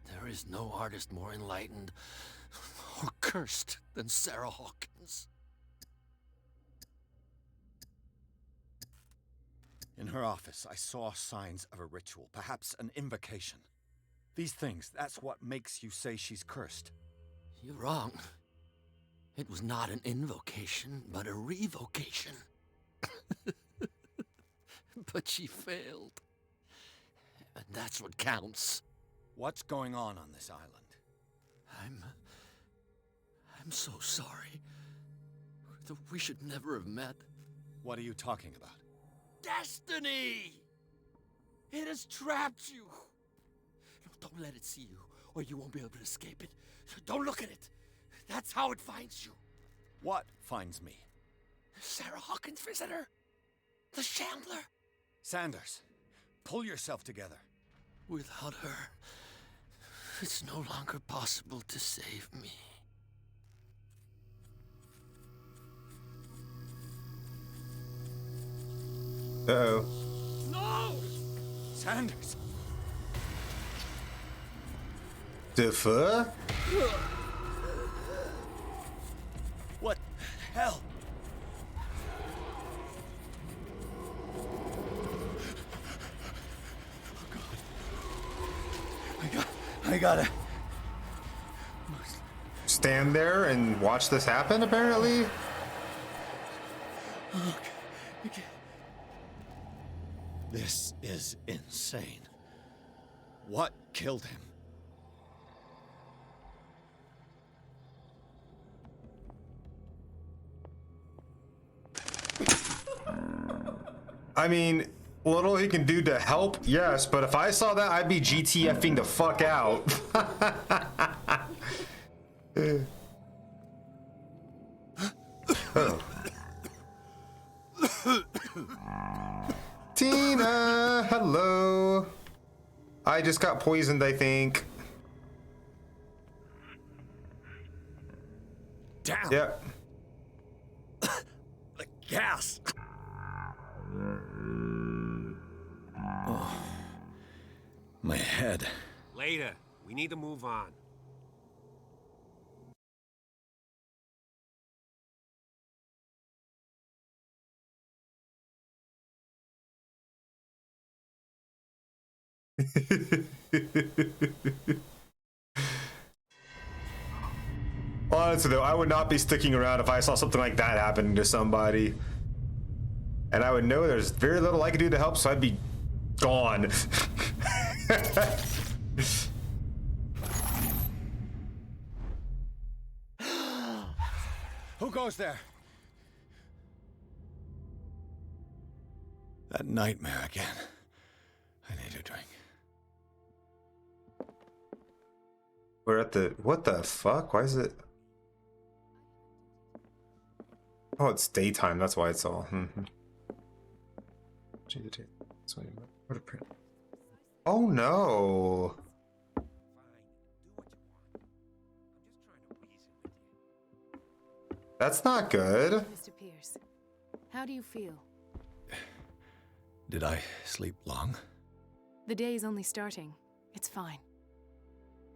There is no artist more enlightened or cursed than Sarah Hawkins. In her office, I saw signs of a ritual, perhaps an invocation. These things, that's what makes you say she's cursed. You're wrong. It was not an invocation, but a revocation. But she failed. And that's what counts. What's going on this island? I'm so sorry. We should never have met. What are you talking about? Destiny! It has trapped you. No, don't let it see you, or you won't be able to escape it. Don't look at it. That's how it finds you. What finds me? Sarah Hawkins' visitor. The Shambler. Sanders, pull yourself together. Without her, it's no longer possible to save me. Uh-oh. No! Sanders! The fuck? What the hell? I gotta... Stand there and watch this happen, apparently? Okay. This is insane. What killed him? I mean, little he can do to help, yes, but if I saw that, I'd be GTFing the fuck out. Oh. Tina, hello. I just got poisoned, I think. Damn. Yep. The gas. Oh. My head. Later. We need to move on. Honestly though, I would not be sticking around if I saw something like that happening to somebody. And I would know there's very little I could do to help, so I'd be gone. Who goes there? That nightmare again. I need a drink. We're at the... What the fuck? Why is it... Oh, it's daytime. That's why it's all. Oh no. That's not good. Mr. Pierce, how do you feel? Did I sleep long? The day is only starting. It's fine.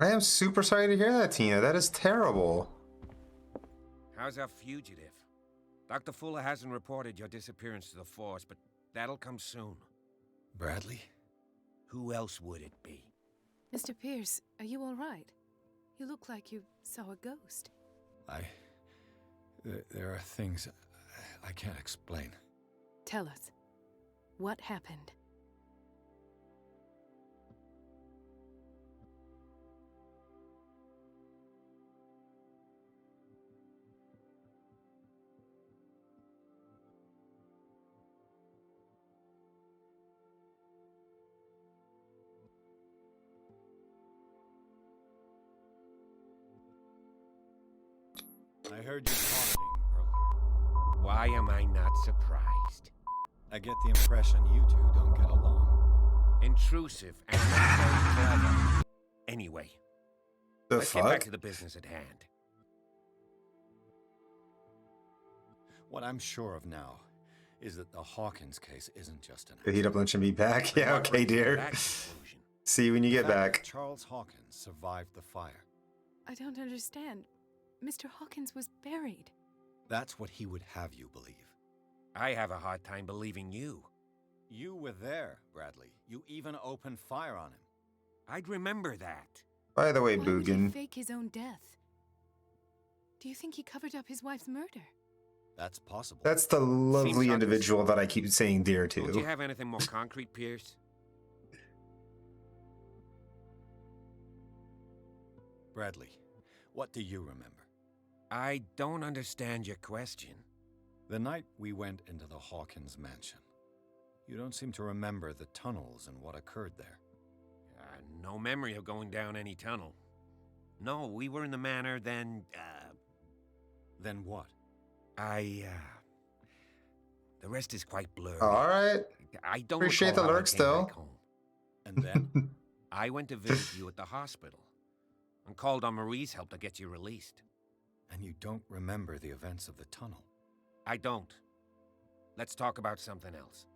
I am super sorry to hear that, Tina. That is terrible. How's our fugitive? Dr. Fuller hasn't reported your disappearance to the Force, but that'll come soon. Bradley? Who else would it be? Mr. Pierce, are you all right? You look like you saw a ghost. There are things I can't explain. Tell us. What happened? I heard you talking earlier. Why am I not surprised? I get the impression you two don't get along. Intrusive and not very clever. Anyway, let's get back to the business at hand. What I'm sure of now is that the Hawkins case isn't just an Heat up lunch and be back. Yeah, okay, dear. See you when you get back. Charles Hawkins survived the fire. I don't understand. Mr. Hawkins was buried. That's what he would have you believe. I have a hard time believing you. You were there, Bradley. You even opened fire on him. I'd remember that. By the way, Why would he Boogan. fake his own death? Do you think he covered up his wife's murder? That's possible. That's the lovely individual that I keep saying dear to. Don't you have anything more concrete, Pierce? Bradley, what do you remember? I don't understand your question. The night we went into the Hawkins mansion. You don't seem to remember the tunnels and what occurred there. No memory of going down any tunnel. No, we were in the manor, then, Then what? The rest is quite blurry. All right. I don't Appreciate the recall how I lurks, came though. back home. And then? I went to visit you at the hospital and called on Marie's help to get you released. And you don't remember the events of the tunnel? I don't. Let's talk about something else.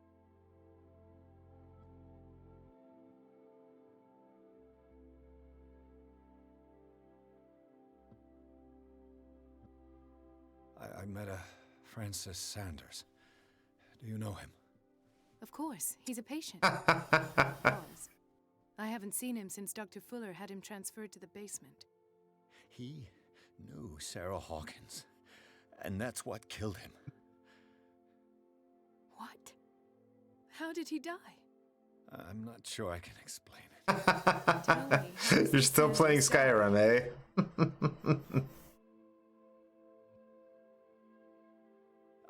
I met a Francis Sanders. Do you know him? Of course, he's a patient. Was. I haven't seen him since Dr. Fuller had him transferred to the basement. He knew Sarah Hawkins, and that's what killed him. What? How did he die? I'm not sure I can explain it. Tell me. You're still playing Skyrim, eh?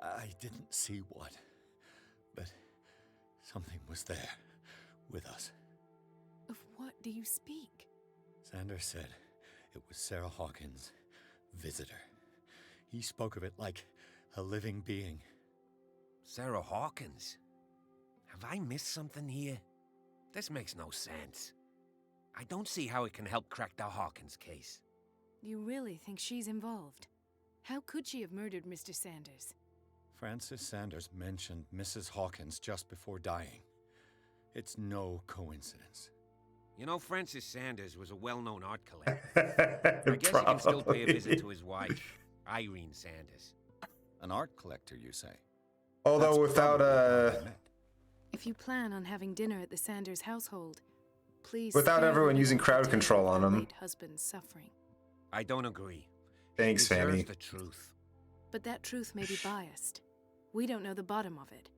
I didn't see what, but something was there with us. Of what do you speak? Sanders said it was Sarah Hawkins' visitor. He spoke of it like a living being. Sarah Hawkins? Have I missed something here? This makes no sense. I don't see how it can help crack the Hawkins case. You really think she's involved? How could she have murdered Mr. Sanders? Francis Sanders mentioned Mrs. Hawkins just before dying. It's no coincidence. You know, Francis Sanders was a well-known art collector. I guess you can still pay a visit to his wife, Irene Sanders. An art collector, you say? Although without If you plan on having dinner at the Sanders household, please. without spare everyone the using crowd control on him. late husband's suffering. I don't agree. Thanks, She deserves Fanny. the truth. But that truth may be biased. We don't know the bottom of it.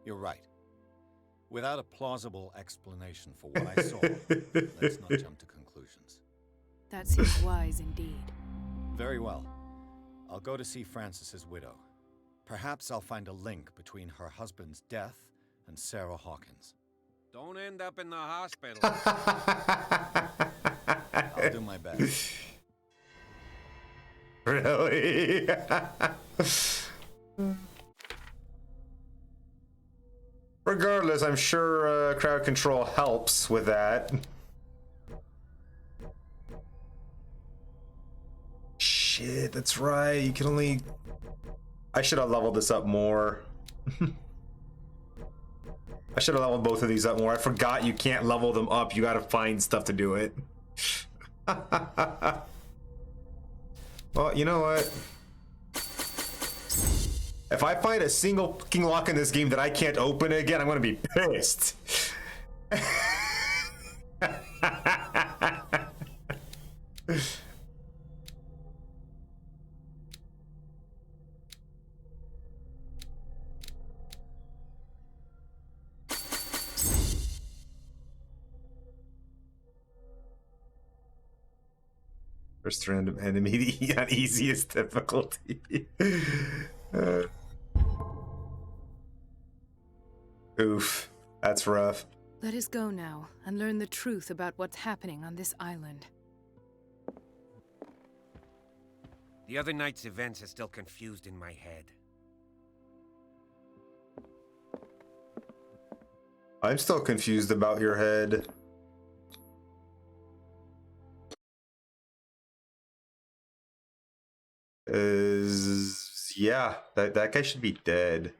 You're right. Without a plausible explanation for what I saw, let's not jump to conclusions. That seems wise indeed. Very well. I'll go to see Francis's widow. Perhaps I'll find a link between her husband's death and Sarah Hawkins. Don't end up in the hospital. I'll do my best. Really? Regardless, I'm sure crowd control helps with that. Shit, that's right. You can only... I should have leveled this up more. I should have leveled both of these up more. I forgot you can't level them up. You gotta find stuff to do it. Well, you know what? If I find a single fucking lock in this game that I can't open again, I'm gonna be pissed. First random enemy on easiest difficulty. Oof, that's rough. Let us go now and learn the truth about what's happening on this island. The other night's events are still confused in my head. I'm still confused about your head. Yeah, that guy should be dead.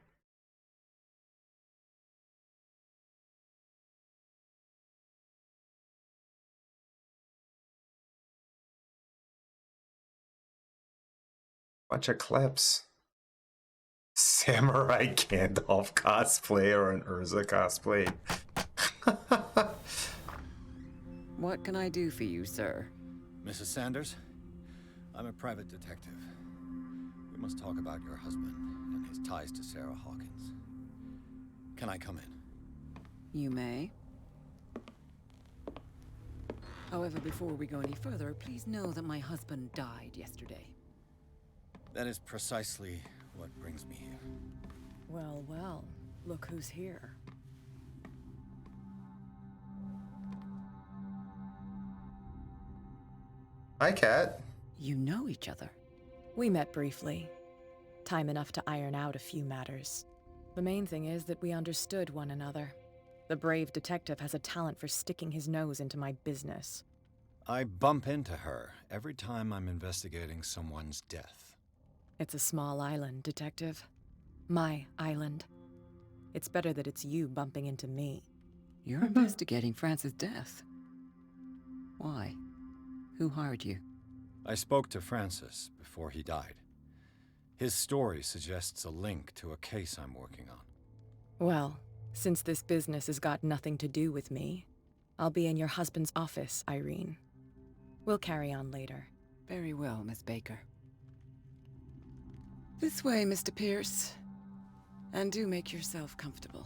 Bunch of clips. Samurai Gandalf cosplay or an Urza cosplay. What can I do for you, sir? Mrs. Sanders, I'm a private detective. We must talk about your husband and his ties to Sarah Hawkins. Can I come in? You may. However, before we go any further, please know that my husband died yesterday. That is precisely what brings me here. Well, well, look who's here. Hi, Kat. You know each other. We met briefly. Time enough to iron out a few matters. The main thing is that we understood one another. The brave detective has a talent for sticking his nose into my business. I bump into her every time I'm investigating someone's death. It's a small island, Detective. My island. It's better that it's you bumping into me. You're investigating Francis' death. Why? Who hired you? I spoke to Francis before he died. His story suggests a link to a case I'm working on. Well, since this business has got nothing to do with me, I'll be in your husband's office, Irene. We'll carry on later. Very well, Miss Baker. This way, Mr. Pierce. And do make yourself comfortable.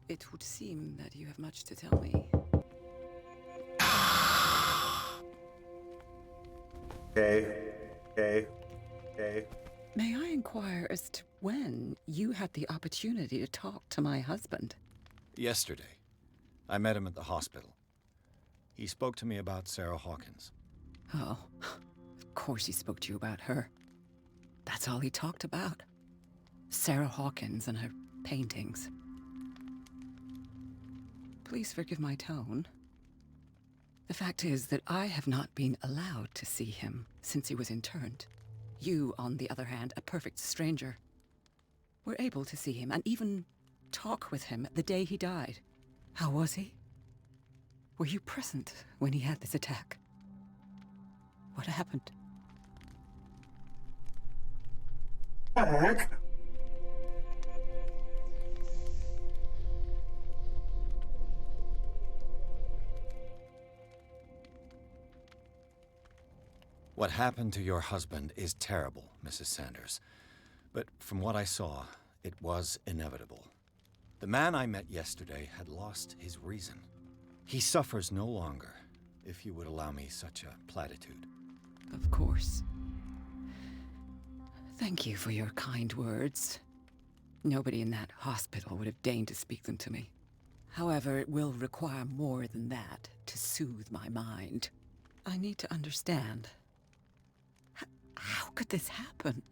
It would seem that you have much to tell me. Okay. May I inquire as to when you had the opportunity to talk to my husband? Yesterday. I met him at the hospital. He spoke to me about Sarah Hawkins. Oh, of course he spoke to you about her. That's all he talked about. Sarah Hawkins and her paintings. Please forgive my tone. The fact is that I have not been allowed to see him since he was interned. You, on the other hand, a perfect stranger, were able to see him and even talk with him the day he died. How was he? Were you present when he had this attack? What happened? What happened to your husband is terrible, Mrs. Sanders. But from what I saw, it was inevitable. The man I met yesterday had lost his reason. He suffers no longer, if you would allow me such a platitude. Of course. Thank you for your kind words. Nobody in that hospital would have deigned to speak them to me. However, it will require more than that to soothe my mind. I need to understand. How could this happen?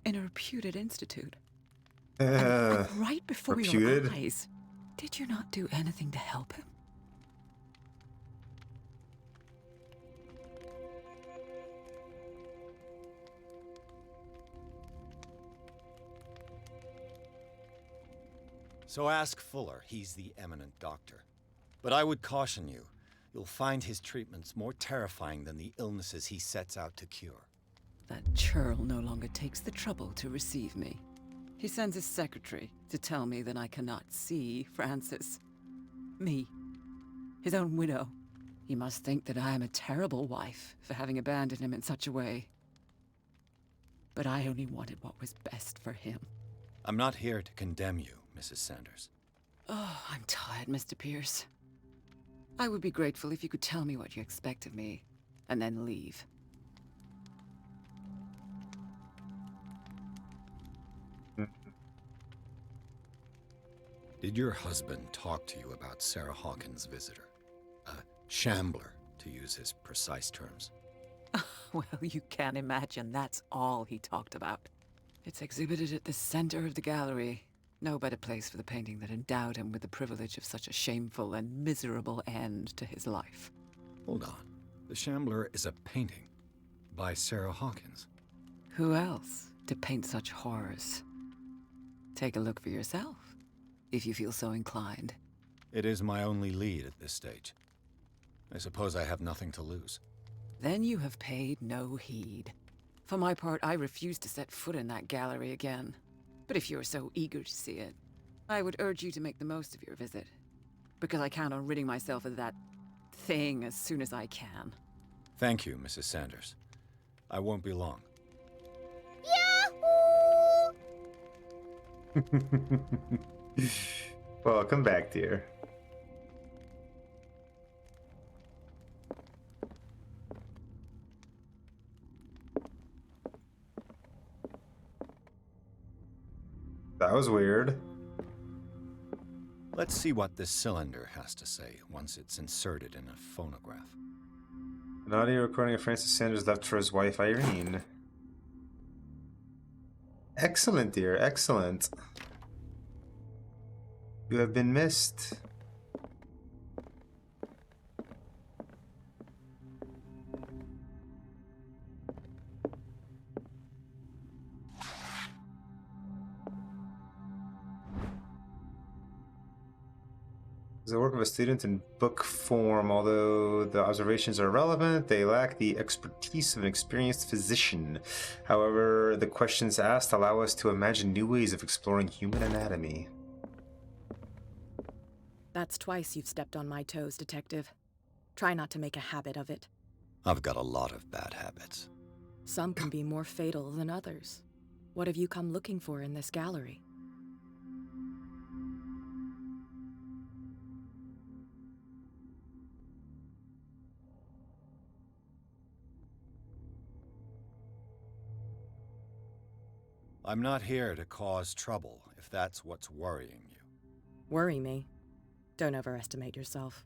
In a reputed institute? And right before reputed? your eyes. Did you not do anything to help him? So ask Fuller, he's the eminent doctor. But I would caution you, you'll find his treatments more terrifying than the illnesses he sets out to cure. That churl no longer takes the trouble to receive me. He sends his secretary to tell me that I cannot see Francis. Me. His own widow. He must think that I am a terrible wife for having abandoned him in such a way. But I only wanted what was best for him. I'm not here to condemn you, Mrs. Sanders. Oh, I'm tired, Mr. Pierce. I would be grateful if you could tell me what you expect of me, and then leave. Did your husband talk to you about Sarah Hawkins' visitor? A shambler, to use his precise terms. Well, you can imagine that's all he talked about. It's exhibited at the center of the gallery. No better place for the painting that endowed him with the privilege of such a shameful and miserable end to his life. Hold on. The Shambler is a painting by Sarah Hawkins. Who else to paint such horrors? Take a look for yourself, if you feel so inclined. It is my only lead at this stage. I suppose I have nothing to lose. Then you have paid no heed. For my part, I refuse to set foot in that gallery again. But if you're so eager to see it, I would urge you to make the most of your visit. Because I count on ridding myself of that thing as soon as I can. Thank you, Mrs. Sanders. I won't be long. Welcome back, dear. That was weird. Let's see what this cylinder has to say once it's inserted in a phonograph. An audio recording of Francis Sanders left for his wife, Irene. Excellent, dear. Excellent. You have been missed. The work of a student in book form. Although the observations are relevant, they lack the expertise of an experienced physician. However, the questions asked allow us to imagine new ways of exploring human anatomy. That's twice you've stepped on my toes, Detective. Try not to make a habit of it. I've got a lot of bad habits. Some can be more fatal than others. What have you come looking for in this gallery? I'm not here to cause trouble, if that's what's worrying you. Worry me? Don't overestimate yourself.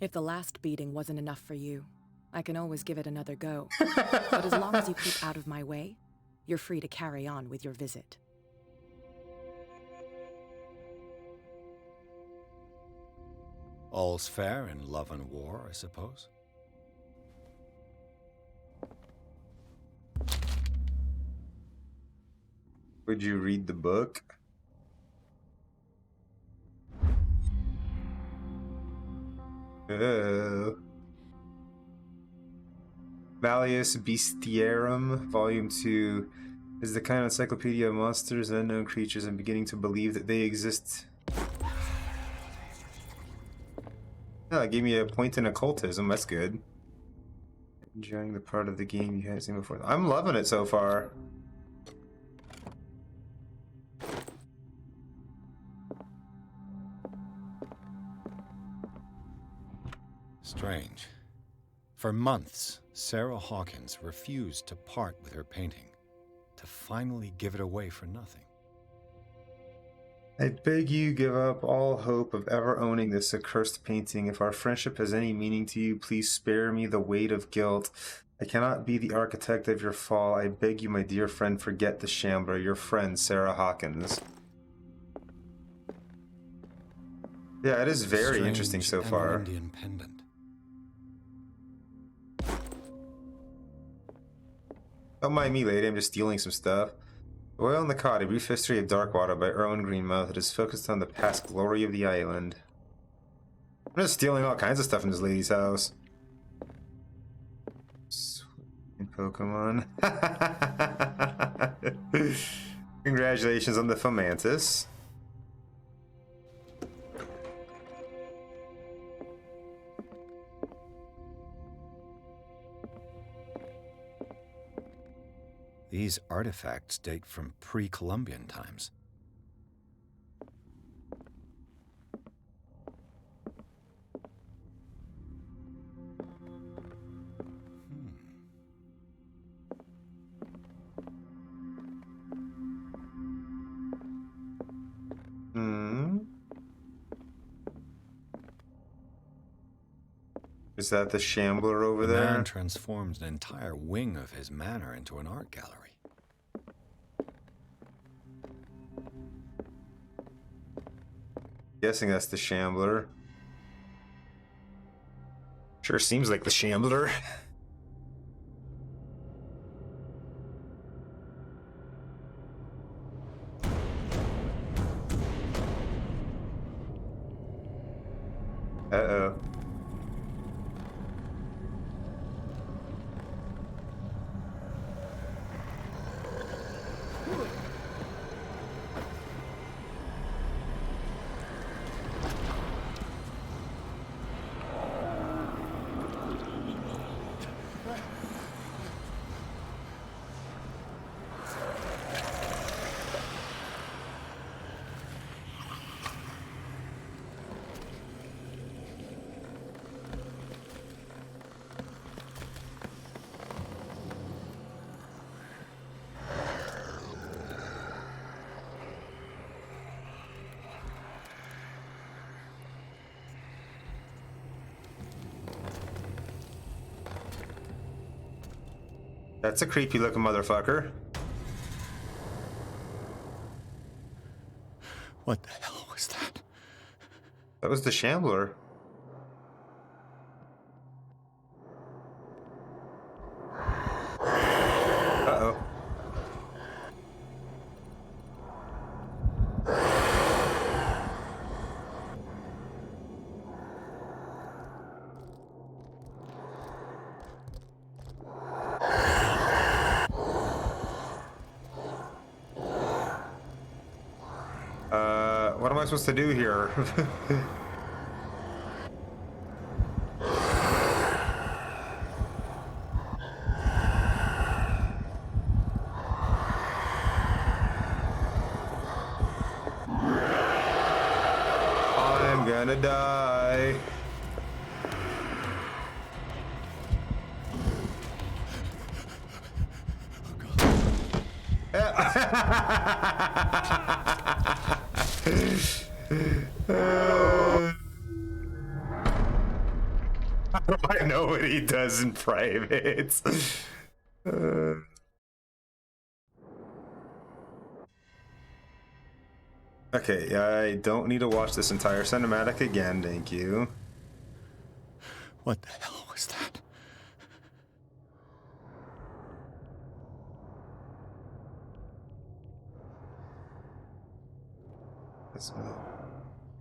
If the last beating wasn't enough for you, I can always give it another go. But as long as you keep out of my way, you're free to carry on with your visit. All's fair in love and war, I suppose? Would you read the book? Malleus Bestiarum, Volume 2, is the kind of encyclopedia of monsters and unknown creatures. I'm beginning to believe that they exist. Yeah, that gave me a point in occultism. That's good. Enjoying the part of the game you hadn't seen before. I'm loving it so far. Strange. For months, Sarah Hawkins refused to part with her painting, to finally give it away for nothing. I beg you, give up all hope of ever owning this accursed painting. If our friendship has any meaning to you, please spare me the weight of guilt. I cannot be the architect of your fall. I beg you, my dear friend, forget the Shambler. Your friend, Sarah Hawkins. Yeah, it is very interesting so far. Indian pendant. Don't mind me, lady. I'm just stealing some stuff. Oil in the Cod, a brief history of Darkwater by Erwin Greenmouth. It is focused on the past glory of the island. I'm just stealing all kinds of stuff in this lady's house. Sweet Pokemon. Congratulations on the Fomantis. These artifacts date from pre-Columbian times. Is that the Shambler over there? The man transforms an entire wing of his manor into an art gallery. Guessing that's the Shambler. Sure seems like the Shambler. Uh-oh. That's a creepy looking motherfucker. What the hell was that? That was the Shambler. Uh-oh. What am I supposed to do here? I'm gonna die. I know what he does in private. Okay, I don't need to watch this entire cinematic again, thank you. What the hell was that?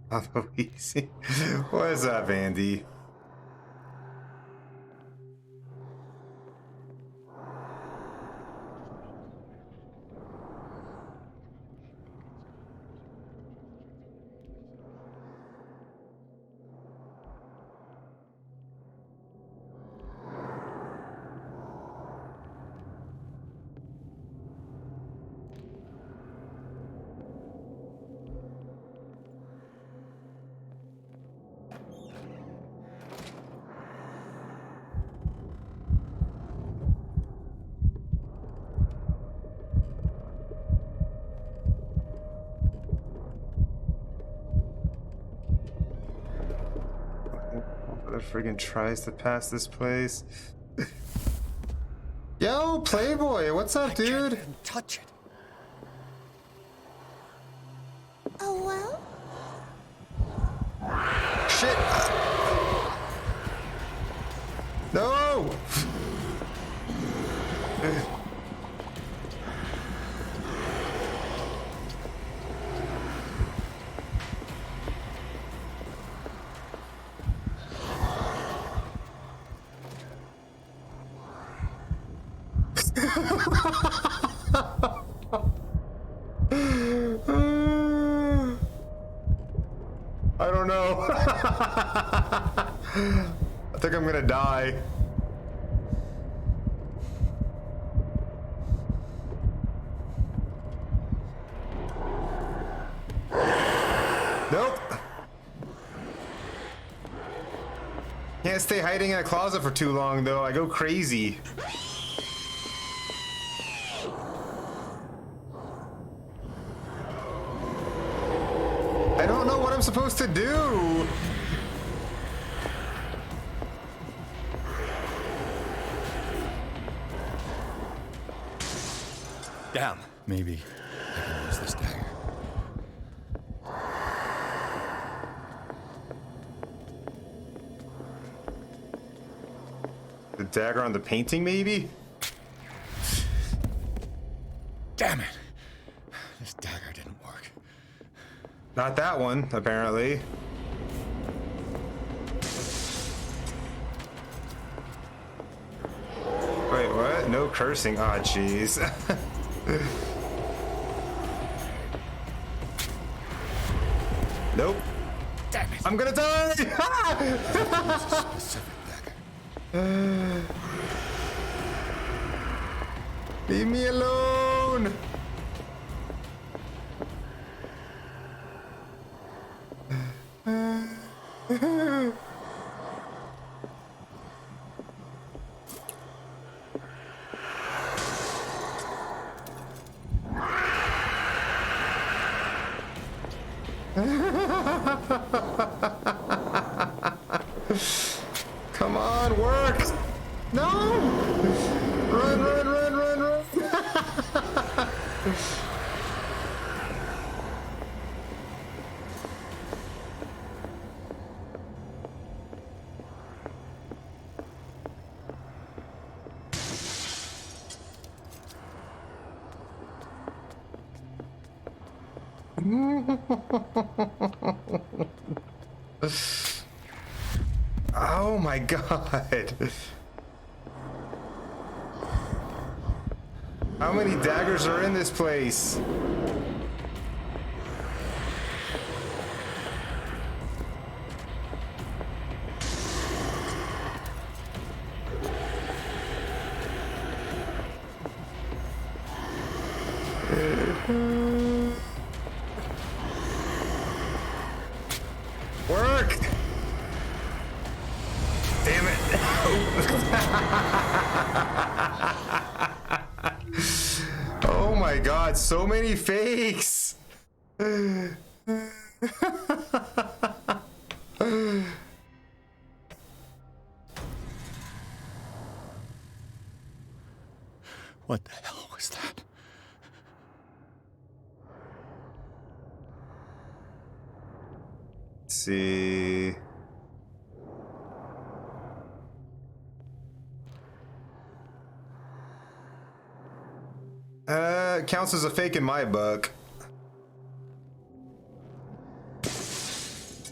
That's easy. What's up, Andy? friggin' tries to pass this place. Yo, Playboy, what's up, dude? Can't even touch it. Oh well? Shit! No! I don't know. I think I'm gonna die. Nope. Can't stay hiding in a closet for too long, though. I go crazy. I don't know what I'm supposed to do. Damn. Maybe I can use this dagger. The dagger on the painting, maybe? Damn it. This dagger didn't work. Not that one, apparently. Wait, what? No cursing. Ah, jeez. Nope. Damn it. I'm gonna die! Specific dagger. Leave me alone! Come on, work! No! Run, run, run, run, run! Oh my god. How many daggers are in this place? Work! Damn it. Oh my god, so many fakes! What the hell was that? Let's see. Counts as a fake in my book.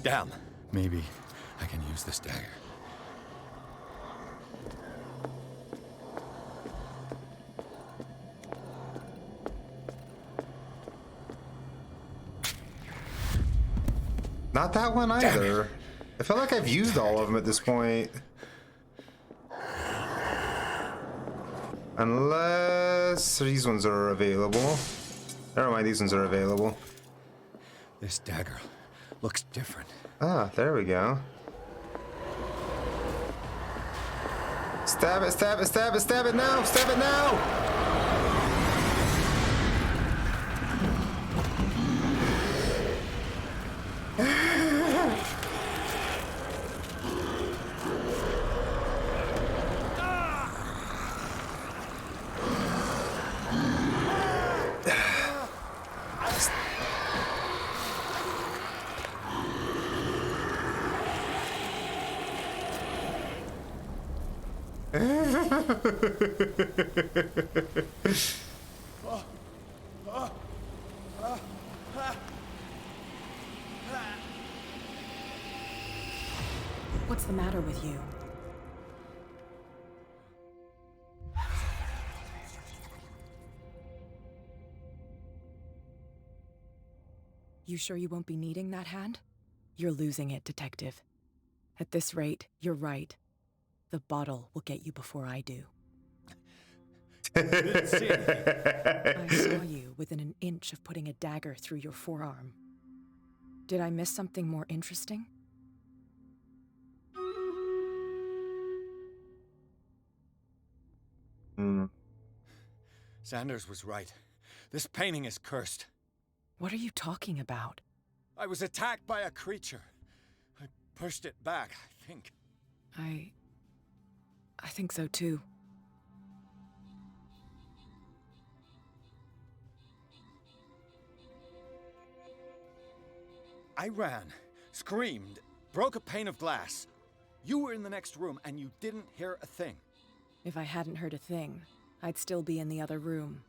Damn. Maybe I can use this dagger. Not that one either. I feel like I've used all of them at this point. Unless these ones are available. Never mind, these ones are available. This dagger looks different. Ah, there we go. Stab it, stab it, stab it, stab it now! Stab it now! What's the matter with you? You sure you won't be needing that hand? You're losing it, Detective. At this rate, you're right. The bottle will get you before I do. I saw you within an inch of putting a dagger through your forearm. Did I miss something more interesting? Sanders was right. This painting is cursed. What are you talking about? I was attacked by a creature. I pushed it back, I think. I think so too. I ran, screamed, broke a pane of glass. You were in the next room and you didn't hear a thing. If I hadn't heard a thing, I'd still be in the other room.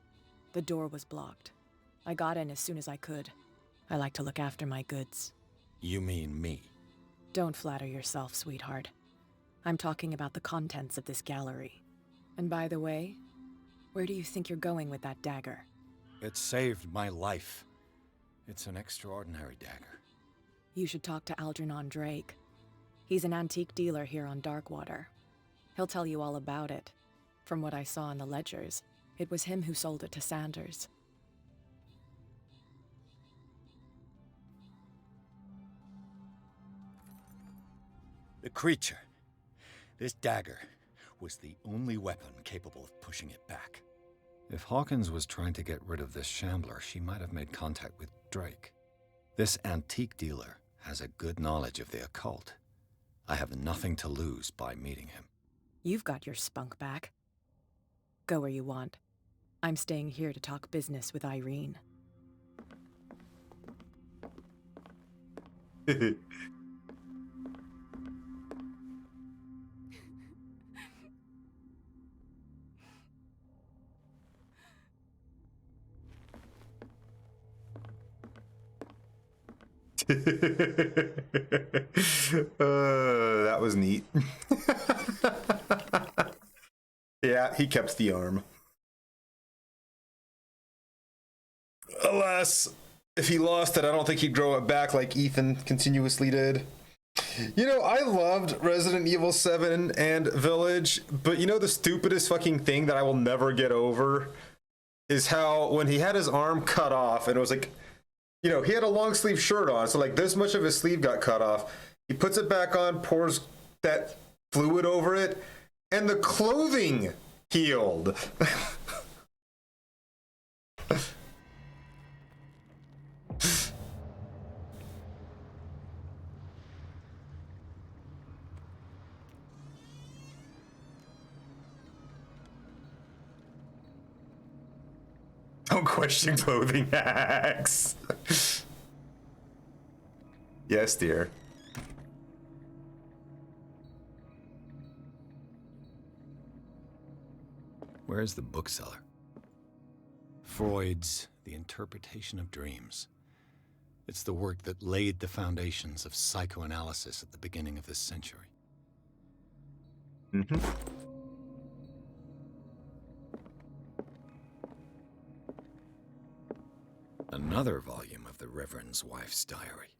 The door was blocked. I got in as soon as I could. I like to look after my goods. You mean me? Don't flatter yourself, sweetheart. I'm talking about the contents of this gallery. And by the way, where do you think you're going with that dagger? It saved my life. It's an extraordinary dagger. You should talk to Algernon Drake. He's an antique dealer here on Darkwater. He'll tell you all about it. From what I saw in the ledgers, it was him who sold it to Sanders. The creature. This dagger was the only weapon capable of pushing it back. If Hawkins was trying to get rid of this shambler, she might have made contact with Drake. This antique dealer has a good knowledge of the occult. I have nothing to lose by meeting him. You've got your spunk back. Go where you want. I'm staying here to talk business with Irene. That was neat. Yeah, he kept the arm. Alas, if he lost it, I don't think he'd grow it back like Ethan continuously did. You know, I loved Resident Evil 7 and Village, but you know the stupidest fucking thing that I will never get over is how when he had his arm cut off and it was like, you know, he had a long sleeve shirt on, so like this much of his sleeve got cut off. He puts it back on, pours that fluid over it, and the clothing healed. Don't question clothing hacks. Yes, dear. Where's the bookseller? Freud's The Interpretation of Dreams. It's the work that laid the foundations of psychoanalysis at the beginning of this century. Mm-hmm. Another volume of the Reverend's wife's diary.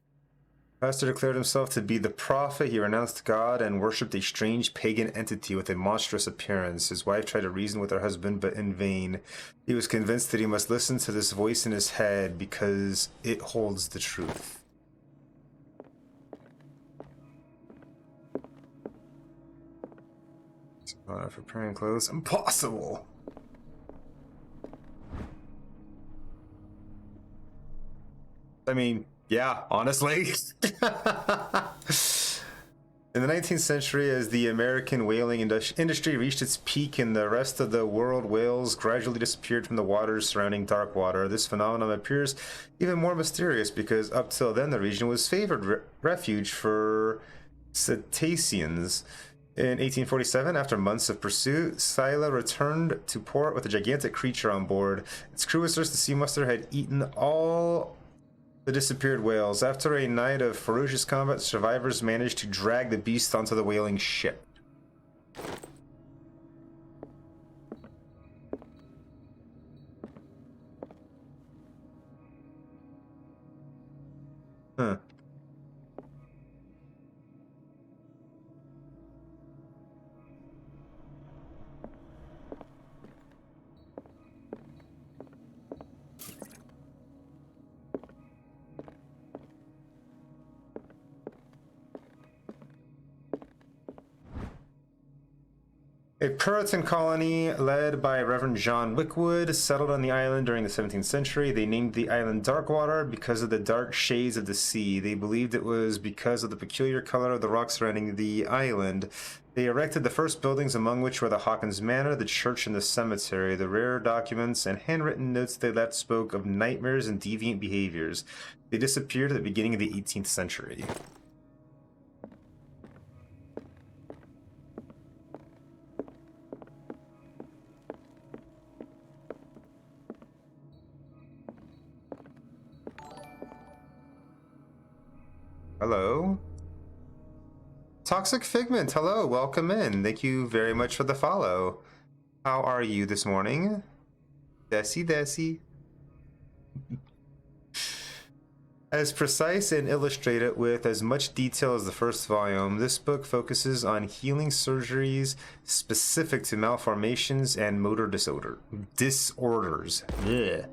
Pastor declared himself to be the prophet. He renounced God and worshipped a strange pagan entity with a monstrous appearance. His wife tried to reason with her husband, but in vain. He was convinced that he must listen to this voice in his head because it holds the truth. For praying clothes, impossible. I mean, yeah, honestly. In the 19th century, as the American whaling industry reached its peak and the rest of the world, whales gradually disappeared from the waters surrounding Darkwater. This phenomenon appears even more mysterious because up till then the region was favored refuge for cetaceans. In 1847, after months of pursuit, Scylla returned to port with a gigantic creature on board. Its crew asserts the sea monster had eaten all the disappeared whales. After a night of ferocious combat, survivors managed to drag the beast onto the whaling ship. Huh. A Puritan colony led by Reverend John Wickwood settled on the island during the 17th century. They named the island Darkwater because of the dark shades of the sea. They believed it was because of the peculiar color of the rocks surrounding the island. They erected the first buildings, among which were the Hawkins Manor, the church, and the cemetery. The rare documents and handwritten notes they left spoke of nightmares and deviant behaviors. They disappeared at the beginning of the 18th century. Hello. Toxic Figment, hello, welcome in. Thank you very much for the follow. How are you this morning? Desi. As precise and illustrated with as much detail as the first volume, this book focuses on healing surgeries specific to malformations and motor disorders. Ugh.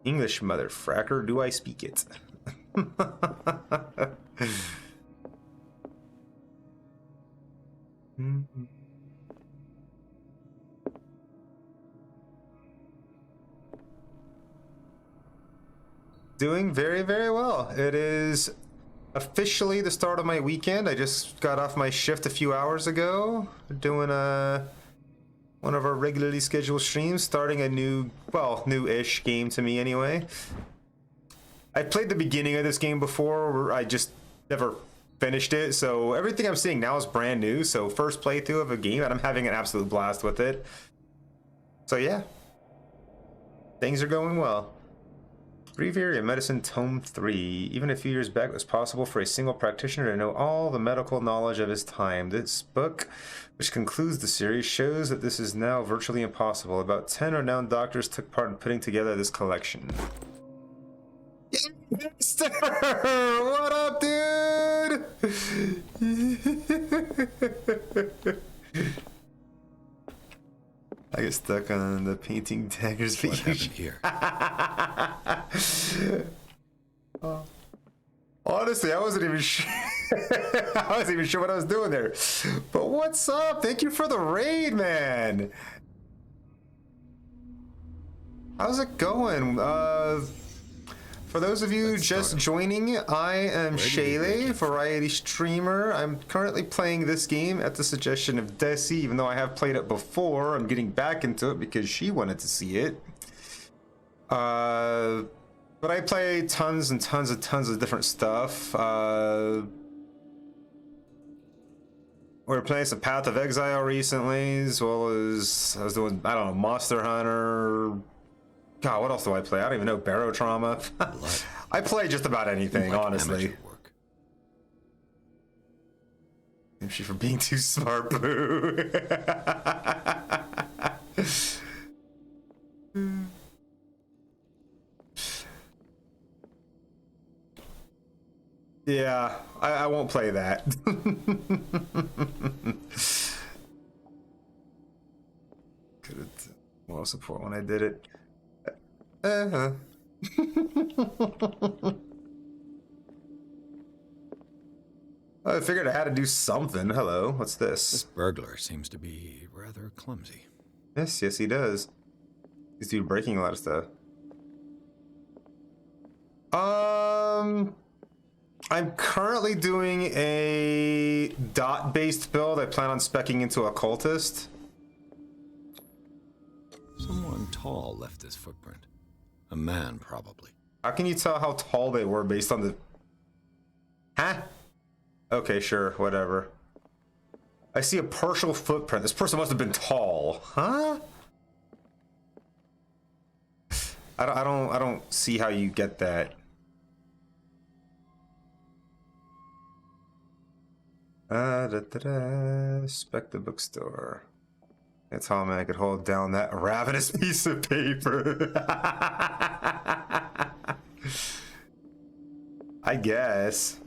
English, motherfracker, do I speak it? Doing very, very well. It is officially the start of my weekend. I just got off my shift a few hours ago, doing one of our regularly scheduled streams, starting a new-ish game to me anyway. I played the beginning of this game before, I just never finished it, so everything I'm seeing now is brand new, so first playthrough of a game, and I'm having an absolute blast with it. So yeah, things are going well. Breviary of Medicine Tome 3. Even a few years back, it was possible for a single practitioner to know all the medical knowledge of his time. This book, which concludes the series, shows that this is now virtually impossible. About 10 renowned doctors took part in putting together this collection. Mister! What up, dude? I get stuck on the painting daggers. What happened here? Honestly, I wasn't even sure. I wasn't even sure what I was doing there. But what's up? Thank you for the raid, man. How's it going? For those of you just joining, I am Shayley, variety streamer. I'm currently playing this game at the suggestion of Desi, even though I have played it before. I'm getting back into it because she wanted to see it. But I play tons and tons of different stuff. We were playing some Path of Exile recently, as well as I was doing, I don't know, Monster Hunter. God, what else do I play? I don't even know. Barotrauma. I play just about anything, honestly. Thank you for being too smart, boo. Yeah, I won't play that. Could have moral support when I did it. I figured I had to do something. Hello, what's this? This burglar seems to be rather clumsy. Yes, he does. He's doing breaking a lot of stuff. I'm currently doing a dot-based build. I plan on speccing into occultist. Someone tall left this footprint. A man, probably. How can you tell how tall they were based on the... Huh? Okay, sure, whatever. I see a partial footprint. This person must have been tall. Huh? I don't see how you get that. Spec the bookstore. That's how I could hold down that ravenous piece of paper. I guess.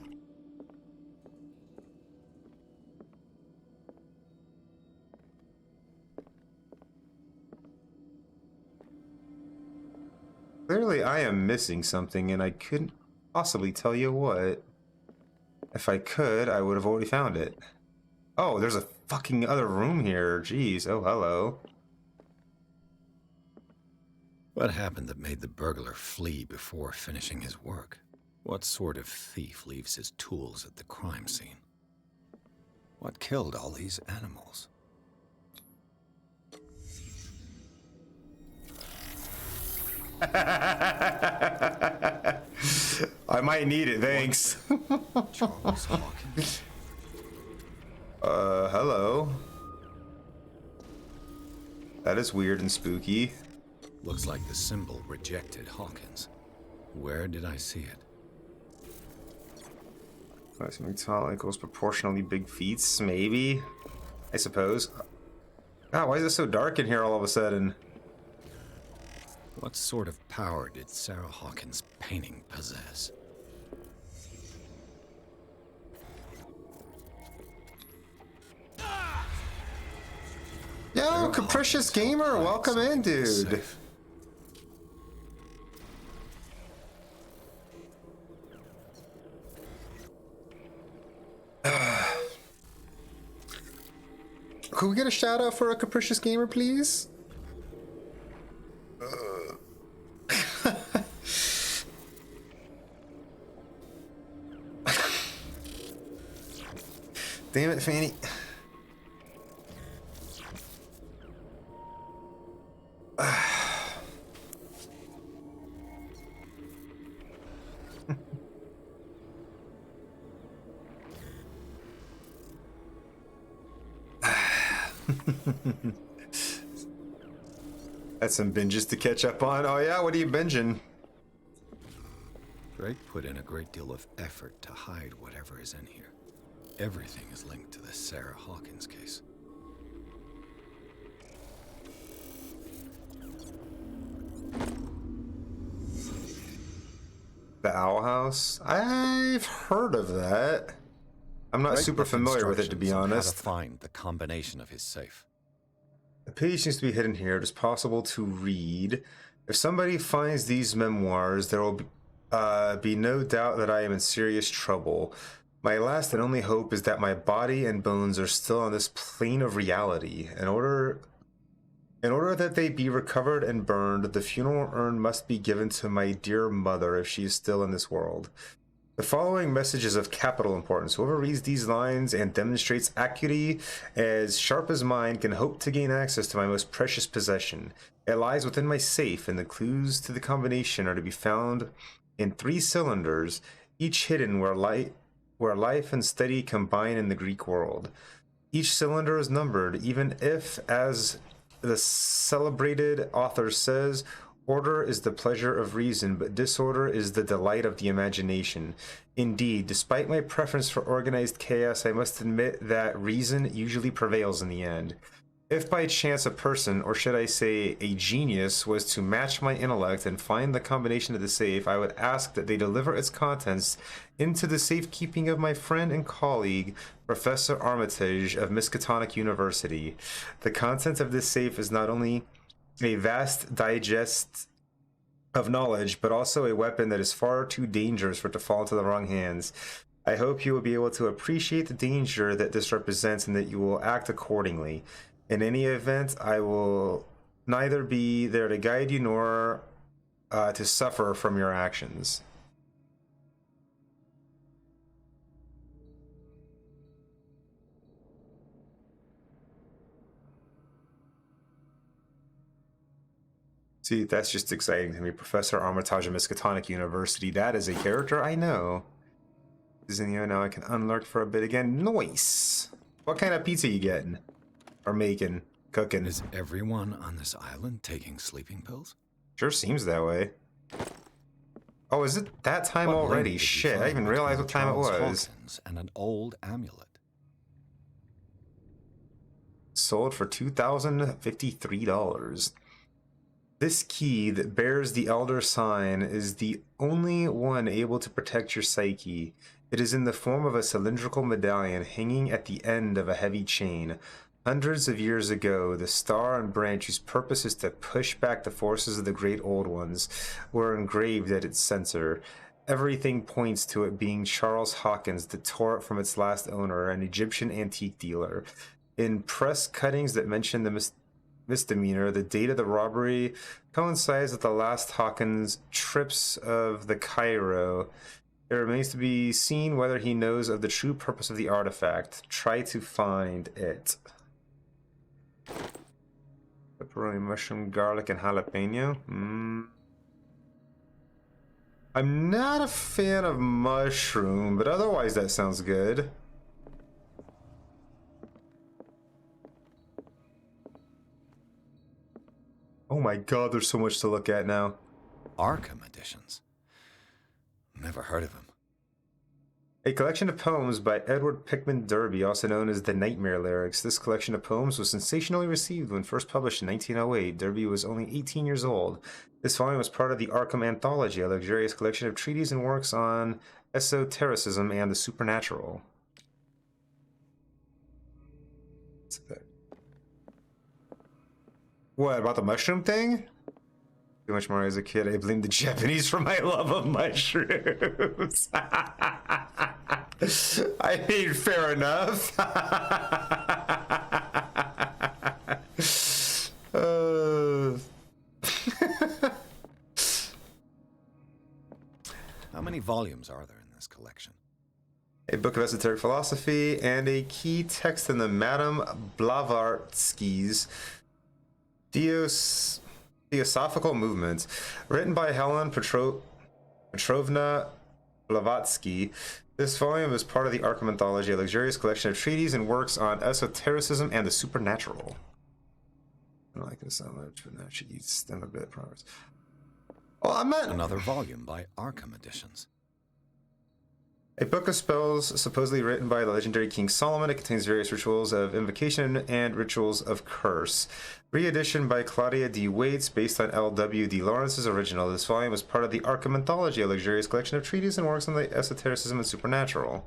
Clearly, I am missing something, and I couldn't possibly tell you what. If I could, I would have already found it. Oh, there's a fucking other room here. Jeez. Oh, hello. What happened that made the burglar flee before finishing his work? What sort of thief leaves his tools at the crime scene? What killed all these animals? I might need it, thanks. Charles Hawkins. Hello. That is weird and spooky. Looks like the symbol rejected Hawkins. Where did I see it? Something tall equals proportionally big feats, maybe? I suppose. God, why is it so dark in here all of a sudden? What sort of power did Sarah Hawkins' painting possess? Yo, Capricious Gamer, welcome in, dude. Could we get a shout out for a Capricious Gamer, please? Damn it, Fanny. That's some binges to catch up on. Oh yeah, what are you binging? Drake put in a great deal of effort to hide whatever is in here. Everything is linked to the Sarah Hawkins case. The Owl House? I've heard of that. I'm not super familiar with it, to be honest. How to find the combination of his safe. The page seems to be hidden here. It is possible to read. If somebody finds these memoirs, there will be no doubt that I am in serious trouble. My last and only hope is that my body and bones are still on this plane of reality. In order that they be recovered and burned, the funeral urn must be given to my dear mother if she is still in this world. The following message is of capital importance. Whoever reads these lines and demonstrates acuity as sharp as mine can hope to gain access to my most precious possession. It lies within my safe, and the clues to the combination are to be found in 3 cylinders, each hidden where life and study combine in the Greek world. Each cylinder is numbered, even if, as the celebrated author says, order is the pleasure of reason, but disorder is the delight of the imagination. Indeed, despite my preference for organized chaos, I must admit that reason usually prevails in the end. If by chance a person, or should I say a genius, was to match my intellect and find the combination of the safe, I would ask that they deliver its contents into the safekeeping of my friend and colleague, Professor Armitage of Miskatonic University. The content of this safe is not only a vast digest of knowledge, but also a weapon that is far too dangerous for it to fall into the wrong hands. I hope you will be able to appreciate the danger that this represents and that you will act accordingly. In any event, I will neither be there to guide you nor to suffer from your actions. See, that's just exciting to me. Professor Armitage of Miskatonic University. That is a character I know. Is in here now. I can unlurk for a bit again. Nice. What kind of pizza you getting? Or making? Cooking? Is everyone on this island taking sleeping pills? Sure seems that way. Oh, is it that time What already? link did you Shit, I find didn't even realize between what time it Charles was. Hawkins and an old amulet. Sold for $2,053. This key that bears the Elder Sign is the only one able to protect your psyche. It is in the form of a cylindrical medallion hanging at the end of a heavy chain. Hundreds of years ago, the star and branch whose purpose is to push back the forces of the Great Old Ones were engraved at its center. Everything points to it being Charles Hawkins that tore it from its last owner, an Egyptian antique dealer. In press cuttings that mention the misdemeanor, the date of the robbery coincides with the last Hawkins trips of the Cairo. It remains to be seen whether he knows of the true purpose of the artifact. Try to find it. Pepperoni, mushroom, garlic, and jalapeno. I'm not a fan of mushroom, but otherwise that sounds good. Oh my god, there's so much to look at now. Arkham editions. Never heard of him. A collection of poems by Edward Pickman Derby, also known as the Nightmare Lyrics. This collection of poems was sensationally received when first published in 1908. Derby was only 18 years old. This volume was part of the Arkham Anthology, a luxurious collection of treatises and works on esotericism and the supernatural. What, about the mushroom thing? Too much more as a kid. I blamed the Japanese for my love of mushrooms. I mean, fair enough. How many volumes are there in this collection? A book of esoteric philosophy and a key text in the Madame Blavatsky's Theosophical Movement, written by Helen Petrovna Blavatsky. This volume is part of the Arkham Anthology, a luxurious collection of treatises and works on esotericism and the supernatural. I don't like this so much, but that should use them a bit. Progress. Well, I'm not. Another volume by Arkham Editions. A book of spells supposedly written by the legendary King Solomon. It contains various rituals of invocation and rituals of curse. Reedition by Claudia D. Waits, based on L.W. D. Lawrence's original. This volume is part of the Arkham Anthology, a luxurious collection of treatises and works on the esotericism and supernatural.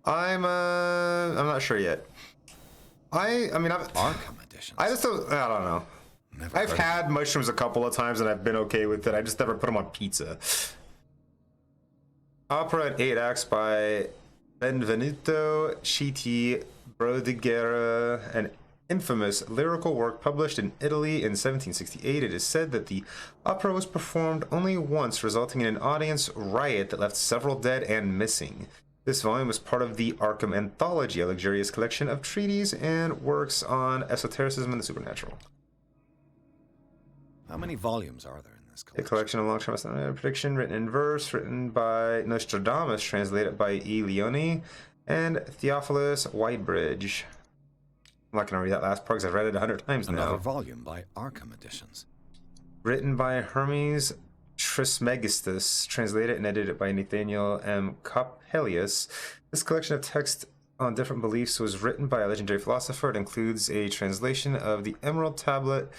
I'm not sure yet. I mean, Arkham Editions. I don't know. I've had mushrooms a couple of times and I've been okay with it. I just never put them on pizza. Opera in 8 acts by Benvenuto Citi Brodiguera, an infamous lyrical work published in Italy in 1768. It is said that the opera was performed only once, resulting in an audience riot that left several dead and missing. This volume is part of the Arkham Anthology, a luxurious collection of treatises and works on esotericism and the supernatural. How many volumes are there? A collection of long-term prediction written in verse, written by Nostradamus, translated by E. Leone, and Theophilus Whitebridge. I'm not going to read that last part because I've read it 100 times now. Another volume by Arkham Editions. Written by Hermes Trismegistus, translated and edited by Nathaniel M. Coppelius. This collection of text on different beliefs was written by a legendary philosopher. It includes a translation of the Emerald Tablet,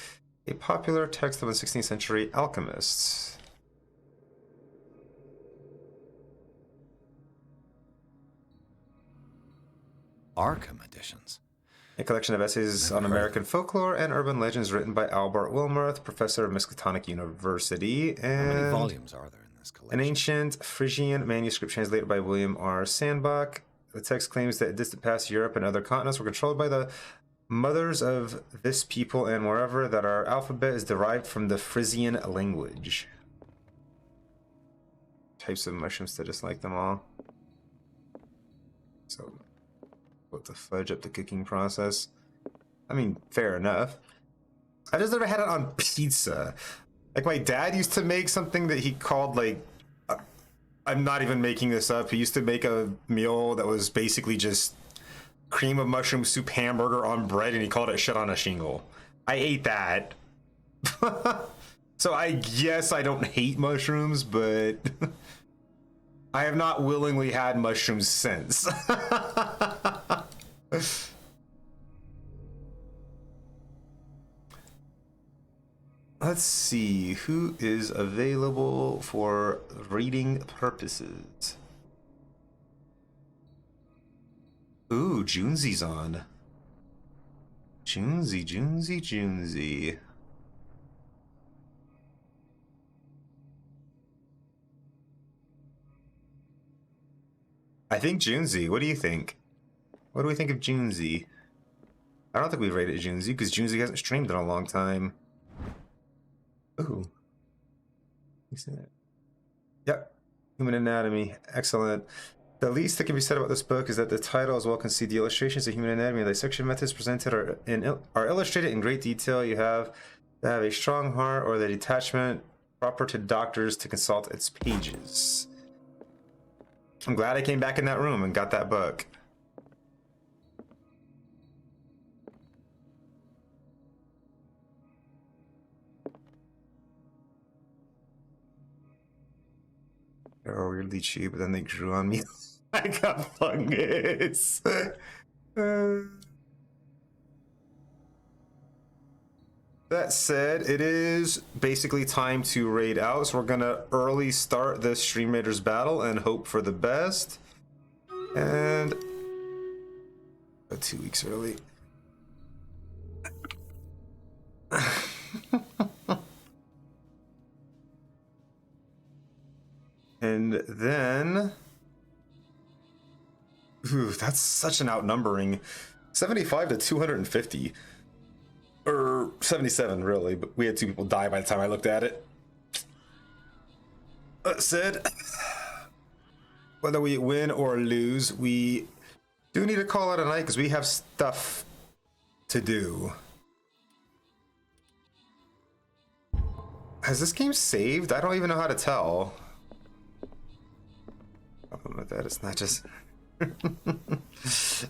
a popular text of the 16th century alchemists. Arkham Editions. A collection of essays on American folklore and urban legends written by Albert Wilmarth, professor of Miskatonic University. And how many volumes are there in this collection? An ancient Phrygian manuscript translated by William R. Sandbach. The text claims that distant past Europe and other continents were controlled by the mothers of this people, and moreover, that our alphabet is derived from the Frisian language. Types of mushrooms to dislike them all. So, what the fudge up the cooking process? I mean, fair enough. I just never had it on pizza. Like, my dad used to make something that he called, like, I'm not even making this up. He used to make a meal that was basically just cream of mushroom soup hamburger on bread, and he called it shit on a shingle. I ate that. So I guess I don't hate mushrooms, but I have not willingly had mushrooms since. Let's see who is available for reading purposes. Ooh, Junzi's on. Junzi. I think Junzi. What do you think? What do we think of Junzi? I don't think we've rated Junzi because Junzi hasn't streamed in a long time. Ooh. You see that? Yep. Human Anatomy. Excellent. The least that can be said about this book is that the title, as well as the illustrations of human anatomy, the dissection methods presented are illustrated in great detail. You have to have a strong heart or the detachment proper to doctors to consult its pages. I'm glad I came back in that room and got that book. They're weirdly cheap, but then they grew on me. I got fungus. That said, it is basically time to raid out, so we're gonna early start the Stream Raiders battle and hope for the best. And 2 weeks early. And then, ooh, that's such an outnumbering. 75 to 250. Or 77, really, but we had 2 people die by the time I looked at it. That said, whether we win or lose, we do need to call it a night because we have stuff to do. Has this game saved? I don't even know how to tell. Problem with that, it's not just... looks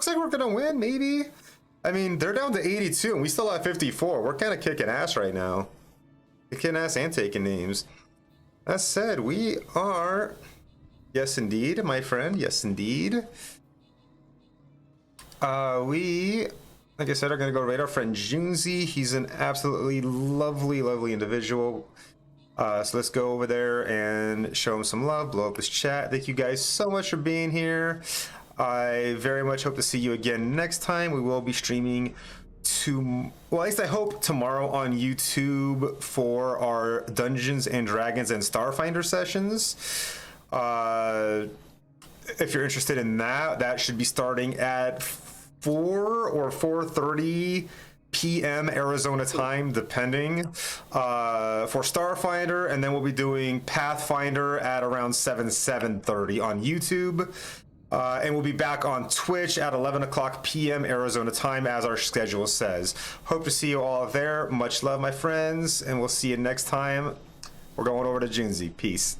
like we're gonna win, maybe. I mean, they're down to 82 and we still have 54. We're kind of kicking ass right now. Kicking ass and taking names. That said, we are... Yes, indeed, my friend. Yes, indeed. We, like I said, are going to go raid our friend Junzi. He's an absolutely lovely, lovely individual. So let's go over there and show him some love, blow up his chat. Thank you guys so much for being here. I very much hope to see you again next time. We will be streaming well, at least I hope tomorrow on YouTube for our Dungeons and Dragons and Starfinder sessions. If you're interested in that, that should be starting at 4 or 4:30 p.m. Arizona time, depending, for Starfinder, and then we'll be doing Pathfinder at around 7:30 on YouTube. And we'll be back on Twitch at 11 o'clock p.m. Arizona time, as our schedule says. Hope to see you all there. Much love, my friends, and we'll see you next time. We're going over to Junzi. Peace.